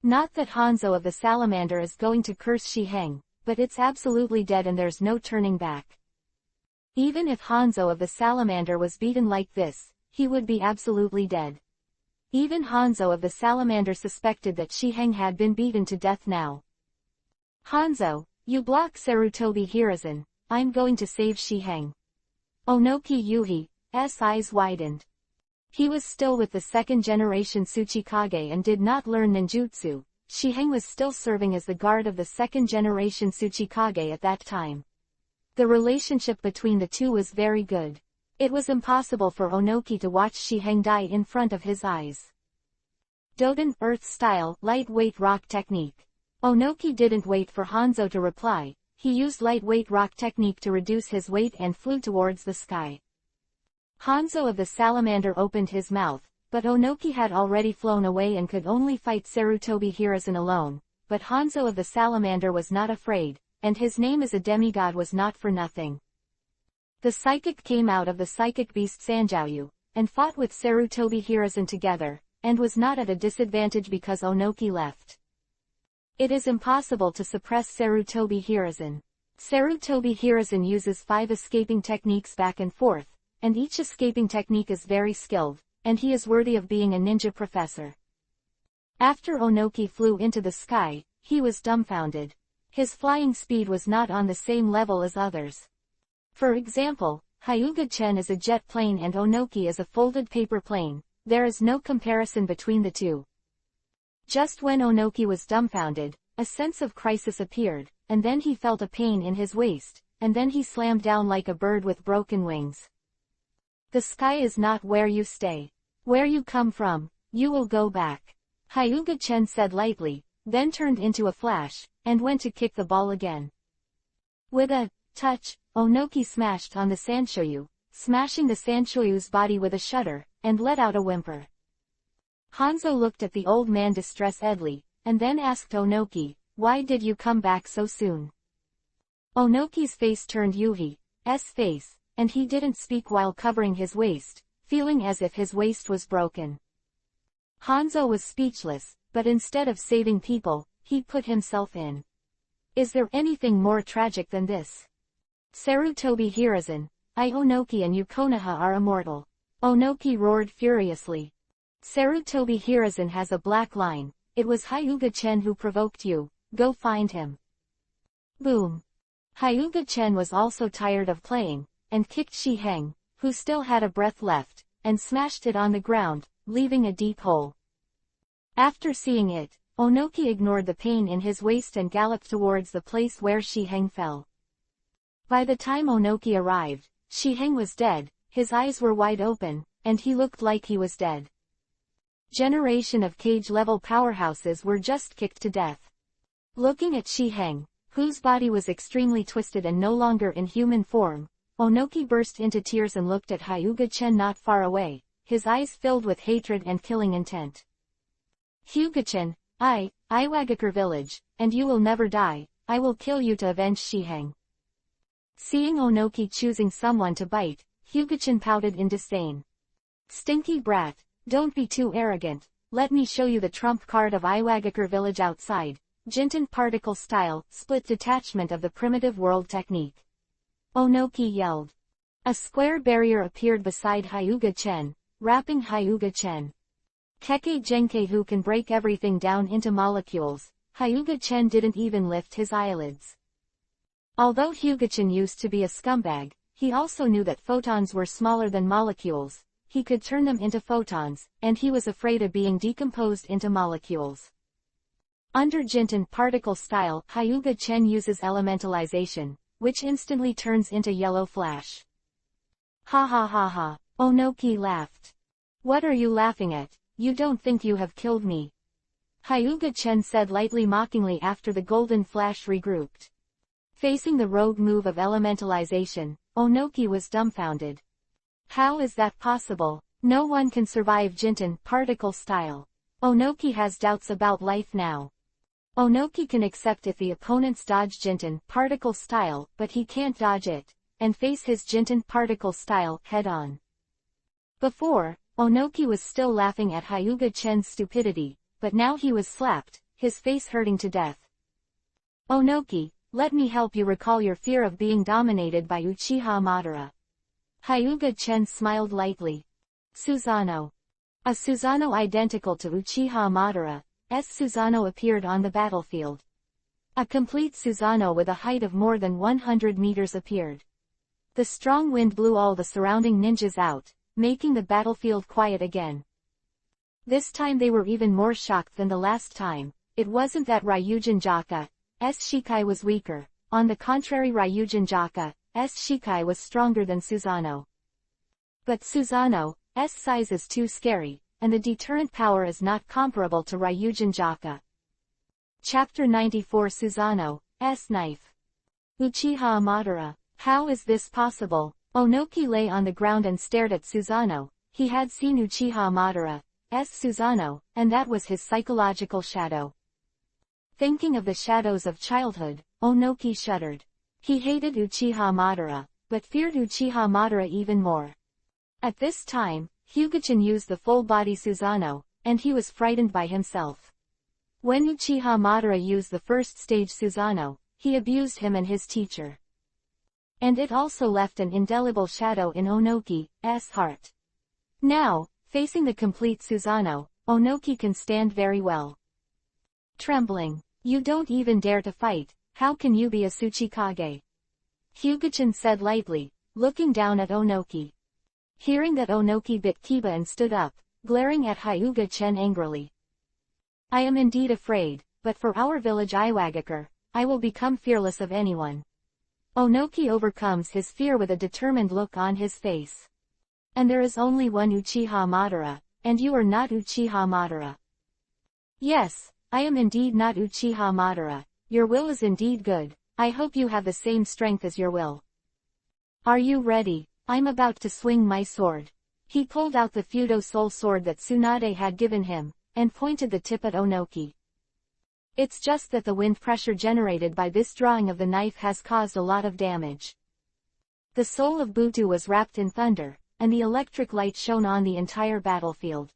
Not that Hanzo of the Salamander is going to curse Shiheng, but it's absolutely dead and there's no turning back. Even if Hanzo of the Salamander was beaten like this, he would be absolutely dead. Even Hanzo of the Salamander suspected that Shiheng had been beaten to death now. Hanzo, you block Sarutobi Hiruzen, I'm going to save Shiheng. Onoki Yuhi's eyes widened. He was still with the second-generation Tsuchikage and did not learn ninjutsu. Shiheng was still serving as the guard of the second-generation Tsuchikage at that time. The relationship between the two was very good. It was impossible for Onoki to watch Shiheng die in front of his eyes. Doden Earth-style lightweight rock technique. Onoki didn't wait for Hanzo to reply, he used lightweight rock technique to reduce his weight and flew towards the sky. Hanzo of the Salamander opened his mouth, but Onoki had already flown away and could only fight Sarutobi Hiruzen alone, but Hanzo of the Salamander was not afraid, and his name as a demigod was not for nothing. The psychic came out of the psychic beast Sanjiu, and fought with Sarutobi Hiruzen together, and was not at a disadvantage because Onoki left. It is impossible to suppress Sarutobi Hiruzen. Sarutobi Hiruzen uses 5 escaping techniques back and forth, and each escaping technique is very skilled, and he is worthy of being a ninja professor. After Onoki flew into the sky, he was dumbfounded. His flying speed was not on the same level as others. For example, Hyuga-chan is a jet plane and Onoki is a folded paper plane. There is no comparison between the two. Just when Onoki was dumbfounded, a sense of crisis appeared, and then he felt a pain in his waist, and then he slammed down like a bird with broken wings. The sky is not where you stay. Where you come from, you will go back. Hyuga-chan said lightly, then turned into a flash, and went to kick the ball again. With a touch, Onoki smashed on the Sanshoyu, smashing the Sanshoyu's body with a shudder, and let out a whimper. Hanzo looked at the old man distress-edly, and then asked Onoki, why did you come back so soon? Onoki's face turned Yuhi's face, and he didn't speak while covering his waist, feeling as if his waist was broken. Hanzo was speechless, but instead of saving people, he put himself in. Is there anything more tragic than this? Sarutobi Hiruzen, Onoki and Yukonoha are immortal. Onoki roared furiously. Sarutobi Hiruzen has a black line, it was Hyuga-chan who provoked you, go find him. Boom. Hyuga-chan was also tired of playing, and kicked Shiheng, who still had a breath left, and smashed it on the ground, leaving a deep hole. After seeing it, Onoki ignored the pain in his waist and galloped towards the place where Shiheng fell. By the time Onoki arrived, Shiheng was dead, his eyes were wide open, and he looked like he was dead. Generation of cage-level powerhouses were just kicked to death. Looking at Shiheng, whose body was extremely twisted and no longer in human form, Onoki burst into tears and looked at Hyuga-chen not far away, his eyes filled with hatred and killing intent. Hyuga-chen, Iwagakure village, and you will never die, I will kill you to avenge Shiheng. Seeing Onoki choosing someone to bite, Hyuga-chen pouted in disdain. Stinky brat, don't be too arrogant, let me show you the trump card of Iwagakure village outside, Jinten particle style, split detachment of the primitive world technique. Onoki yelled. A square barrier appeared beside Hyuga-chen, wrapping Hyuga-chen. Keke Genke who can break everything down into molecules, Hyuga-chen didn't even lift his eyelids. Although Hyuga-chen used to be a scumbag, he also knew that photons were smaller than molecules, he could turn them into photons, and he was afraid of being decomposed into molecules. Under Jinten particle style, Hyuga-chen uses elementalization, which instantly turns into yellow flash. Ha ha ha ha, Onoki laughed. What are you laughing at? You don't think you have killed me? Hyuga-chen said lightly mockingly after the golden flash regrouped. Facing the rogue move of elementalization, Onoki was dumbfounded. How is that possible? No one can survive Jinten particle style. Onoki has doubts about life now. Onoki can accept if the opponents dodge Jinten particle style, but he can't dodge it, and face his Jinten particle style head-on. Before, Onoki was still laughing at Hyuga-chen's stupidity, but now he was slapped, his face hurting to death. Onoki, let me help you recall your fear of being dominated by Uchiha Madara. Hyuga-chen smiled lightly. Susanoo. A Susanoo identical to Uchiha Madara's Susanoo appeared on the battlefield. A complete Susanoo with a height of more than 100 meters appeared. The strong wind blew all the surrounding ninjas out, making the battlefield quiet again. This time they were even more shocked than the last time. It wasn't that Ryujin Jaka's Shikai was weaker, on the contrary Ryujin Jaka's Shikai was stronger than Susanoo. But Susanoo's size is too scary, and the deterrent power is not comparable to Ryujin Jaka. Chapter 94 Susanoo's Knife. Uchiha Madara. How is this possible? Onoki lay on the ground and stared at Susanoo. He had seen Uchiha Madara's Susanoo, and that was his psychological shadow. Thinking of the shadows of childhood, Onoki shuddered. He hated Uchiha Madara, but feared Uchiha Madara even more. At this time, Hyuga-chen used the full-body Susanoo, and he was frightened by himself. When Uchiha Madara used the first stage Susanoo, he abused him and his teacher. And it also left an indelible shadow in Onoki's heart. Now, facing the complete Susanoo, Onoki can stand very well. Trembling. You don't even dare to fight, how can you be a Tsuchikage? Hyuga-chen said lightly, looking down at Onoki. Hearing that Onoki bit Kiba and stood up, glaring at Hyuga-chen angrily. I am indeed afraid, but for our village Iwagakure, I will become fearless of anyone. Onoki overcomes his fear with a determined look on his face. And there is only one Uchiha Madara, and you are not Uchiha Madara. Yes, I am indeed not Uchiha Madara, your will is indeed good, I hope you have the same strength as your will. Are you ready? I'm about to swing my sword. He pulled out the Fudo Soul sword that Tsunade had given him, and pointed the tip at Onoki. It's just that the wind pressure generated by this drawing of the knife has caused a lot of damage. The soul of Butu was wrapped in thunder, and the electric light shone on the entire battlefield.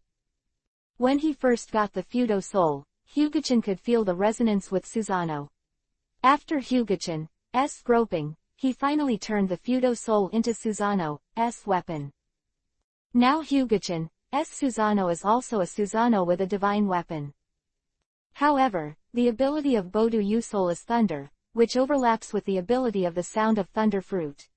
When he first got the Fudo Soul, Hyuga-chen could feel the resonance with Susanoo. After Hyuga-chen's groping, he finally turned the Fudo Soul into Susanoo's weapon. Now Hyuga-chen's Susanoo is also a Susanoo with a divine weapon. However, the ability of Bodu Yusol is thunder, which overlaps with the ability of the sound of thunder fruit.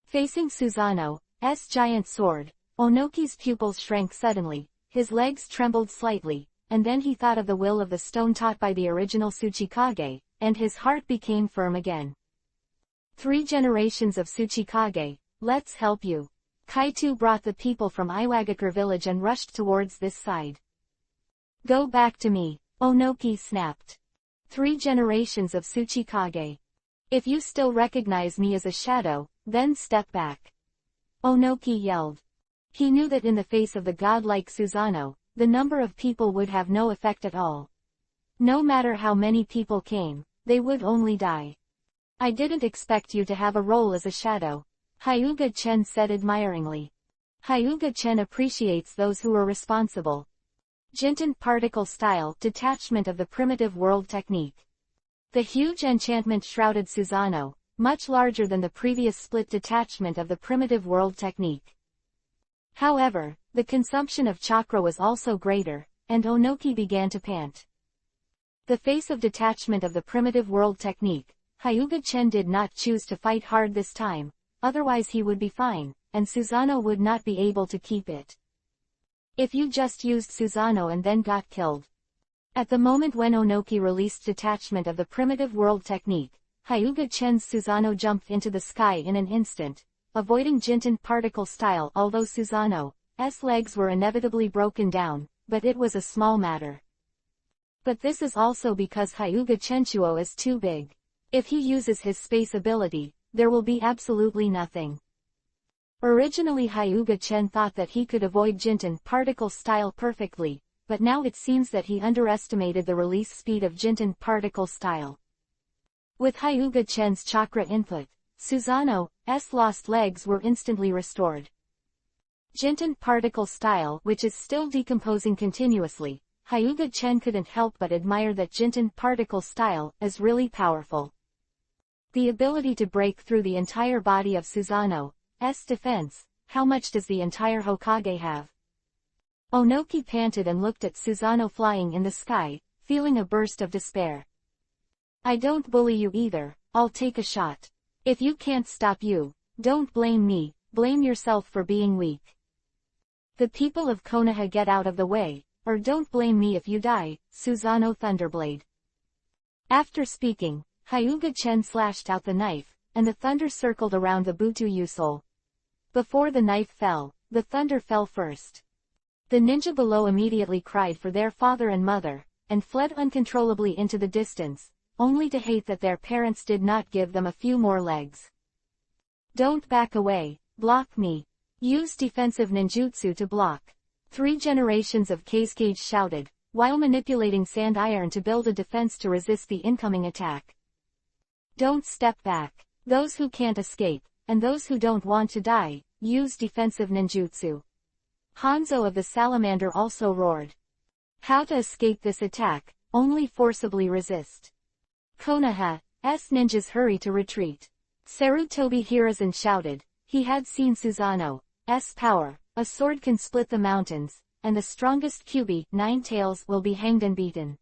Facing Susanoo's giant sword, Onoki's pupils shrank suddenly, his legs trembled slightly, and then he thought of the will of the stone taught by the original Tsuchikage, and his heart became firm again. 3 generations of Tsuchikage, let's help you. Kaito brought the people from Iwagakure village and rushed towards this side. Go back to me, Onoki snapped. 3 generations of Tsuchikage. If you still recognize me as a shadow, then step back. Onoki yelled. He knew that in the face of the godlike Susanoo, the number of people would have no effect at all. No matter how many people came, they would only die. I didn't expect you to have a role as a shadow, Hyuga-chen said admiringly. Hyuga-chen appreciates those who are responsible. Jinten particle style detachment of the primitive world technique. The huge enchantment shrouded Susanoo, much larger than the previous split detachment of the primitive world technique. However, the consumption of chakra was also greater, and Onoki began to pant. The face of detachment of the primitive world technique, Hyuga-chen did not choose to fight hard this time, otherwise he would be fine, and Susanoo would not be able to keep it. If you just used Susanoo and then got killed. At the moment when Onoki released detachment of the primitive world technique, Hyuga-chen's Susanoo jumped into the sky in an instant, avoiding Jinten particle style although Susanoo's legs were inevitably broken down, but it was a small matter. But this is also because Hyuga-chenchuo is too big. If he uses his space ability, there will be absolutely nothing. Originally Hyuga-chen thought that he could avoid Jinten particle style perfectly, but now it seems that he underestimated the release speed of Jinten particle style. With Hyuga-chen's chakra input, Susanoo's lost legs were instantly restored. Jinten particle style, which is still decomposing continuously, Hyuga-chen couldn't help but admire that Jinten particle style is really powerful. The ability to break through the entire body of Susanoo's defense. How much does the entire Hokage have? Onoki panted and looked at Susanoo flying in the sky, feeling a burst of despair. I don't bully you either, I'll take a shot. If you can't stop you, don't blame me, blame yourself for being weak. The people of Konoha get out of the way, or don't blame me if you die, Susanoo Thunderblade. After speaking, Hyuga-chen slashed out the knife, and the thunder circled around the Butoyu soul. Before the knife fell, the thunder fell first. The ninja below immediately cried for their father and mother, and fled uncontrollably into the distance, only to hate that their parents did not give them a few more legs. Don't back away, block me. Use defensive ninjutsu to block. 3 generations of Kazekage shouted, while manipulating sand iron to build a defense to resist the incoming attack. Don't step back. Those who can't escape, and those who don't want to die, use defensive ninjutsu. Hanzo of the Salamander also roared. How to escape this attack? Only forcibly resist. Konoha's ninjas hurry to retreat. Sarutobi Hiruzen shouted. He had seen Susanoo's power. A sword can split the mountains, and the strongest Kyuubi, 9 tails, will be hanged and beaten.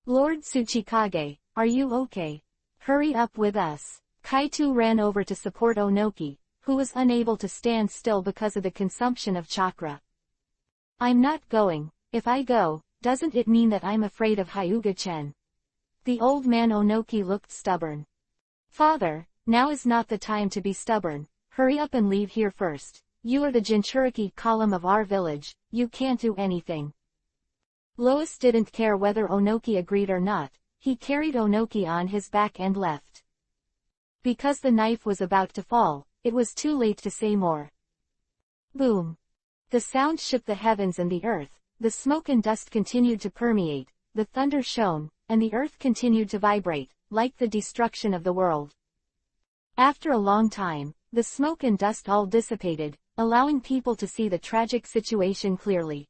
Lord Tsuchikage, are you okay? Hurry up with us. Kaito ran over to support Onoki, who was unable to stand still because of the consumption of chakra. I'm not going. If I go, doesn't it mean that I'm afraid of Hyuga-chen? The old man Onoki looked stubborn. Father, now is not the time to be stubborn. Hurry up and leave here first. You are the Jinchuriki column of our village, you can't do anything. Lois didn't care whether Onoki agreed or not, he carried Onoki on his back and left. Because the knife was about to fall, it was too late to say more. Boom! The sound shook the heavens and the earth, the smoke and dust continued to permeate, the thunder shone, and the earth continued to vibrate, like the destruction of the world. After a long time, the smoke and dust all dissipated, allowing people to see the tragic situation clearly.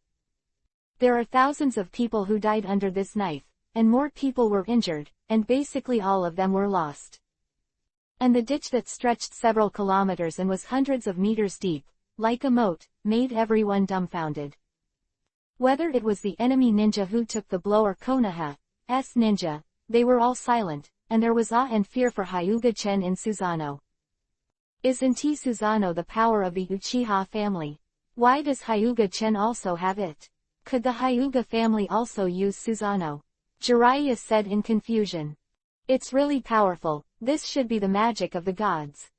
There are thousands of people who died under this knife, and more people were injured, and basically all of them were lost. And the ditch that stretched several kilometers and was hundreds of meters deep, like a moat, made everyone dumbfounded. Whether it was the enemy ninja who took the blow or Konoha's ninja, they were all silent, and there was awe and fear for Hyuga-chen in Susanoo. Isn't Susanoo the power of the Uchiha family? Why does Hyuga-chen also have it? Could the Hyuga family also use Susanoo? Jiraiya said in confusion. It's really powerful, this should be the magic of the gods.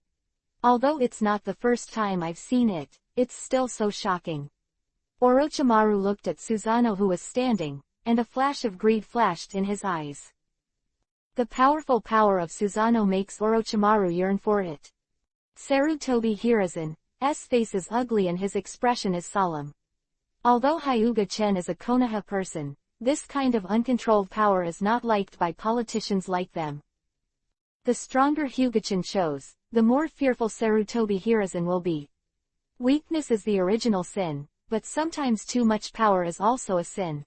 Although it's not the first time I've seen it, it's still so shocking. Orochimaru looked at Susanoo who was standing, and a flash of greed flashed in his eyes. The powerful power of Susanoo makes Orochimaru yearn for it. Sarutobi Hiruzen's face is ugly and his expression is solemn. Although Hyuga-chen is a Konoha person, this kind of uncontrolled power is not liked by politicians like them. The stronger Hyuga-chen shows, the more fearful Sarutobi Hiruzen will be. Weakness is the original sin, but sometimes too much power is also a sin.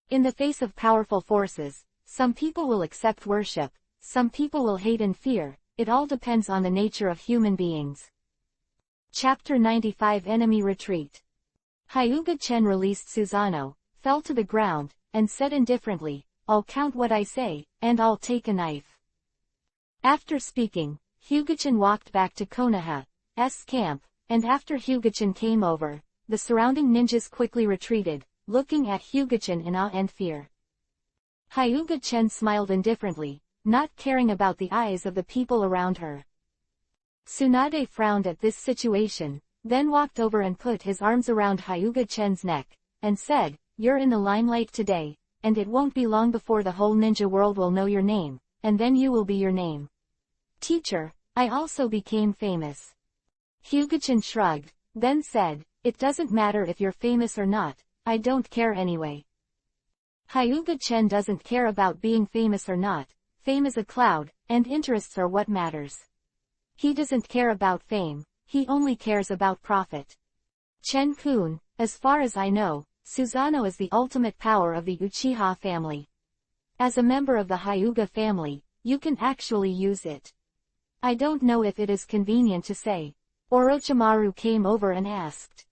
In the face of powerful forces, some people will accept worship, some people will hate and fear, it all depends on the nature of human beings. Chapter 95 Enemy Retreat. Hyuga-chen released Susanoo, fell to the ground, and said indifferently, "I'll count what I say, and I'll take a knife." After speaking, Hyuga-chen walked back to Konoha's camp, and after Hyuga-chen came over, the surrounding ninjas quickly retreated, looking at Hyuga-chen in awe and fear. Hyuga-chen smiled indifferently, not caring about the eyes of the people around her. Tsunade frowned at this situation, then walked over and put his arms around Hyuga-chen's neck, and said, "You're in the limelight today, and it won't be long before the whole ninja world will know your name, and then you will be your name." "Teacher, I also became famous." Hyuga-chen shrugged, then said, "It doesn't matter if you're famous or not, I don't care anyway." Hyuga-chen doesn't care about being famous or not, fame is a cloud, and interests are what matters. He doesn't care about fame, he only cares about profit. "Chen-kun, as far as I know, Susanoo is the ultimate power of the Uchiha family. As a member of the Hyuga family, you can actually use it. I don't know if it is convenient to say." Orochimaru came over and asked.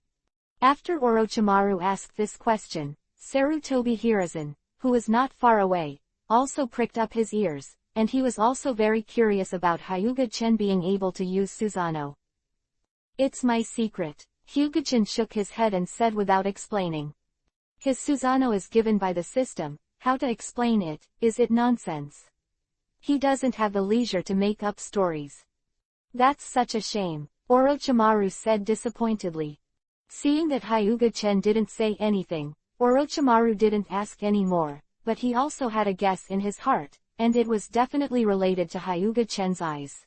After Orochimaru asked this question, Sarutobi Hiruzen, who was not far away, also pricked up his ears, and he was also very curious about Hyuga-chen being able to use Susanoo. "It's my secret." Hyuga-chen shook his head and said without explaining. "His Susanoo is given by the system, how to explain it, is it nonsense? He doesn't have the leisure to make up stories." "That's such a shame," Orochimaru said disappointedly. Seeing that Hyuga-chen didn't say anything, Orochimaru didn't ask any more, but he also had a guess in his heart, and it was definitely related to Hyuga-chen's eyes.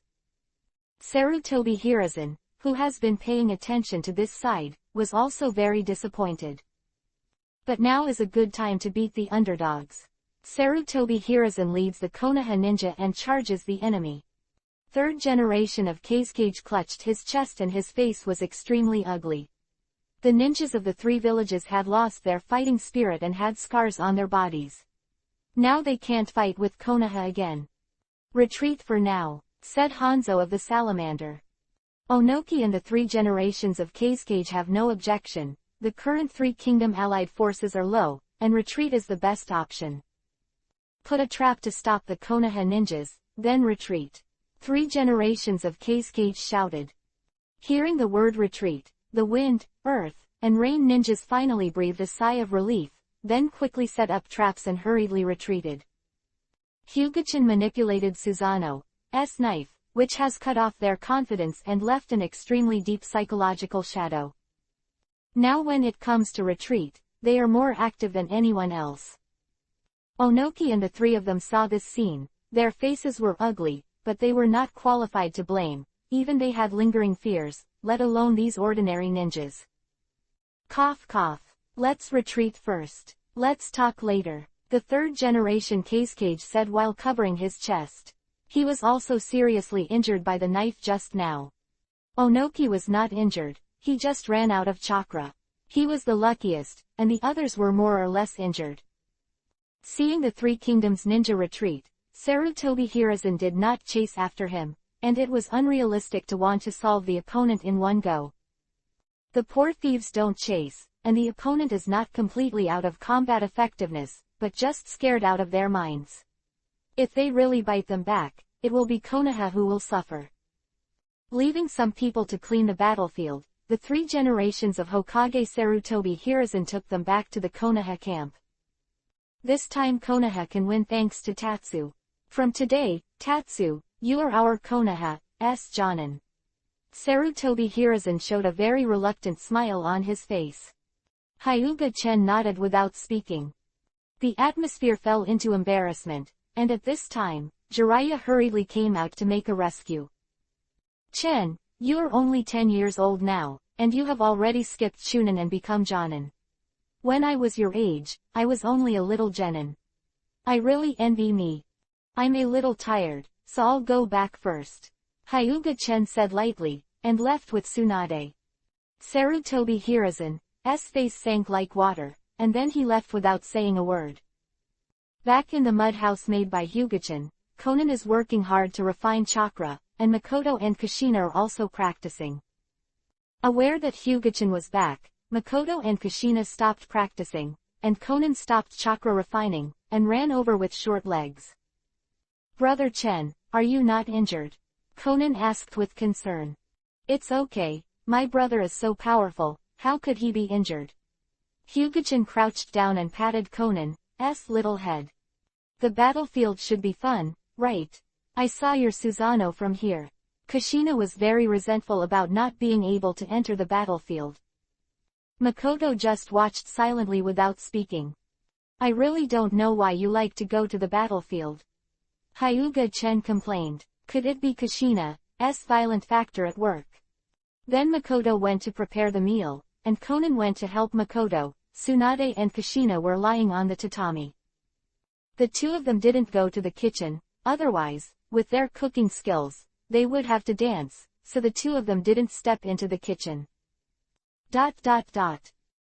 Sarutobi Hiruzen, who has been paying attention to this side, was also very disappointed. But now is a good time to beat the underdogs. Sarutobi Hiruzen leads the Konoha ninja and charges the enemy. Third generation of Kazekage clutched his chest and his face was extremely ugly. The ninjas of the three villages had lost their fighting spirit and had scars on their bodies. Now they can't fight with Konoha again. "Retreat for now," said Hanzo of the Salamander. Onoki and the three generations of Kazekage have no objection, the current three kingdom allied forces are low, and retreat is the best option. "Put a trap to stop the Konoha ninjas, then retreat." Three generations of Kazekage shouted. Hearing the word retreat, the wind, earth, and rain ninjas finally breathed a sigh of relief, then quickly set up traps and hurriedly retreated. Hyuga-chen manipulated Susanoo's knife, which has cut off their confidence and left an extremely deep psychological shadow. Now when it comes to retreat, they are more active than anyone else. Onoki and the three of them saw this scene, their faces were ugly, but they were not qualified to blame, even they had lingering fears, let alone these ordinary ninjas. Cough cough. "Let's retreat first. Let's talk later," the third generation Kazekage said while covering his chest. He was also seriously injured by the knife just now. Onoki was not injured, he just ran out of chakra. He was the luckiest, and the others were more or less injured. Seeing the Three Kingdoms ninja retreat, Sarutobi Hiruzen did not chase after him, and it was unrealistic to want to solve the opponent in one go. The poor thieves don't chase, and the opponent is not completely out of combat effectiveness, but just scared out of their minds. If they really bite them back, it will be Konoha who will suffer. Leaving some people to clean the battlefield, the three generations of Hokage Sarutobi Hiruzen took them back to the Konoha camp. This time Konoha can win thanks to Tatsu. From today, Tatsu, you are our Konoha's Jonin. Sarutobi Hiruzen showed a very reluctant smile on his face. Hyuga-chen nodded without speaking. The atmosphere fell into embarrassment, and at this time, Jiraiya hurriedly came out to make a rescue. Chen, you're only 10 years old now, and you have already skipped Chunin and become Jonin. When I was your age, I was only a little genin. I really envy me. I'm a little tired, so I'll go back first. Hyuga-chen said lightly, and left with Tsunade. Sarutobi Hiruzen's face sank like water, and then he left without saying a word. Back in the mud house made by Hyuga-chen, Konan is working hard to refine chakra, and Makoto and Kushina are also practicing. Aware that Hyuga-chen was back, Makoto and Kushina stopped practicing, and Konan stopped chakra refining, and ran over with short legs. Brother Chen, are you not injured? Konan asked with concern. It's okay, my brother is so powerful, how could he be injured? Hyuga-chen crouched down and patted Konan's little head. The battlefield should be fun, right? I saw your Susanoo from here. Kushina was very resentful about not being able to enter the battlefield. Makoto just watched silently without speaking. I really don't know why you like to go to the battlefield. Hyuga-chen complained. Could it be Kushina's violent factor at work? Then Makoto went to prepare the meal, and Konan went to help Makoto. Tsunade and Kushina were lying on the tatami. The two of them didn't go to the kitchen, otherwise, with their cooking skills, they would have to dance, so the two of them didn't step into the kitchen.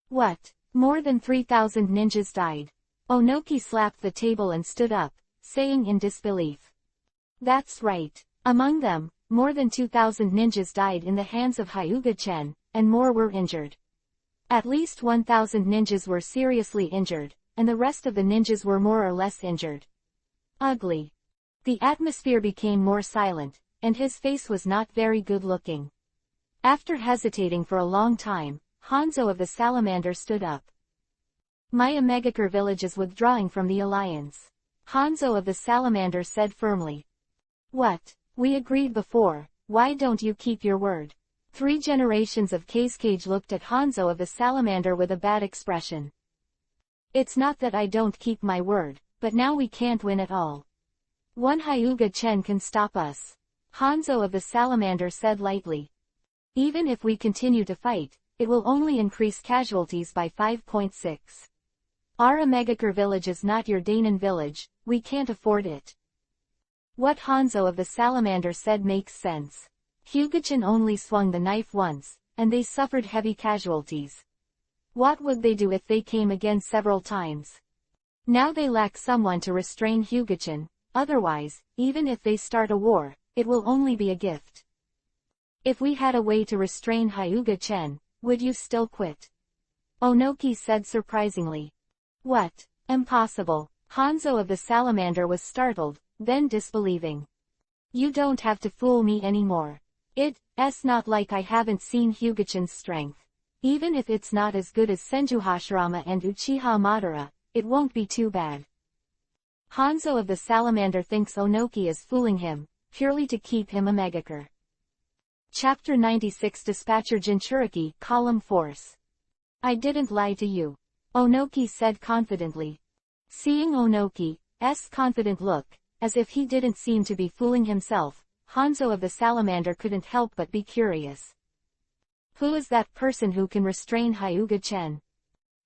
What? More than 3,000 ninjas died. Onoki slapped the table and stood up, saying in disbelief. That's right. Among them, more than 2,000 ninjas died in the hands of Hyuga-chen, and more were injured. At least 1,000 ninjas were seriously injured, and the rest of the ninjas were more or less injured. Ugly. The atmosphere became more silent, and his face was not very good looking. After hesitating for a long time, Hanzo of the Salamander stood up. My Omegakure village is withdrawing from the alliance. Hanzo of the Salamander said firmly. What? We agreed before, why don't you keep your word? 3 generations of Kazekage looked at Hanzo of the Salamander with a bad expression. It's not that I don't keep my word, but now we can't win at all. One Hyuga-chen can stop us. Hanzo of the Salamander said lightly. Even if we continue to fight, it will only increase casualties by 5.6. Our Omegakure village is not your Dainin village, we can't afford it. What Hanzo of the Salamander said makes sense. Hyuga-chen only swung the knife once, and they suffered heavy casualties. What would they do if they came again several times? Now they lack someone to restrain Hyuga-chen, otherwise, even if they start a war, it will only be a gift. If we had a way to restrain Hyuga-chen, would you still quit? Onoki said surprisingly. What? Impossible. Hanzo of the Salamander was startled, then disbelieving. You don't have to fool me anymore. It's not like I haven't seen Hyuga-chan's strength. Even if it's not as good as Senju Hashirama and Uchiha Madara, it won't be too bad. Hanzo of the Salamander thinks Onoki is fooling him, purely to keep him a Omegakure. Chapter 96 Dispatcher Jinchuriki, Column Force. I didn't lie to you. Onoki said confidently. Seeing Onoki's confident look, as if he didn't seem to be fooling himself, Hanzo of the Salamander couldn't help but be curious. Who is that person who can restrain Hyuga-chen?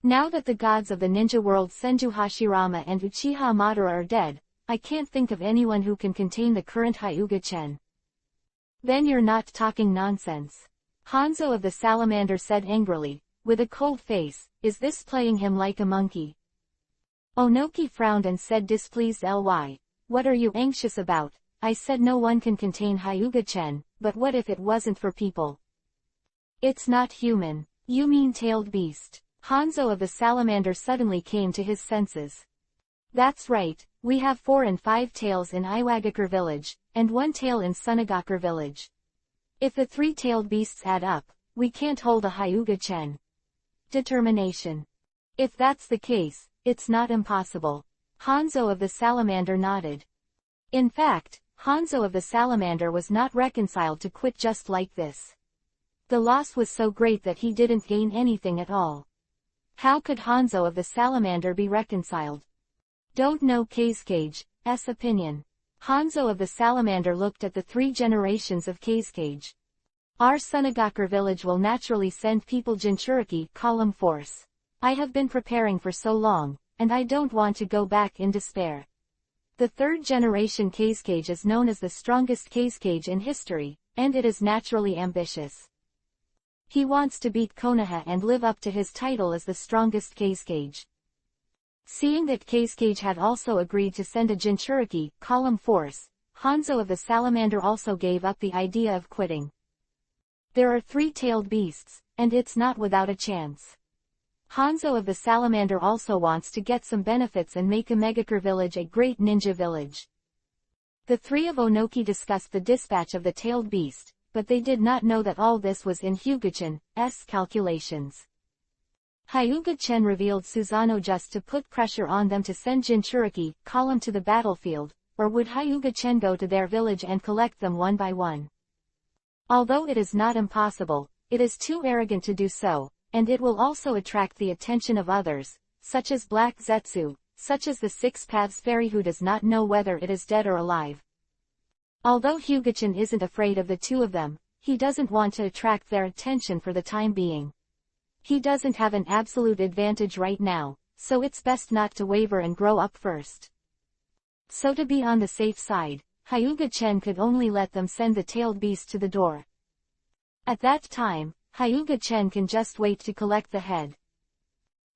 Now that the gods of the ninja world Senju Hashirama and Uchiha Madara are dead, I can't think of anyone who can contain the current Hyuga-chen. Then you're not talking nonsense. Hanzo of the Salamander said angrily, with a cold face, is this playing him like a monkey? Onoki frowned and said displeased ly. What are you anxious about? I said no one can contain Hyuga-chen, but what if it wasn't for people? It's not human. You mean tailed beast. Hanzo of the Salamander suddenly came to his senses. That's right, we have 4 and 5 tails in Iwagakure village, and 1 tail in Sunagakure village. If the 3-tailed beasts add up, we can't hold a Hyuga-chen. Determination. If that's the case, it's not impossible. Hanzo of the Salamander nodded. In fact, Hanzo of the Salamander was not reconciled to quit just like this. The loss was so great that he didn't gain anything at all. How could Hanzo of the Salamander be reconciled? Don't know Kazekage's opinion. Hanzo of the Salamander looked at the 3 generations of Kazekage. Our Sunagakure village will naturally send people Jinchuriki column force. I have been preparing for so long, and I don't want to go back in despair. The 3rd generation Kazekage is known as the strongest Kazekage in history, and it is naturally ambitious. He wants to beat Konoha and live up to his title as the strongest Kazekage. Seeing that Kazekage had also agreed to send a Jinchuriki column force, Hanzo of the Salamander also gave up the idea of quitting. There are 3-tailed beasts, and it's not without a chance. Hanzo of the Salamander also wants to get some benefits and make Omegakure village a great ninja village. The 3 of Onoki discussed the dispatch of the tailed beast, but they did not know that all this was in Hyuga-chan's calculations. Hyuga-chan revealed Susanoo just to put pressure on them to send Jinchuriki column to the battlefield, or would Hyuga-chan go to their village and collect them one by one. Although it is not impossible, it is too arrogant to do so, and it will also attract the attention of others, such as Black Zetsu, such as the 6 Paths Fairy who does not know whether it is dead or alive. Although Hyuga-chan isn't afraid of the 2 of them, he doesn't want to attract their attention for the time being. He doesn't have an absolute advantage right now, so it's best not to waver and grow up first. So to be on the safe side, Hyuga-chan could only let them send the tailed beast to the door. At that time, Hyuga-chan can just wait to collect the head.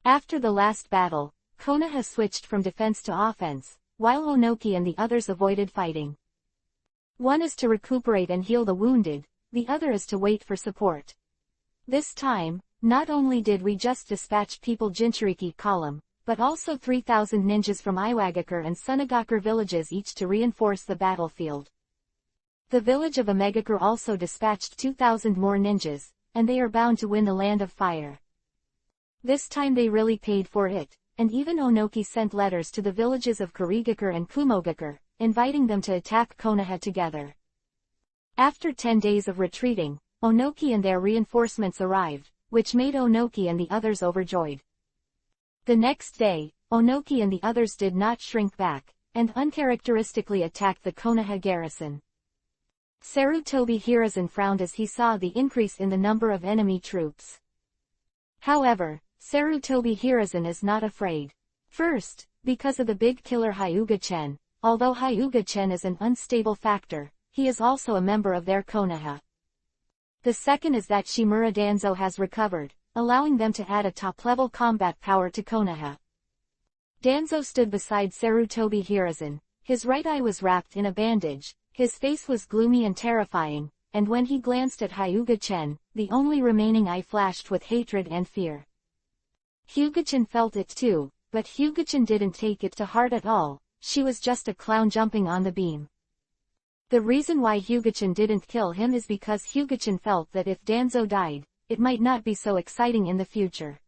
After the last battle, Konoha switched from defense to offense, while Onoki and the others avoided fighting. One is to recuperate and heal the wounded, the other is to wait for support. This time, not only did we just dispatch people Jinchuriki column, but also 3,000 ninjas from Iwagakure and Sunagakure villages each to reinforce the battlefield. The village of Omegakure also dispatched 2,000 more ninjas, and they are bound to win the Land of Fire. This time they really paid for it, and even Onoki sent letters to the villages of Kurigakure and Kumogakure, inviting them to attack Konoha together. After 10 days of retreating, Onoki and their reinforcements arrived, which made Onoki and the others overjoyed. The next day, Onoki and the others did not shrink back, and uncharacteristically attacked the Konoha garrison. Sarutobi Hiruzen frowned as he saw the increase in the number of enemy troops. However, Sarutobi Hiruzen is not afraid. First, because of the big killer Hyuga-chan. Although Hyuga-chan is an unstable factor, he is also a member of their Konoha. The second is that Shimura Danzo has recovered, allowing them to add a top-level combat power to Konoha. Danzo stood beside Sarutobi Hiruzen. His right eye was wrapped in a bandage, his face was gloomy and terrifying, and when he glanced at Hyuga-chan, the only remaining eye flashed with hatred and fear. Hyuga-chan felt it too, but Hyuga-chan didn't take it to heart at all. She was just a clown jumping on the beam. The reason why Hyuga-chan didn't kill him is because Hyuga-chan felt that if Danzo died, it might not be so exciting in the future.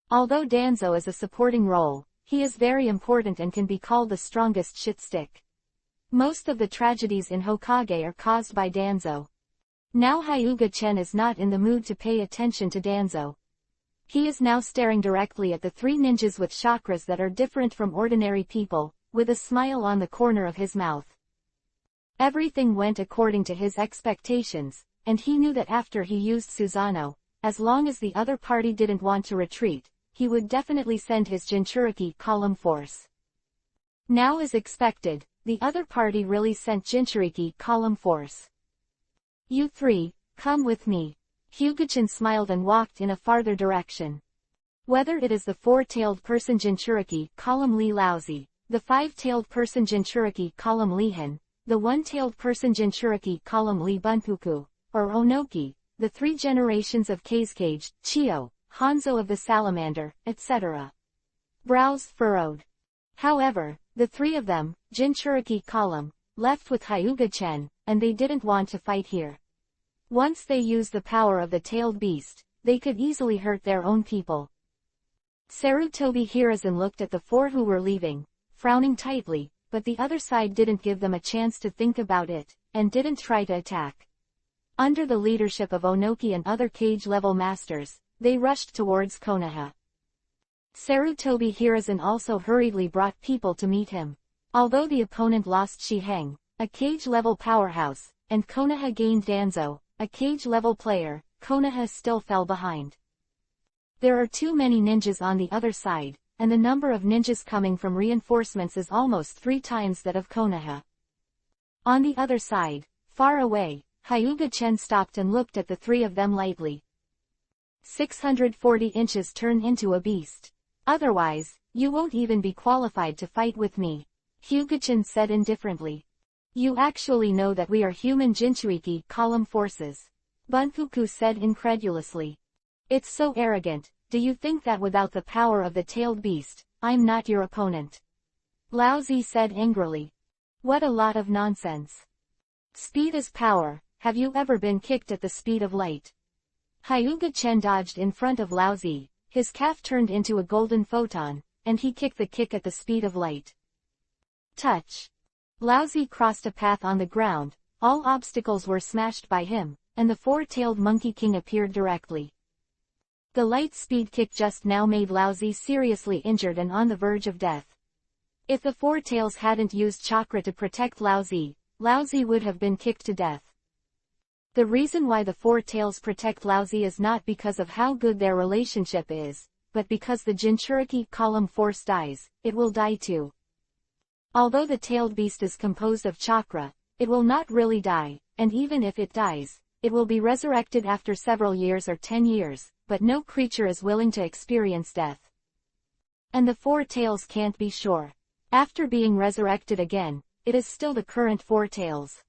Although Danzo is a supporting role, he is very important and can be called the strongest shit stick. Most of the tragedies in Hokage are caused by Danzo. Now Hyuga-chan is not in the mood to pay attention to Danzo. He is now staring directly at the 3 ninjas with chakras that are different from ordinary people, with a smile on the corner of his mouth. Everything went according to his expectations, and he knew that after he used Susanoo, as long as the other party didn't want to retreat, he would definitely send his Jinchuriki column force. Now as expected, the other party really sent Jinchuriki column force. You 3, come with me. Hyuga-chan smiled and walked in a farther direction. Whether it is the 4-tailed person Jinchuriki column Lee Laozi, the 5-tailed person Jinchuriki column Lihan, the 1-tailed person Jinchuriki column Lee Bunpuku, or Onoki, the 3 generations of Kazekage, Chio, Hanzo of the Salamander, etc. Brows furrowed. However, the 3 of them, Jinchuriki column, left with Hyuga-chan, and they didn't want to fight here. Once they used the power of the tailed beast, they could easily hurt their own people. Sarutobi Hiruzen looked at the 4 who were leaving, frowning tightly, but the other side didn't give them a chance to think about it, and didn't try to attack. Under the leadership of Onoki and other cage-level masters, they rushed towards Konoha. Sarutobi Hiruzen also hurriedly brought people to meet him. Although the opponent lost Shiheng, a cage-level powerhouse, and Konoha gained Danzo, a cage-level player, Konoha still fell behind. There are too many ninjas on the other side, and the number of ninjas coming from reinforcements is almost 3 times that of Konoha. On the other side, far away, Hyuga Chen stopped and looked at the 3 of them lightly. 640 inches turn into a beast. Otherwise, you won't even be qualified to fight with me, Hyuga-chan said indifferently. You actually know that we are human Jinchuiki column forces, Bunfuku said incredulously. It's so arrogant. Do you think that without the power of the tailed beast, I'm not your opponent? Laozi said angrily. What a lot of nonsense. Speed is power. Have you ever been kicked at the speed of light? Hyuga Chen dodged in front of Laozi, his calf turned into a golden photon, and he kicked the kick at the speed of light. Touch. Laozi crossed a path on the ground, all obstacles were smashed by him, and the 4-tailed Monkey King appeared directly. The light speed kick just now made Laozi seriously injured and on the verge of death. If the 4 tails hadn't used chakra to protect Laozi, Laozi would have been kicked to death. The reason why the 4 tails protect Laozi is not because of how good their relationship is, but because the Jinchuriki column force dies, it will die too. Although the tailed beast is composed of chakra, it will not really die, and even if it dies, it will be resurrected after several years or 10 years, but no creature is willing to experience death. And the 4 tails can't be sure. After being resurrected again, it is still the current 4 tails.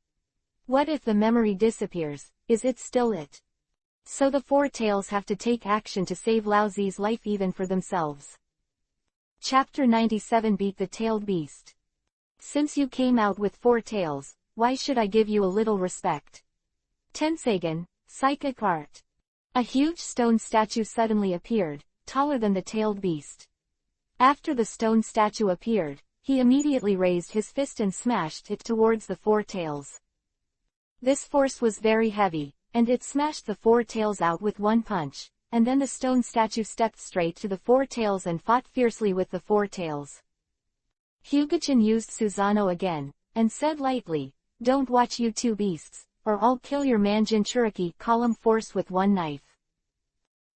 What if the memory disappears? Is it still it? So the 4 tails have to take action to save Laozi's life even for themselves. Chapter 97 Beat the Tailed Beast. Since you came out with 4 tails, why should I give you a little respect? Tenseigan, Psychic Art. A huge stone statue suddenly appeared, taller than the tailed beast. After the stone statue appeared, he immediately raised his fist and smashed it towards the 4 tails. This force was very heavy, and it smashed the 4 tails out with one punch, and then the stone statue stepped straight to the 4 tails and fought fiercely with the 4 tails. Hyuga-chan used Susanoo again, and said lightly, "Don't watch you 2 beasts, or I'll kill your man Jinchuriki column force with one knife."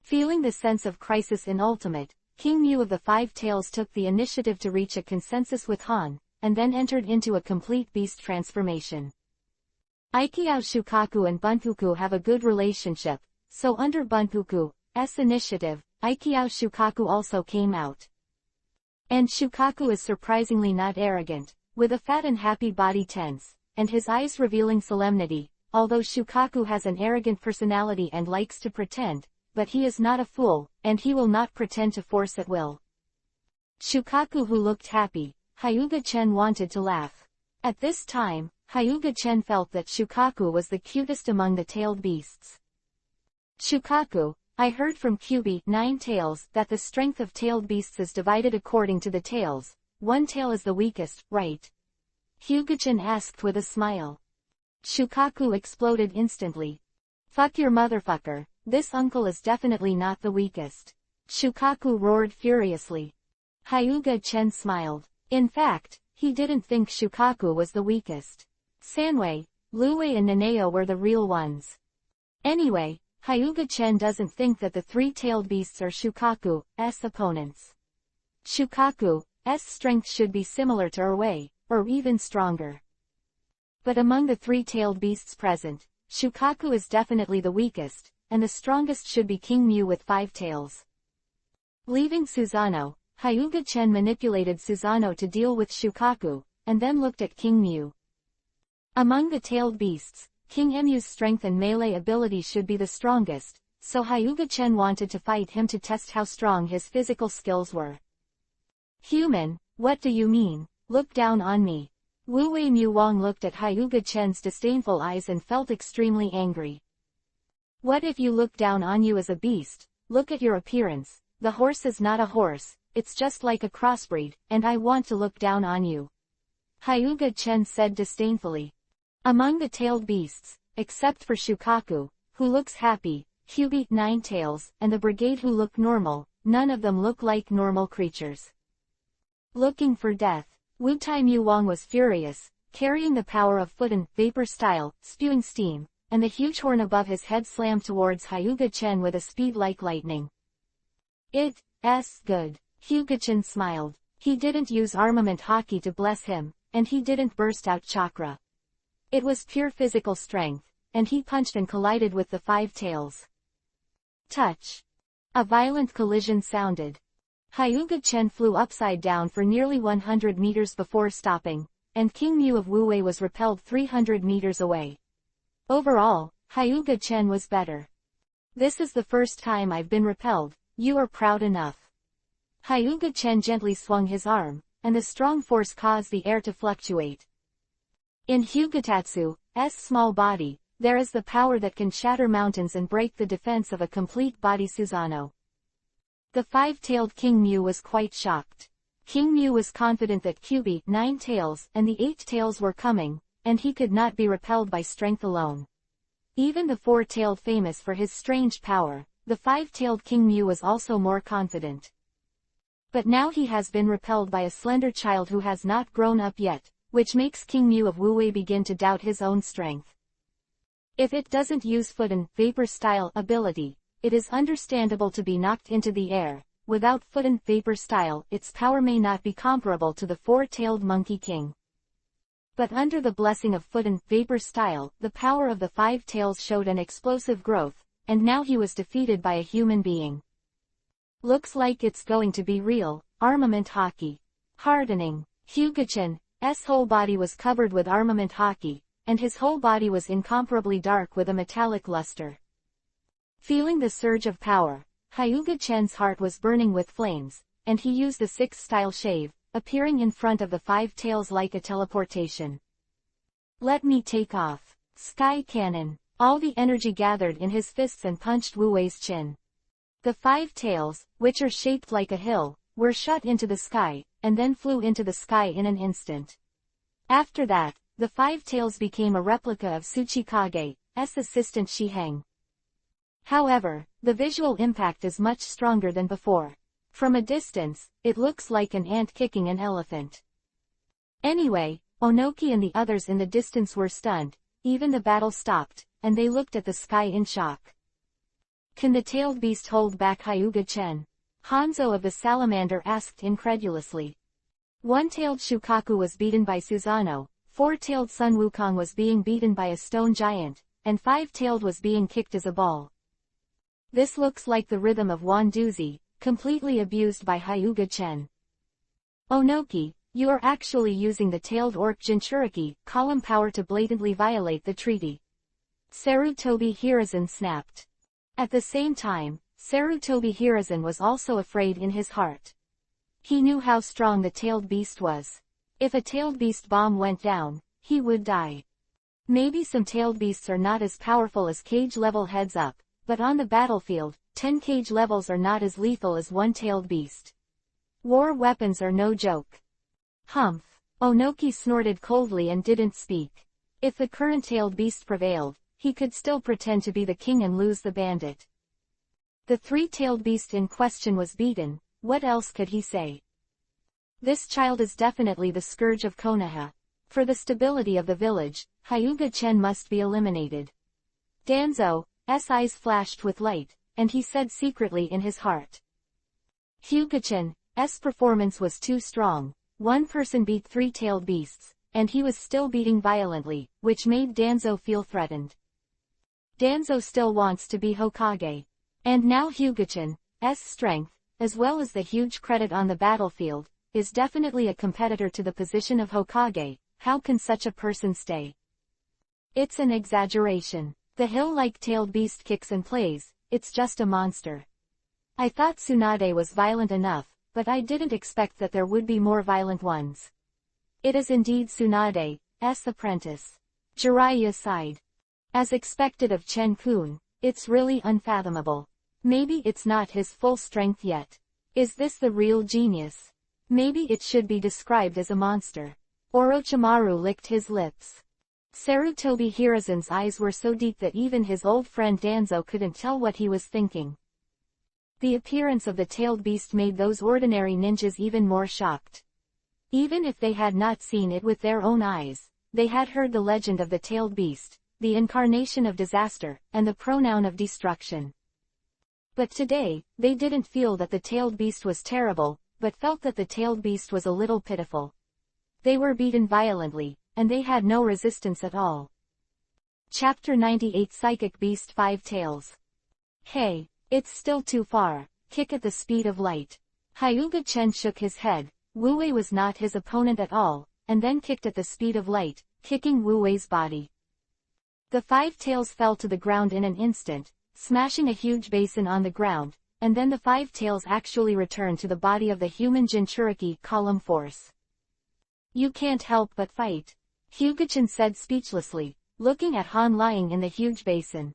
Feeling the sense of crisis in ultimate, King Mew of the 5 tails took the initiative to reach a consensus with Han, and then entered into a complete beast transformation. Aikyo Shukaku and Bunfuku have a good relationship, so under Bunfuku's initiative, Aikyo Shukaku also came out. And Shukaku is surprisingly not arrogant, with a fat and happy body tense, and his eyes revealing solemnity, although Shukaku has an arrogant personality and likes to pretend, but he is not a fool, and he will not pretend to force at will. Shukaku who looked happy, Hyuga Chen wanted to laugh. At this time, Hyuga Chen felt that Shukaku was the cutest among the tailed beasts. Shukaku, I heard from Kyubi 9 tails that the strength of tailed beasts is divided according to the tails. One tail is the weakest, right? Hyuga-chan asked with a smile. Shukaku exploded instantly. Fuck your motherfucker, this uncle is definitely not the weakest. Shukaku roared furiously. Hyuga-chen smiled. In fact, he didn't think Shukaku was the weakest. Sanwei, Luwei and Naneo were the real ones. Anyway, Hyuga-chen doesn't think that the 3-tailed beasts are Shukaku's opponents. Shukaku's strength should be similar to Erwei, or even stronger. But among the 3-tailed beasts present, Shukaku is definitely the weakest, and the strongest should be King Mew with 5 tails. Leaving Susanoo, Hyuga-chen manipulated Susanoo to deal with Shukaku, and then looked at King Mew. Among the tailed beasts, King Emyu's strength and melee ability should be the strongest, so Hyuga-chen wanted to fight him to test how strong his physical skills were. Human, what do you mean? Look down on me. Wu Wei Mu Wang looked at Hyuga-chen's disdainful eyes and felt extremely angry. What if you look down on you as a beast? Look at your appearance. The horse is not a horse, it's just like a crossbreed, and I want to look down on you. Hyuga-chen said disdainfully. Among the tailed beasts, except for Shukaku, who looks happy, Kyubi, Nine Tails, and the brigade who look normal, none of them look like normal creatures. Looking for death, Wu Tai Mu Wang was furious, carrying the power of Fudan, vapor style, spewing steam, and the huge horn above his head slammed towards Hyuga-chen with a speed like lightning. It's good. Hyuga-chen smiled. He didn't use armament hockey to bless him, and he didn't burst out chakra. It was pure physical strength, and he punched and collided with the five tails. Touch. A violent collision sounded. Hyuga-chen flew upside down for nearly 100 meters before stopping, and King Mu of Wu-wei was repelled 300 meters away. Overall, Hyuga-chen was better. This is the first time I've been repelled, you are proud enough. Hyuga-chen gently swung his arm, and the strong force caused the air to fluctuate. In Hyugatatsu's small body, there is the power that can shatter mountains and break the defense of a complete body Susanoo. The five-tailed King Mu was quite shocked. King Mu was confident that Kyubi, Nine Tails, and the Eight Tails were coming, and he could not be repelled by strength alone. Even the four-tailed famous for his strange power, the five-tailed King Mu was also more confident. But now he has been repelled by a slender child who has not grown up yet, which makes King Mu of Wu-wei begin to doubt his own strength. If it doesn't use Fudan, vapor-style ability, it is understandable to be knocked into the air. Without Fudan, vapor-style, its power may not be comparable to the four-tailed Monkey King. But under the blessing of Fudan, vapor-style, the power of the five tails showed an explosive growth, and now he was defeated by a human being. Looks like it's going to be real, armament hockey. Hardening. Hyuga-chen's whole body was covered with armament hockey, and his whole body was incomparably dark with a metallic luster. Feeling the surge of power, Hyuga-chen's heart was burning with flames, and he used the six-style shave, appearing in front of the five tails like a teleportation. Let me take off. Sky Cannon. All the energy gathered in his fists and punched Wu-wei's chin. The five tails, which are shaped like a hill, were shot into the sky, and then flew into the sky in an instant. After that, the five tails became a replica of Tsuchikage's assistant Shiheng. However, the visual impact is much stronger than before. From a distance, it looks like an ant kicking an elephant. Anyway, Onoki and the others in the distance were stunned, even the battle stopped, and they looked at the sky in shock. Can the tailed beast hold back Hyuga-chen? Hanzo of the salamander asked incredulously. One-tailed Shukaku was beaten by Susanoo, four-tailed Sun Wukong was being beaten by a stone giant, and five-tailed was being kicked as a ball. This looks like the rhythm of Wanduzi, completely abused by Hyuga-chen. Onoki, you are actually using the tailed orc Jinchuriki column power to blatantly violate the treaty. Sarutobi Hiruzen snapped. At the same time, Sarutobi Hiruzen was also afraid in his heart. He knew how strong the tailed beast was. If a tailed beast bomb went down, he would die. Maybe some tailed beasts are not as powerful as cage-level heads up, but on the battlefield, 10 cage levels are not as lethal as one-tailed beast. War weapons are no joke. Humph. Onoki snorted coldly and didn't speak. If the current tailed beast prevailed, he could still pretend to be the king and lose the bandit. The three-tailed beast in question was beaten, what else could he say? This child is definitely the scourge of Konoha. For the stability of the village, Hyuga-chen must be eliminated. Danzo's eyes flashed with light, and he said secretly in his heart. Hyuga-chen's performance was too strong. One person beat three-tailed beasts, and he was still beating violently, which made Danzo feel threatened. Danzo still wants to be Hokage. And now Hyuga-chen's strength, as well as the huge credit on the battlefield, is definitely a competitor to the position of Hokage. How can such a person stay? It's an exaggeration. The hill-like tailed beast kicks and plays, it's just a monster. I thought Tsunade was violent enough, but I didn't expect that there would be more violent ones. It is indeed Tsunade's apprentice. Jiraiya sighed. As expected of Chen-kun, it's really unfathomable. Maybe it's not his full strength yet. Is this the real genius? Maybe it should be described as a monster. Orochimaru licked his lips. Sarutobi Hiruzen's eyes were so deep that even his old friend Danzo couldn't tell what he was thinking. The appearance of the tailed beast made those ordinary ninjas even more shocked. Even if they had not seen it with their own eyes, they had heard the legend of the tailed beast, the incarnation of disaster, and the pronoun of destruction. But today, they didn't feel that the tailed beast was terrible, but felt that the tailed beast was a little pitiful. They were beaten violently, and they had no resistance at all. Chapter 98 Psychic Beast 5 Tails. Hey, it's still too far. Kick at the speed of light. Hyuga Chen shook his head. Wu Wei was not his opponent at all, and then kicked at the speed of light, kicking Wu Wei's body. The 5 tails fell to the ground in an instant, smashing a huge basin on the ground, and then the 5 tails actually returned to the body of the human Jinchuriki column force. You can't help but fight, Hyuga-chan said speechlessly, looking at Han lying in the huge basin.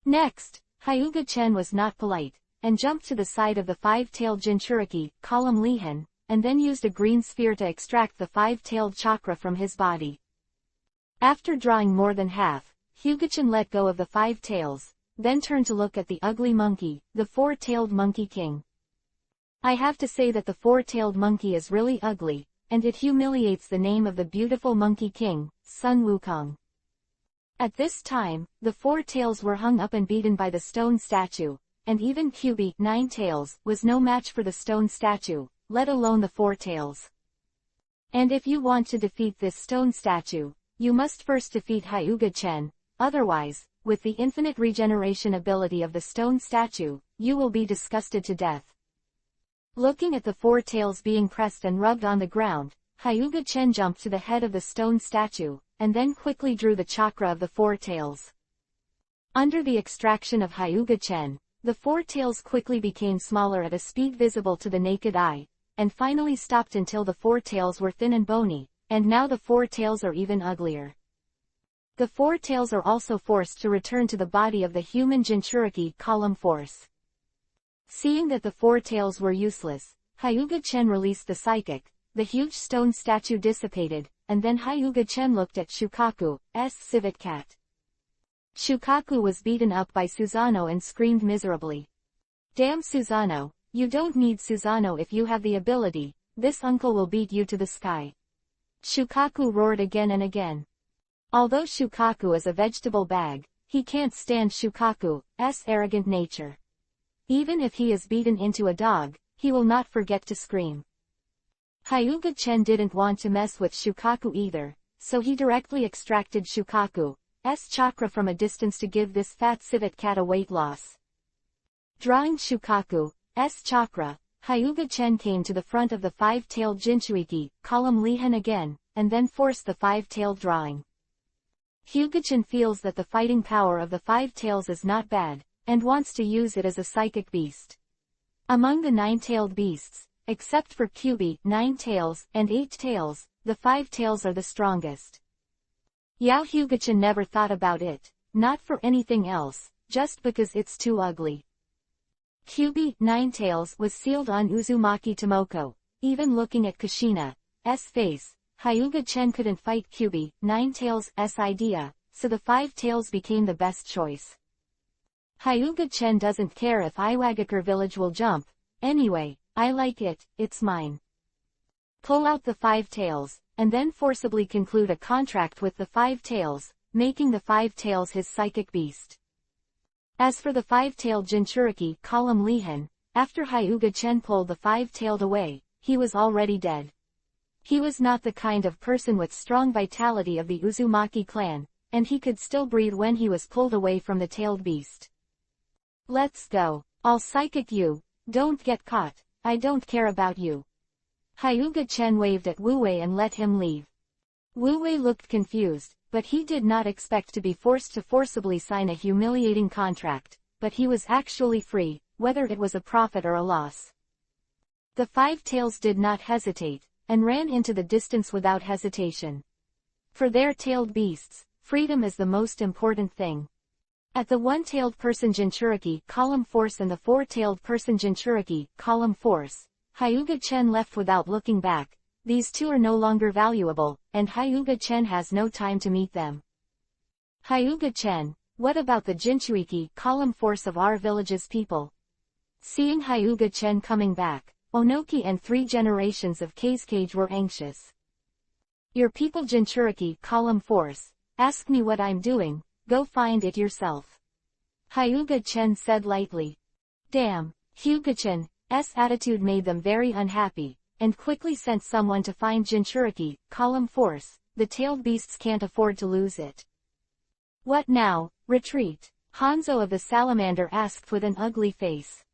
Next, Hyuga-chen was not polite, and jumped to the side of the 5-tailed Jinchuriki column Lihan, and then used a green sphere to extract the 5-tailed chakra from his body. After drawing more than half, Hyuga-chan let go of the 5 tails, then turned to look at the ugly monkey, the 4-tailed monkey king. I have to say that the 4-tailed monkey is really ugly, and it humiliates the name of the beautiful monkey king, Sun Wukong. At this time, the 4 tails were hung up and beaten by the stone statue, and even Kyubi, 9 tails, was no match for the stone statue, let alone the 4 tails. And if you want to defeat this stone statue, you must first defeat Hyuga-chen, otherwise, with the infinite regeneration ability of the stone statue, you will be disgusted to death. Looking at the 4 tails being pressed and rubbed on the ground, Hyuga-chen jumped to the head of the stone statue, and then quickly drew the chakra of the 4 tails. Under the extraction of Hyuga-chen, the 4 tails quickly became smaller at a speed visible to the naked eye, and finally stopped until the 4 tails were thin and bony, and now the 4 tails are even uglier. The 4 tails are also forced to return to the body of the human Jinchuriki column force. Seeing that the 4 tails were useless, Hyuga-chen released the psychic, the huge stone statue dissipated, and then Hyuga-chen looked at Shukaku's civet cat. Shukaku was beaten up by Susanoo and screamed miserably. Damn Susanoo, you don't need Susanoo if you have the ability, this uncle will beat you to the sky. Shukaku roared again and again. Although Shukaku is a vegetable bag, he can't stand Shukaku's arrogant nature. Even if he is beaten into a dog, he will not forget to scream. Hyuga-chen didn't want to mess with Shukaku either, so he directly extracted Shukaku's chakra from a distance to give this fat civet cat a weight loss. Drawing Shukaku's chakra, Hyuga-chen came to the front of the 5-tailed Jinchuriki column Lihan again, and then forced the 5-tailed drawing. Hyuga-chen feels that the fighting power of the 5 tails is not bad, and wants to use it as a psychic beast. Among the 9-tailed beasts, except for Kyubi, 9 tails, and 8 tails, the 5 tails are the strongest. Yao Hyuga-chen never thought about it, not for anything else, just because it's too ugly. Kyubi, 9 tails, was sealed on Uzumaki Tomoko. Even looking at Kushina's face, Hyuga-chen couldn't fight Kyubi, 9 tails' idea, so the 5 tails became the best choice. Hyuga-chen doesn't care if Iwagakure village will jump, anyway, I like it, it's mine. Pull out the 5 tails, and then forcibly conclude a contract with the 5 tails, making the 5 tails his psychic beast. As for the 5-tailed Jinchuriki column Lihan, after Hyuga-chen pulled the 5-tailed away, he was already dead. He was not the kind of person with strong vitality of the Uzumaki clan, and he could still breathe when he was pulled away from the tailed beast. Let's go. I'll psychic you, don't get caught, I don't care about you. Hyuga-chen waved at Wu Wei and let him leave. Wu Wei looked confused, but he did not expect to be forced to forcibly sign a humiliating contract, but he was actually free, whether it was a profit or a loss. The 5 tails did not hesitate, and ran into the distance without hesitation. For their tailed beasts, freedom is the most important thing. At the 1-tailed person Jinchuriki column force and the 4-tailed person Jinchuriki column force, Hyuga-chen left without looking back, these two are no longer valuable, and Hyuga-chen has no time to meet them. Hyuga-chen, what about the Jinchuiki column force of our village's people? Seeing Hyuga-chen coming back, Onoki and 3 generations of Kazekage were anxious. Your people Jinchuiki column force, ask me what I'm doing, go find it yourself. Hyuga-chen said lightly. Damn, Hyuga-chen's attitude made them very unhappy, and quickly sent someone to find Jinchuiki column force. The tailed beasts can't afford to lose it. What now? Retreat? Hanzo of the salamander asked with an ugly face.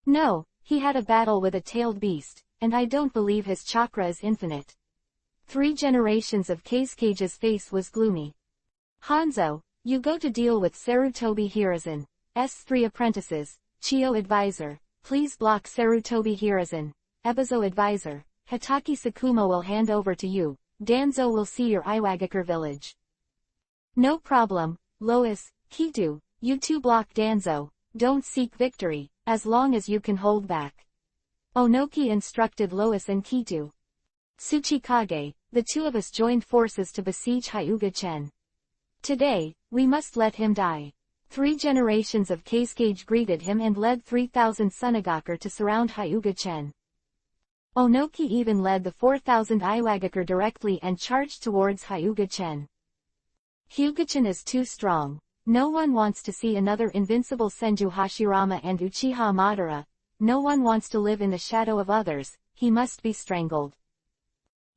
No, he had a battle with a tailed beast, and I don't believe his chakra is infinite. 3 generations of Kazekage's face was gloomy. Hanzo, you go to deal with Sarutobi Hiruzen's 3 apprentices. Chio advisor, please block Sarutobi Hiruzen. Ebizo advisor, Hitaki Sakumo will hand over to you. Danzo will see your Iwagakure village. No problem, Lois, Kitu, you 2 block Danzo, don't seek victory, as long as you can hold back. Onoki instructed Lois and Kitu. Tsuchikage, the 2 of us joined forces to besiege Hyuga-chen. Today, we must let him die. 3 generations of Kazekage greeted him and led 3,000 Sunagakure to surround Hyuga-chen. Onoki even led the 4,000 Iwagakure directly and charged towards Hyuga-chen. Hyuga-chen is too strong. No one wants to see another invincible Senju Hashirama and Uchiha Madara. No one wants to live in the shadow of others. He must be strangled.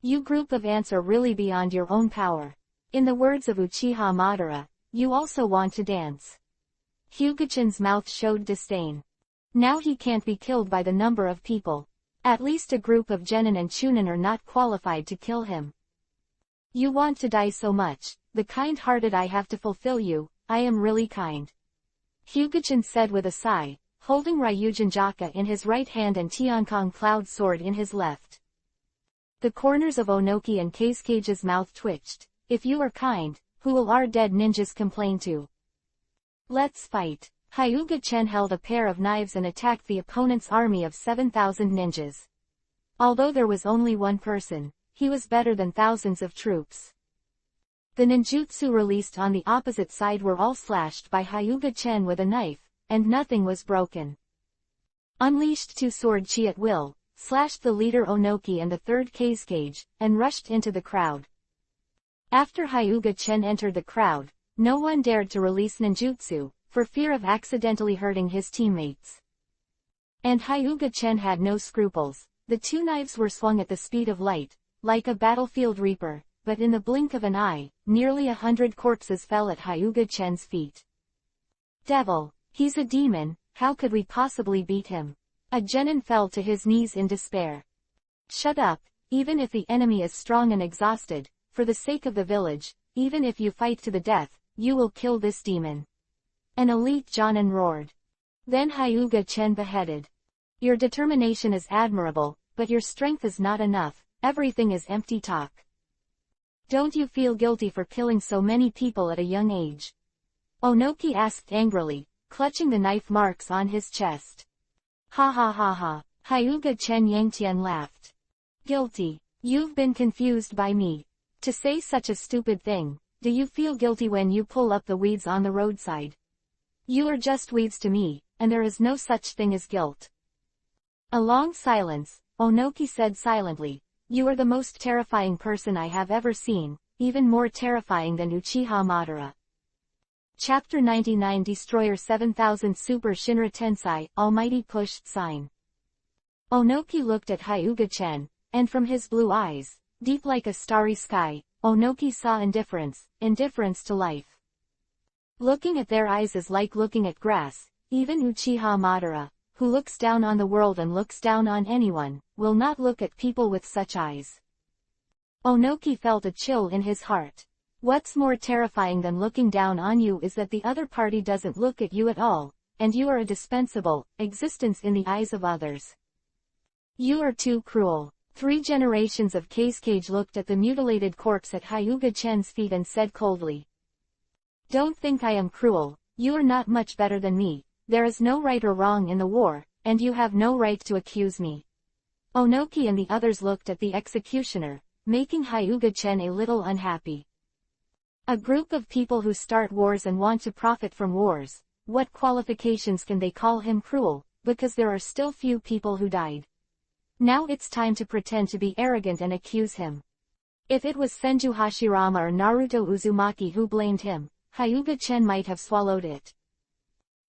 You group of ants are really beyond your own power. In the words of Uchiha Madara, you also want to dance. Hyuga-chen's mouth showed disdain. Now he can't be killed by the number of people. At least a group of Genin and Chunin are not qualified to kill him. You want to die so much, the kind-hearted I have to fulfill you, I am really kind. Hyuga-chen said with a sigh, holding Ryujinjaka in his right hand and Tiankong Cloud Sword in his left. The corners of Onoki and Kazekage's mouth twitched. If you are kind, who will our dead ninjas complain to? Let's fight. Hyuga-chen held a pair of knives and attacked the opponent's army of 7,000 ninjas. Although there was only one person, he was better than thousands of troops. The ninjutsu released on the opposite side were all slashed by Hyuga-chen with a knife, and nothing was broken. Unleashed 2 sword chi at will, slashed the leader Onoki and the 3rd Kazekage, and rushed into the crowd. After Hyuga-chen entered the crowd, no one dared to release ninjutsu, for fear of accidentally hurting his teammates. And Hyuga-chen had no scruples. The 2 knives were swung at the speed of light, like a battlefield reaper, but in the blink of an eye, nearly 100 corpses fell at Hyuga-chen's feet. Devil, he's a demon, how could we possibly beat him? A genin fell to his knees in despair. Shut up, even if the enemy is strong and exhausted, for the sake of the village, even if you fight to the death, you will kill this demon. An elite jonin roared. Then Hyuga-chen beheaded. Your determination is admirable, but your strength is not enough, everything is empty talk. Don't you feel guilty for killing so many people at a young age? Onoki asked angrily, clutching the knife marks on his chest. Ha ha ha ha, Hyuga-chen Yangtian laughed. Guilty? You've been confused by me. To say such a stupid thing, do you feel guilty when you pull up the weeds on the roadside? You are just weeds to me, and there is no such thing as guilt. A long silence, Onoki said silently, you are the most terrifying person I have ever seen, even more terrifying than Uchiha Madara. Chapter 99 Destroyer 7000 Super Shinra Tensei, Almighty Push Sign. Onoki looked at Hyuga-chen, and from his blue eyes, deep like a starry sky, Onoki saw indifference to life. Looking at their eyes is like looking at grass. Even Uchiha Madara, who looks down on the world and looks down on anyone, will not look at people with such eyes. Onoki felt a chill in his heart. What's more terrifying than looking down on you is that the other party doesn't look at you at all, and you are a dispensable existence in the eyes of others. You are too cruel. 3 generations of Kazekage looked at the mutilated corpse at Hyuga-chen's feet and said coldly. Don't think I am cruel, you are not much better than me. There is no right or wrong in the war, and you have no right to accuse me. Onoki and the others looked at the executioner, making Hyuga-chen a little unhappy. A group of people who start wars and want to profit from wars, what qualifications can they call him cruel, because there are still few people who died. Now it's time to pretend to be arrogant and accuse him. If it was Senju Hashirama or Naruto Uzumaki who blamed him, Hyuga-chen might have swallowed it.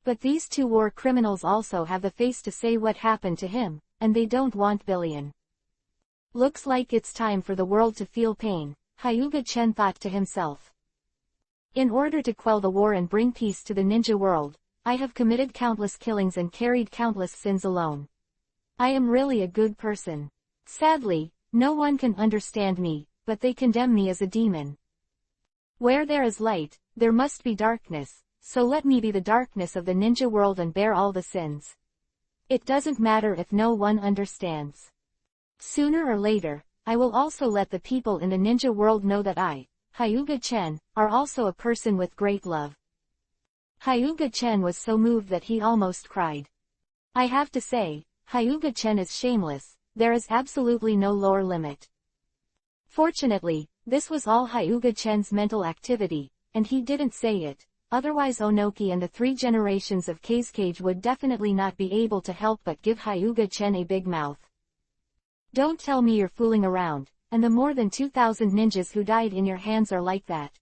But these two war criminals also have the face to say what happened to him, and they don't want billion. Looks like it's time for the world to feel pain, Hyuga-chen thought to himself. In order to quell the war and bring peace to the ninja world, I have committed countless killings and carried countless sins alone. I am really a good person. Sadly, no one can understand me, but they condemn me as a demon. Where there is light, there must be darkness, so let me be the darkness of the ninja world and bear all the sins. It doesn't matter if no one understands. Sooner or later, I will also let the people in the ninja world know that I, Hyuga-chen, are also a person with great love. Hyuga-chen was so moved that he almost cried. I have to say, Hyuga-chen is shameless, there is absolutely no lower limit. Fortunately, this was all Hyuga-chen's mental activity, and he didn't say it, otherwise Onoki and the 3 generations of Kazekage would definitely not be able to help but give Hyuga-chen a big mouth. Don't tell me you're fooling around, and the more than 2,000 ninjas who died in your hands are like that.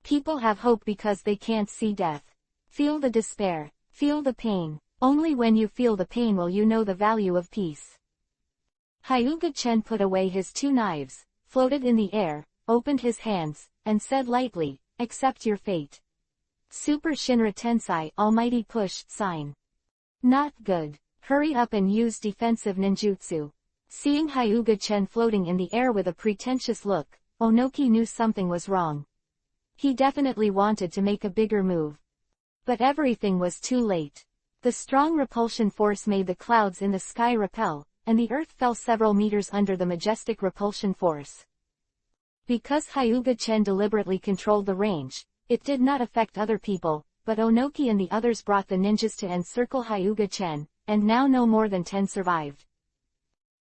People have hope because they can't see death. Feel the despair, feel the pain. Only when you feel the pain will you know the value of peace. Hyuga-chen put away his 2 knives, floated in the air, opened his hands, and said lightly, accept your fate. Super Shinra Tensei Almighty Push sign. Not good. Hurry up and use defensive ninjutsu. Seeing Hyuga-chen floating in the air with a pretentious look, Onoki knew something was wrong. He definitely wanted to make a bigger move. But everything was too late. The strong repulsion force made the clouds in the sky repel, and the earth fell several meters under the majestic repulsion force. Because Hyuga-chen deliberately controlled the range, it did not affect other people, but Onoki and the others brought the ninjas to encircle Hyuga-chen, and now no more than 10 survived.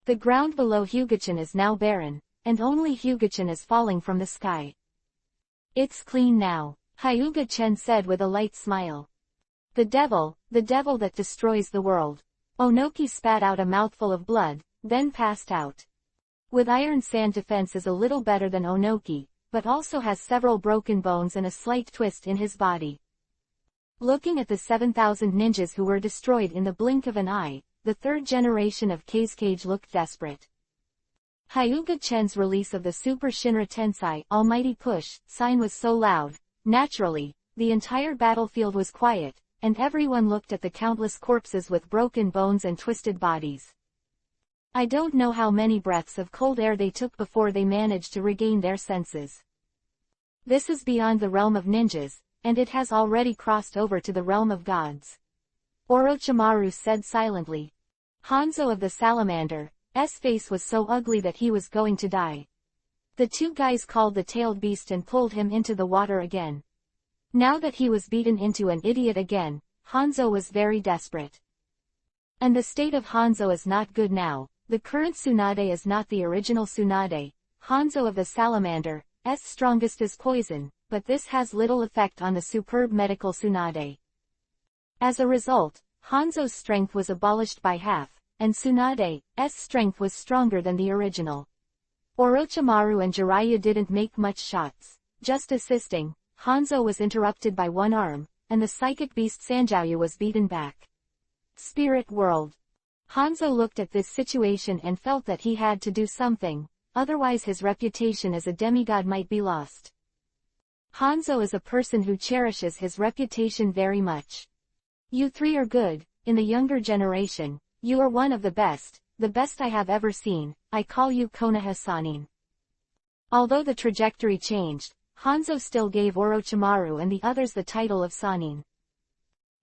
The ground below Hyuga-chen is now barren, and only Hyuga-chen is falling from the sky. It's clean now, Hyuga-chen said with a light smile. The devil that destroys the world. Onoki spat out a mouthful of blood, then passed out. With iron sand defense is a little better than Onoki, but also has several broken bones and a slight twist in his body. Looking at the 7,000 ninjas who were destroyed in the blink of an eye, the 3rd generation of Kazekage looked desperate. Hyuga-chen's release of the Super Shinra Tensei Almighty Push sign was so loud, naturally, the entire battlefield was quiet, and everyone looked at the countless corpses with broken bones and twisted bodies. I don't know how many breaths of cold air they took before they managed to regain their senses. This is beyond the realm of ninjas, and it has already crossed over to the realm of gods. Orochimaru said silently. Hanzo of the Salamander's face was so ugly that he was going to die. The 2 guys called the tailed beast and pulled him into the water again. Now that he was beaten into an idiot again, Hanzo was very desperate. And the state of Hanzo is not good now. The current Tsunade is not the original Tsunade. Hanzo of the Salamander's strongest is poison, but this has little effect on the superb medical Tsunade. As a result, Hanzo's strength was abolished by half, and Tsunade's strength was stronger than the original. Orochimaru and Jiraiya didn't make much shots, just assisting. Hanzo was interrupted by one arm, and the psychic beast Sanjiu was beaten back. Spirit World. Hanzo looked at this situation and felt that he had to do something, otherwise his reputation as a demigod might be lost. Hanzo is a person who cherishes his reputation very much. You 3 are good, in the younger generation, you are one of the best I have ever seen, I call you Konoha Sanin. Although the trajectory changed, Hanzo still gave Orochimaru and the others the title of Sanin.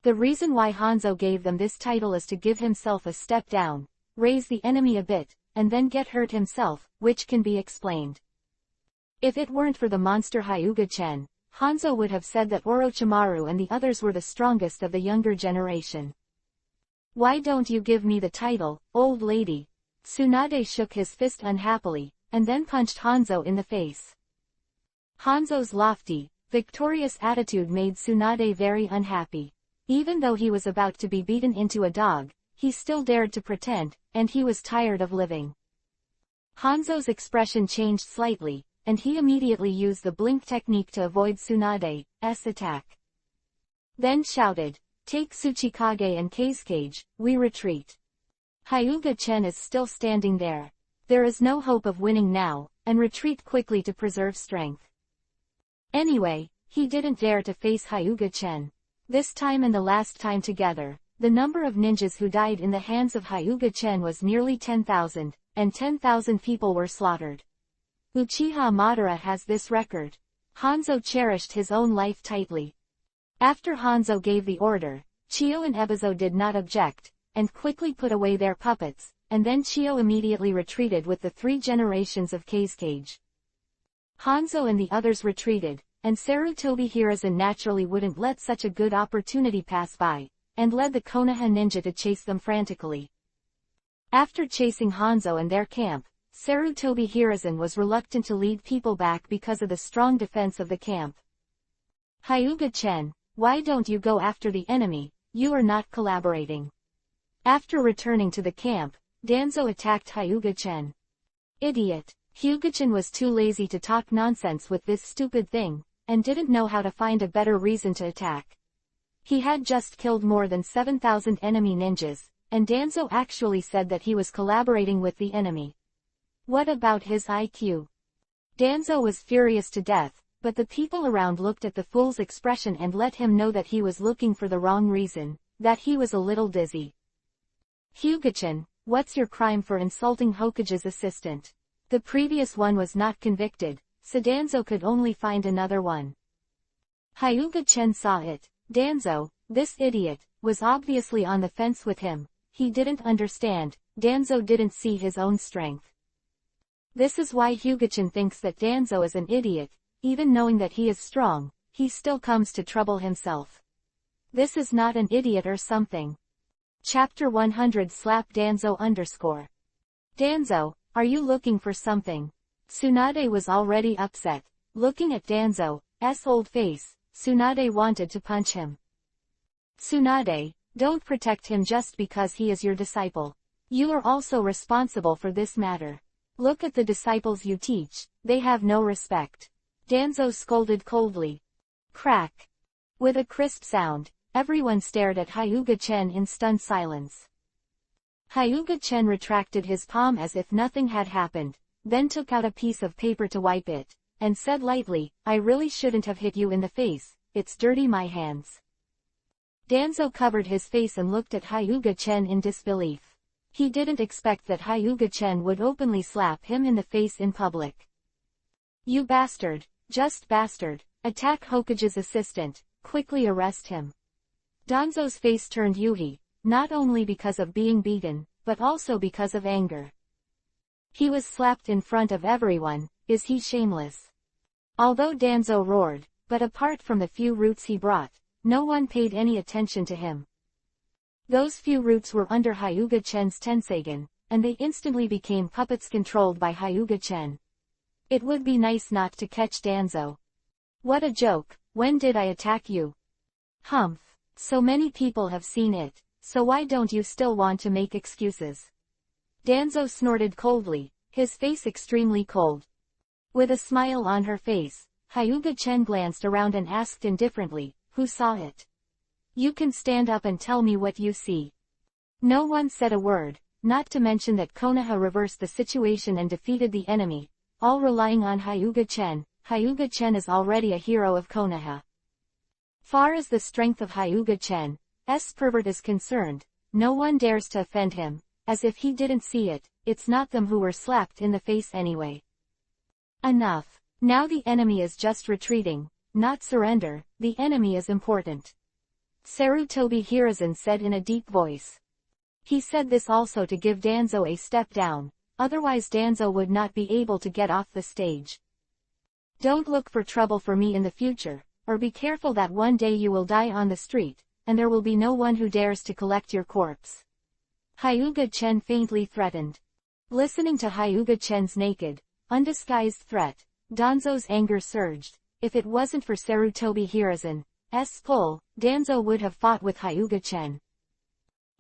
The reason why Hanzo gave them this title is to give himself a step down, raise the enemy a bit, and then get hurt himself, which can be explained. If it weren't for the monster Hyuga-chen, Hanzo would have said that Orochimaru and the others were the strongest of the younger generation. Why don't you give me the title, old lady? Tsunade shook his fist unhappily, and then punched Hanzo in the face. Hanzo's lofty, victorious attitude made Tsunade very unhappy. Even though he was about to be beaten into a dog, he still dared to pretend, and he was tired of living. Hanzo's expression changed slightly, and he immediately used the blink technique to avoid Tsunade's attack. Then shouted, "Take Tsuchikage and Kazekage, we retreat." Hyuga-chen is still standing there. There is no hope of winning now, and retreat quickly to preserve strength. Anyway, he didn't dare to face Hyuga-chen. This time and the last time together, the number of ninjas who died in the hands of Hyuga-chen was nearly 10,000, and 10,000 people were slaughtered. Uchiha Madara has this record. Hanzo cherished his own life tightly. After Hanzo gave the order, Chio and Ebizo did not object, and quickly put away their puppets, and then Chio immediately retreated with the 3 generations of Kazekage. Hanzo and the others retreated, and Sarutobi Hiruzen naturally wouldn't let such a good opportunity pass by, and led the Konoha ninja to chase them frantically. After chasing Hanzo and their camp, Sarutobi Hiruzen was reluctant to lead people back because of the strong defense of the camp. "Hyuga-chen, why don't you go after the enemy? You are not collaborating." After returning to the camp, Danzo attacked Hyuga-chen. "Idiot." Hyuga-chen was too lazy to talk nonsense with this stupid thing, and didn't know how to find a better reason to attack. He had just killed more than 7,000 enemy ninjas, and Danzo actually said that he was collaborating with the enemy. What about his IQ? Danzo was furious to death, but the people around looked at the fool's expression and let him know that he was looking for the wrong reason, that he was a little dizzy. "Hyuga-chen, what's your crime for insulting Hokage's assistant?" The previous one was not convicted, so Danzo could only find another one. Hyuga-chen saw it. Danzo, this idiot, was obviously on the fence with him. He didn't understand. Danzo didn't see his own strength. This is why Hyuga-chen thinks that Danzo is an idiot. Even knowing that he is strong, he still comes to trouble himself. This is not an idiot or something. Chapter 100 Slap Danzo _ Danzo, are you looking for something? Tsunade was already upset. Looking at Danzo's old face, Tsunade wanted to punch him. "Tsunade, don't protect him just because he is your disciple. You are also responsible for this matter. Look at the disciples you teach, they have no respect." Danzo scolded coldly. Crack. With a crisp sound, everyone stared at Hyuga-chen in stunned silence. Hyuga-chen retracted his palm as if nothing had happened, then took out a piece of paper to wipe it, and said lightly, "I really shouldn't have hit you in the face, it's dirty my hands." Danzo covered his face and looked at Hyuga-chen in disbelief. He didn't expect that Hyuga-chen would openly slap him in the face in public. "You bastard, just bastard, attack Hokage's assistant, quickly arrest him." Danzo's face turned Yuhi, not only because of being beaten, but also because of anger. He was slapped in front of everyone, is he shameless? Although Danzo roared, but apart from the few roots he brought, no one paid any attention to him. Those few roots were under Hyuga-chen's Tenseigan, and they instantly became puppets controlled by Hyuga-chen. It would be nice not to catch Danzo. What a joke, when did I attack you? Humph, so many people have seen it, so why don't you still want to make excuses? Danzo snorted coldly, his face extremely cold. With a smile on her face, Hyuga-chen glanced around and asked indifferently, "Who saw it? You can stand up and tell me what you see." No one said a word, not to mention that Konoha reversed the situation and defeated the enemy, all relying on Hyuga-chen. Hyuga-chen is already a hero of Konoha. Far as the strength of Hyuga-chen's pervert is concerned, no one dares to offend him, as if he didn't see it, it's not them who were slapped in the face anyway. Enough. Now the enemy is just retreating, not surrender, the enemy is important. Sarutobi Hiruzen said in a deep voice. He said this also to give Danzo a step down, otherwise Danzo would not be able to get off the stage. Don't look for trouble for me in the future, or be careful that one day you will die on the street, and there will be no one who dares to collect your corpse. Hyuga-chen faintly threatened. Listening to Hyuga-chen's naked, undisguised threat, Danzo's anger surged. If it wasn't for Sarutobi Hiruzen's pull, Danzo would have fought with Hyuga-chen.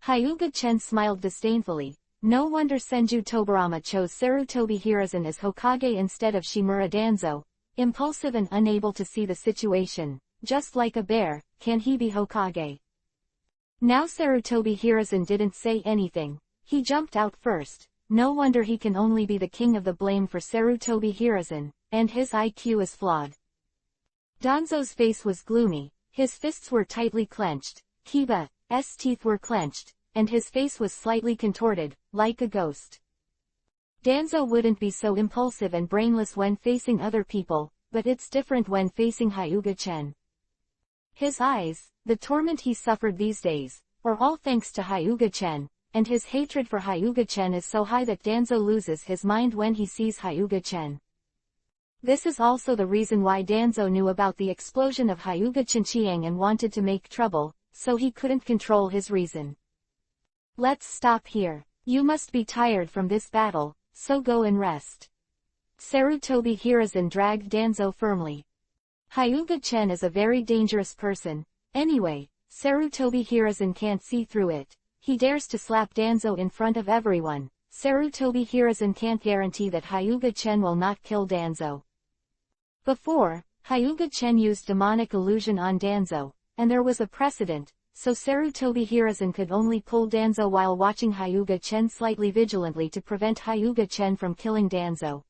Hyuga-chen smiled disdainfully. No wonder Senju Tobarama chose Sarutobi Hiruzen as Hokage instead of Shimura Danzo. Impulsive and unable to see the situation, just like a bear, can he be Hokage? Now Sarutobi Hiruzen didn't say anything. He jumped out first. No wonder he can only be the king of the blame for Sarutobi Hiruzen, and his IQ is flawed. Danzo's face was gloomy, his fists were tightly clenched, Kiba's teeth were clenched, and his face was slightly contorted, like a ghost. Danzo wouldn't be so impulsive and brainless when facing other people, but it's different when facing Hyuga-chen. His eyes, the torment he suffered these days, are all thanks to Hyuga-chen, and his hatred for Hyuga-chen is so high that Danzo loses his mind when he sees Hyuga-chen. This is also the reason why Danzo knew about the explosion of Hyuga-chen Chiang and wanted to make trouble, so he couldn't control his reason. Let's stop here. You must be tired from this battle, so go and rest. Sarutobi Hiruzen dragged Danzo firmly. Hyuga-chen is a very dangerous person. Anyway, Sarutobi Hiruzen can't see through it. He dares to slap Danzo in front of everyone. Sarutobi Hiruzen can't guarantee that Hyuga-chen will not kill Danzo. Before, Hyuga-chen used demonic illusion on Danzo, and there was a precedent, so Sarutobi Hiruzen could only pull Danzo while watching Hyuga-chen slightly vigilantly to prevent Hyuga-chen from killing Danzo.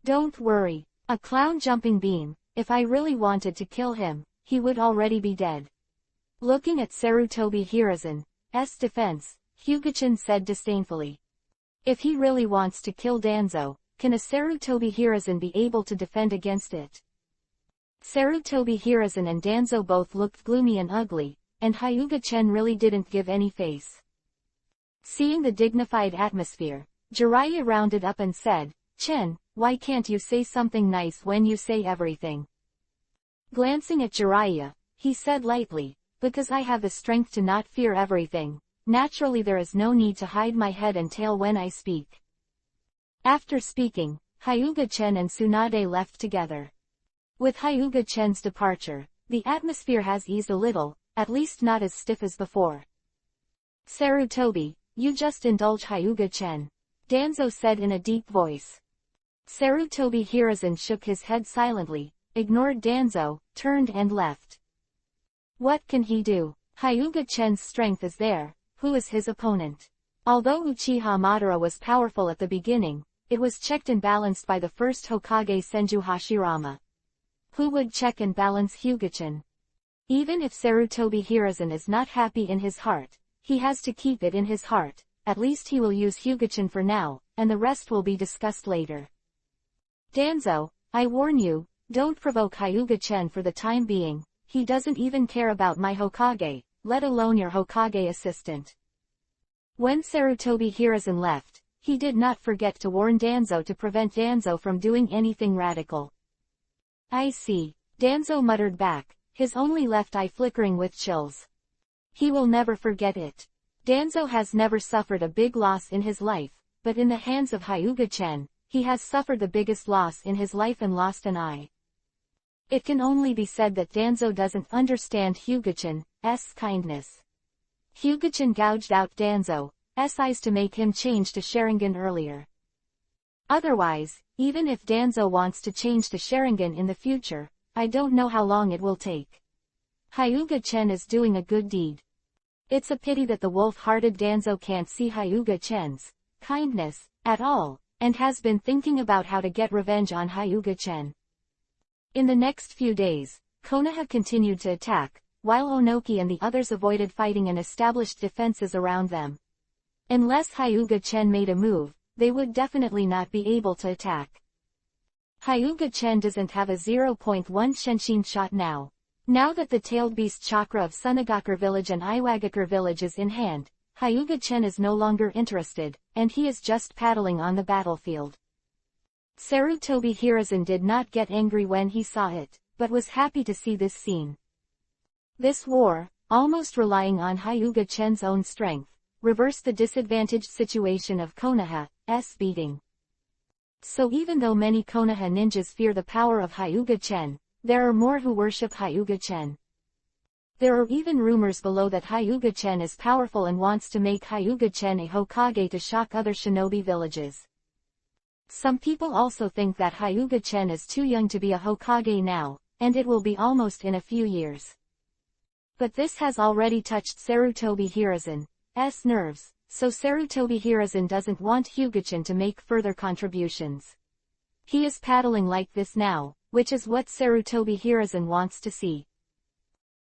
Don't worry, a clown jumping beam, if I really wanted to kill him, he would already be dead. Looking at Sarutobi Hiruzen's defense, Hyuga-chen said disdainfully. If he really wants to kill Danzo, can a Sarutobi Hiruzen be able to defend against it? Sarutobi Hiruzen and Danzo both looked gloomy and ugly, and Hyuga-chen really didn't give any face. Seeing the dignified atmosphere, Jiraiya rounded up and said, "Chen, why can't you say something nice when you say everything?" Glancing at Jiraiya, he said lightly, "Because I have the strength to not fear everything. Naturally there is no need to hide my head and tail when I speak." After speaking, Hyuga-chen and Tsunade left together. With Hyuga-chen's departure, the atmosphere has eased a little, at least not as stiff as before. "Sarutobi, you just indulge Hyuga-chen," Danzo said in a deep voice. Sarutobi Hiruzen shook his head silently, ignored Danzo, turned and left. What can he do? Hyuga-chen's strength is there. Who is his opponent? Although Uchiha Madara was powerful at the beginning, it was checked and balanced by the first Hokage Senju Hashirama. Who would check and balance Hyuga-chen? Even if Sarutobi Hiruzen is not happy in his heart, he has to keep it in his heart. At least he will use Hyuga-chen for now, and the rest will be discussed later. Danzo, I warn you, don't provoke Hyuga-chen for the time being. He doesn't even care about my Hokage, let alone your Hokage assistant. When Sarutobi Hiruzen left, he did not forget to warn Danzo to prevent Danzo from doing anything radical. I see, Danzo muttered back, his only left eye flickering with chills. He will never forget it. Danzo has never suffered a big loss in his life, but in the hands of Hyuga-chen, he has suffered the biggest loss in his life and lost an eye. It can only be said that Danzo doesn't understand Hyuga-chen's kindness. Hyuga-chen gouged out Danzo's eyes to make him change to Sharingan earlier. Otherwise, even if Danzo wants to change to Sharingan in the future, I don't know how long it will take. Hyuga-chen is doing a good deed. It's a pity that the wolf-hearted Danzo can't see Hyuga-chen's kindness at all, and has been thinking about how to get revenge on Hyuga-chen. In the next few days, Konoha continued to attack, while Onoki and the others avoided fighting and established defenses around them. Unless Hyuga-chen made a move, they would definitely not be able to attack. Hyuga-chen doesn't have a 0.1 Shenshin shot now. Now that the tailed beast chakra of Sunagakure village and Iwagakure village is in hand, Hyuga-chen is no longer interested, and he is just paddling on the battlefield. Sarutobi Hiruzen did not get angry when he saw it, but was happy to see this scene. This war, almost relying on Hyuga-chen's own strength, reversed the disadvantaged situation of Konoha, beating. So even though many Konoha ninjas fear the power of Hyuga-chen, there are more who worship Hyuga-chen. There are even rumors below that Hyuga-chen is powerful and wants to make Hyuga-chen a Hokage to shock other shinobi villages. Some people also think that Hyuga-chen is too young to be a Hokage now, and it will be almost in a few years. But this has already touched Sarutobi Hiruzen's nerves, so Sarutobi Hiruzen doesn't want Hyuga-chen to make further contributions. He is paddling like this now, which is what Sarutobi Hiruzen wants to see.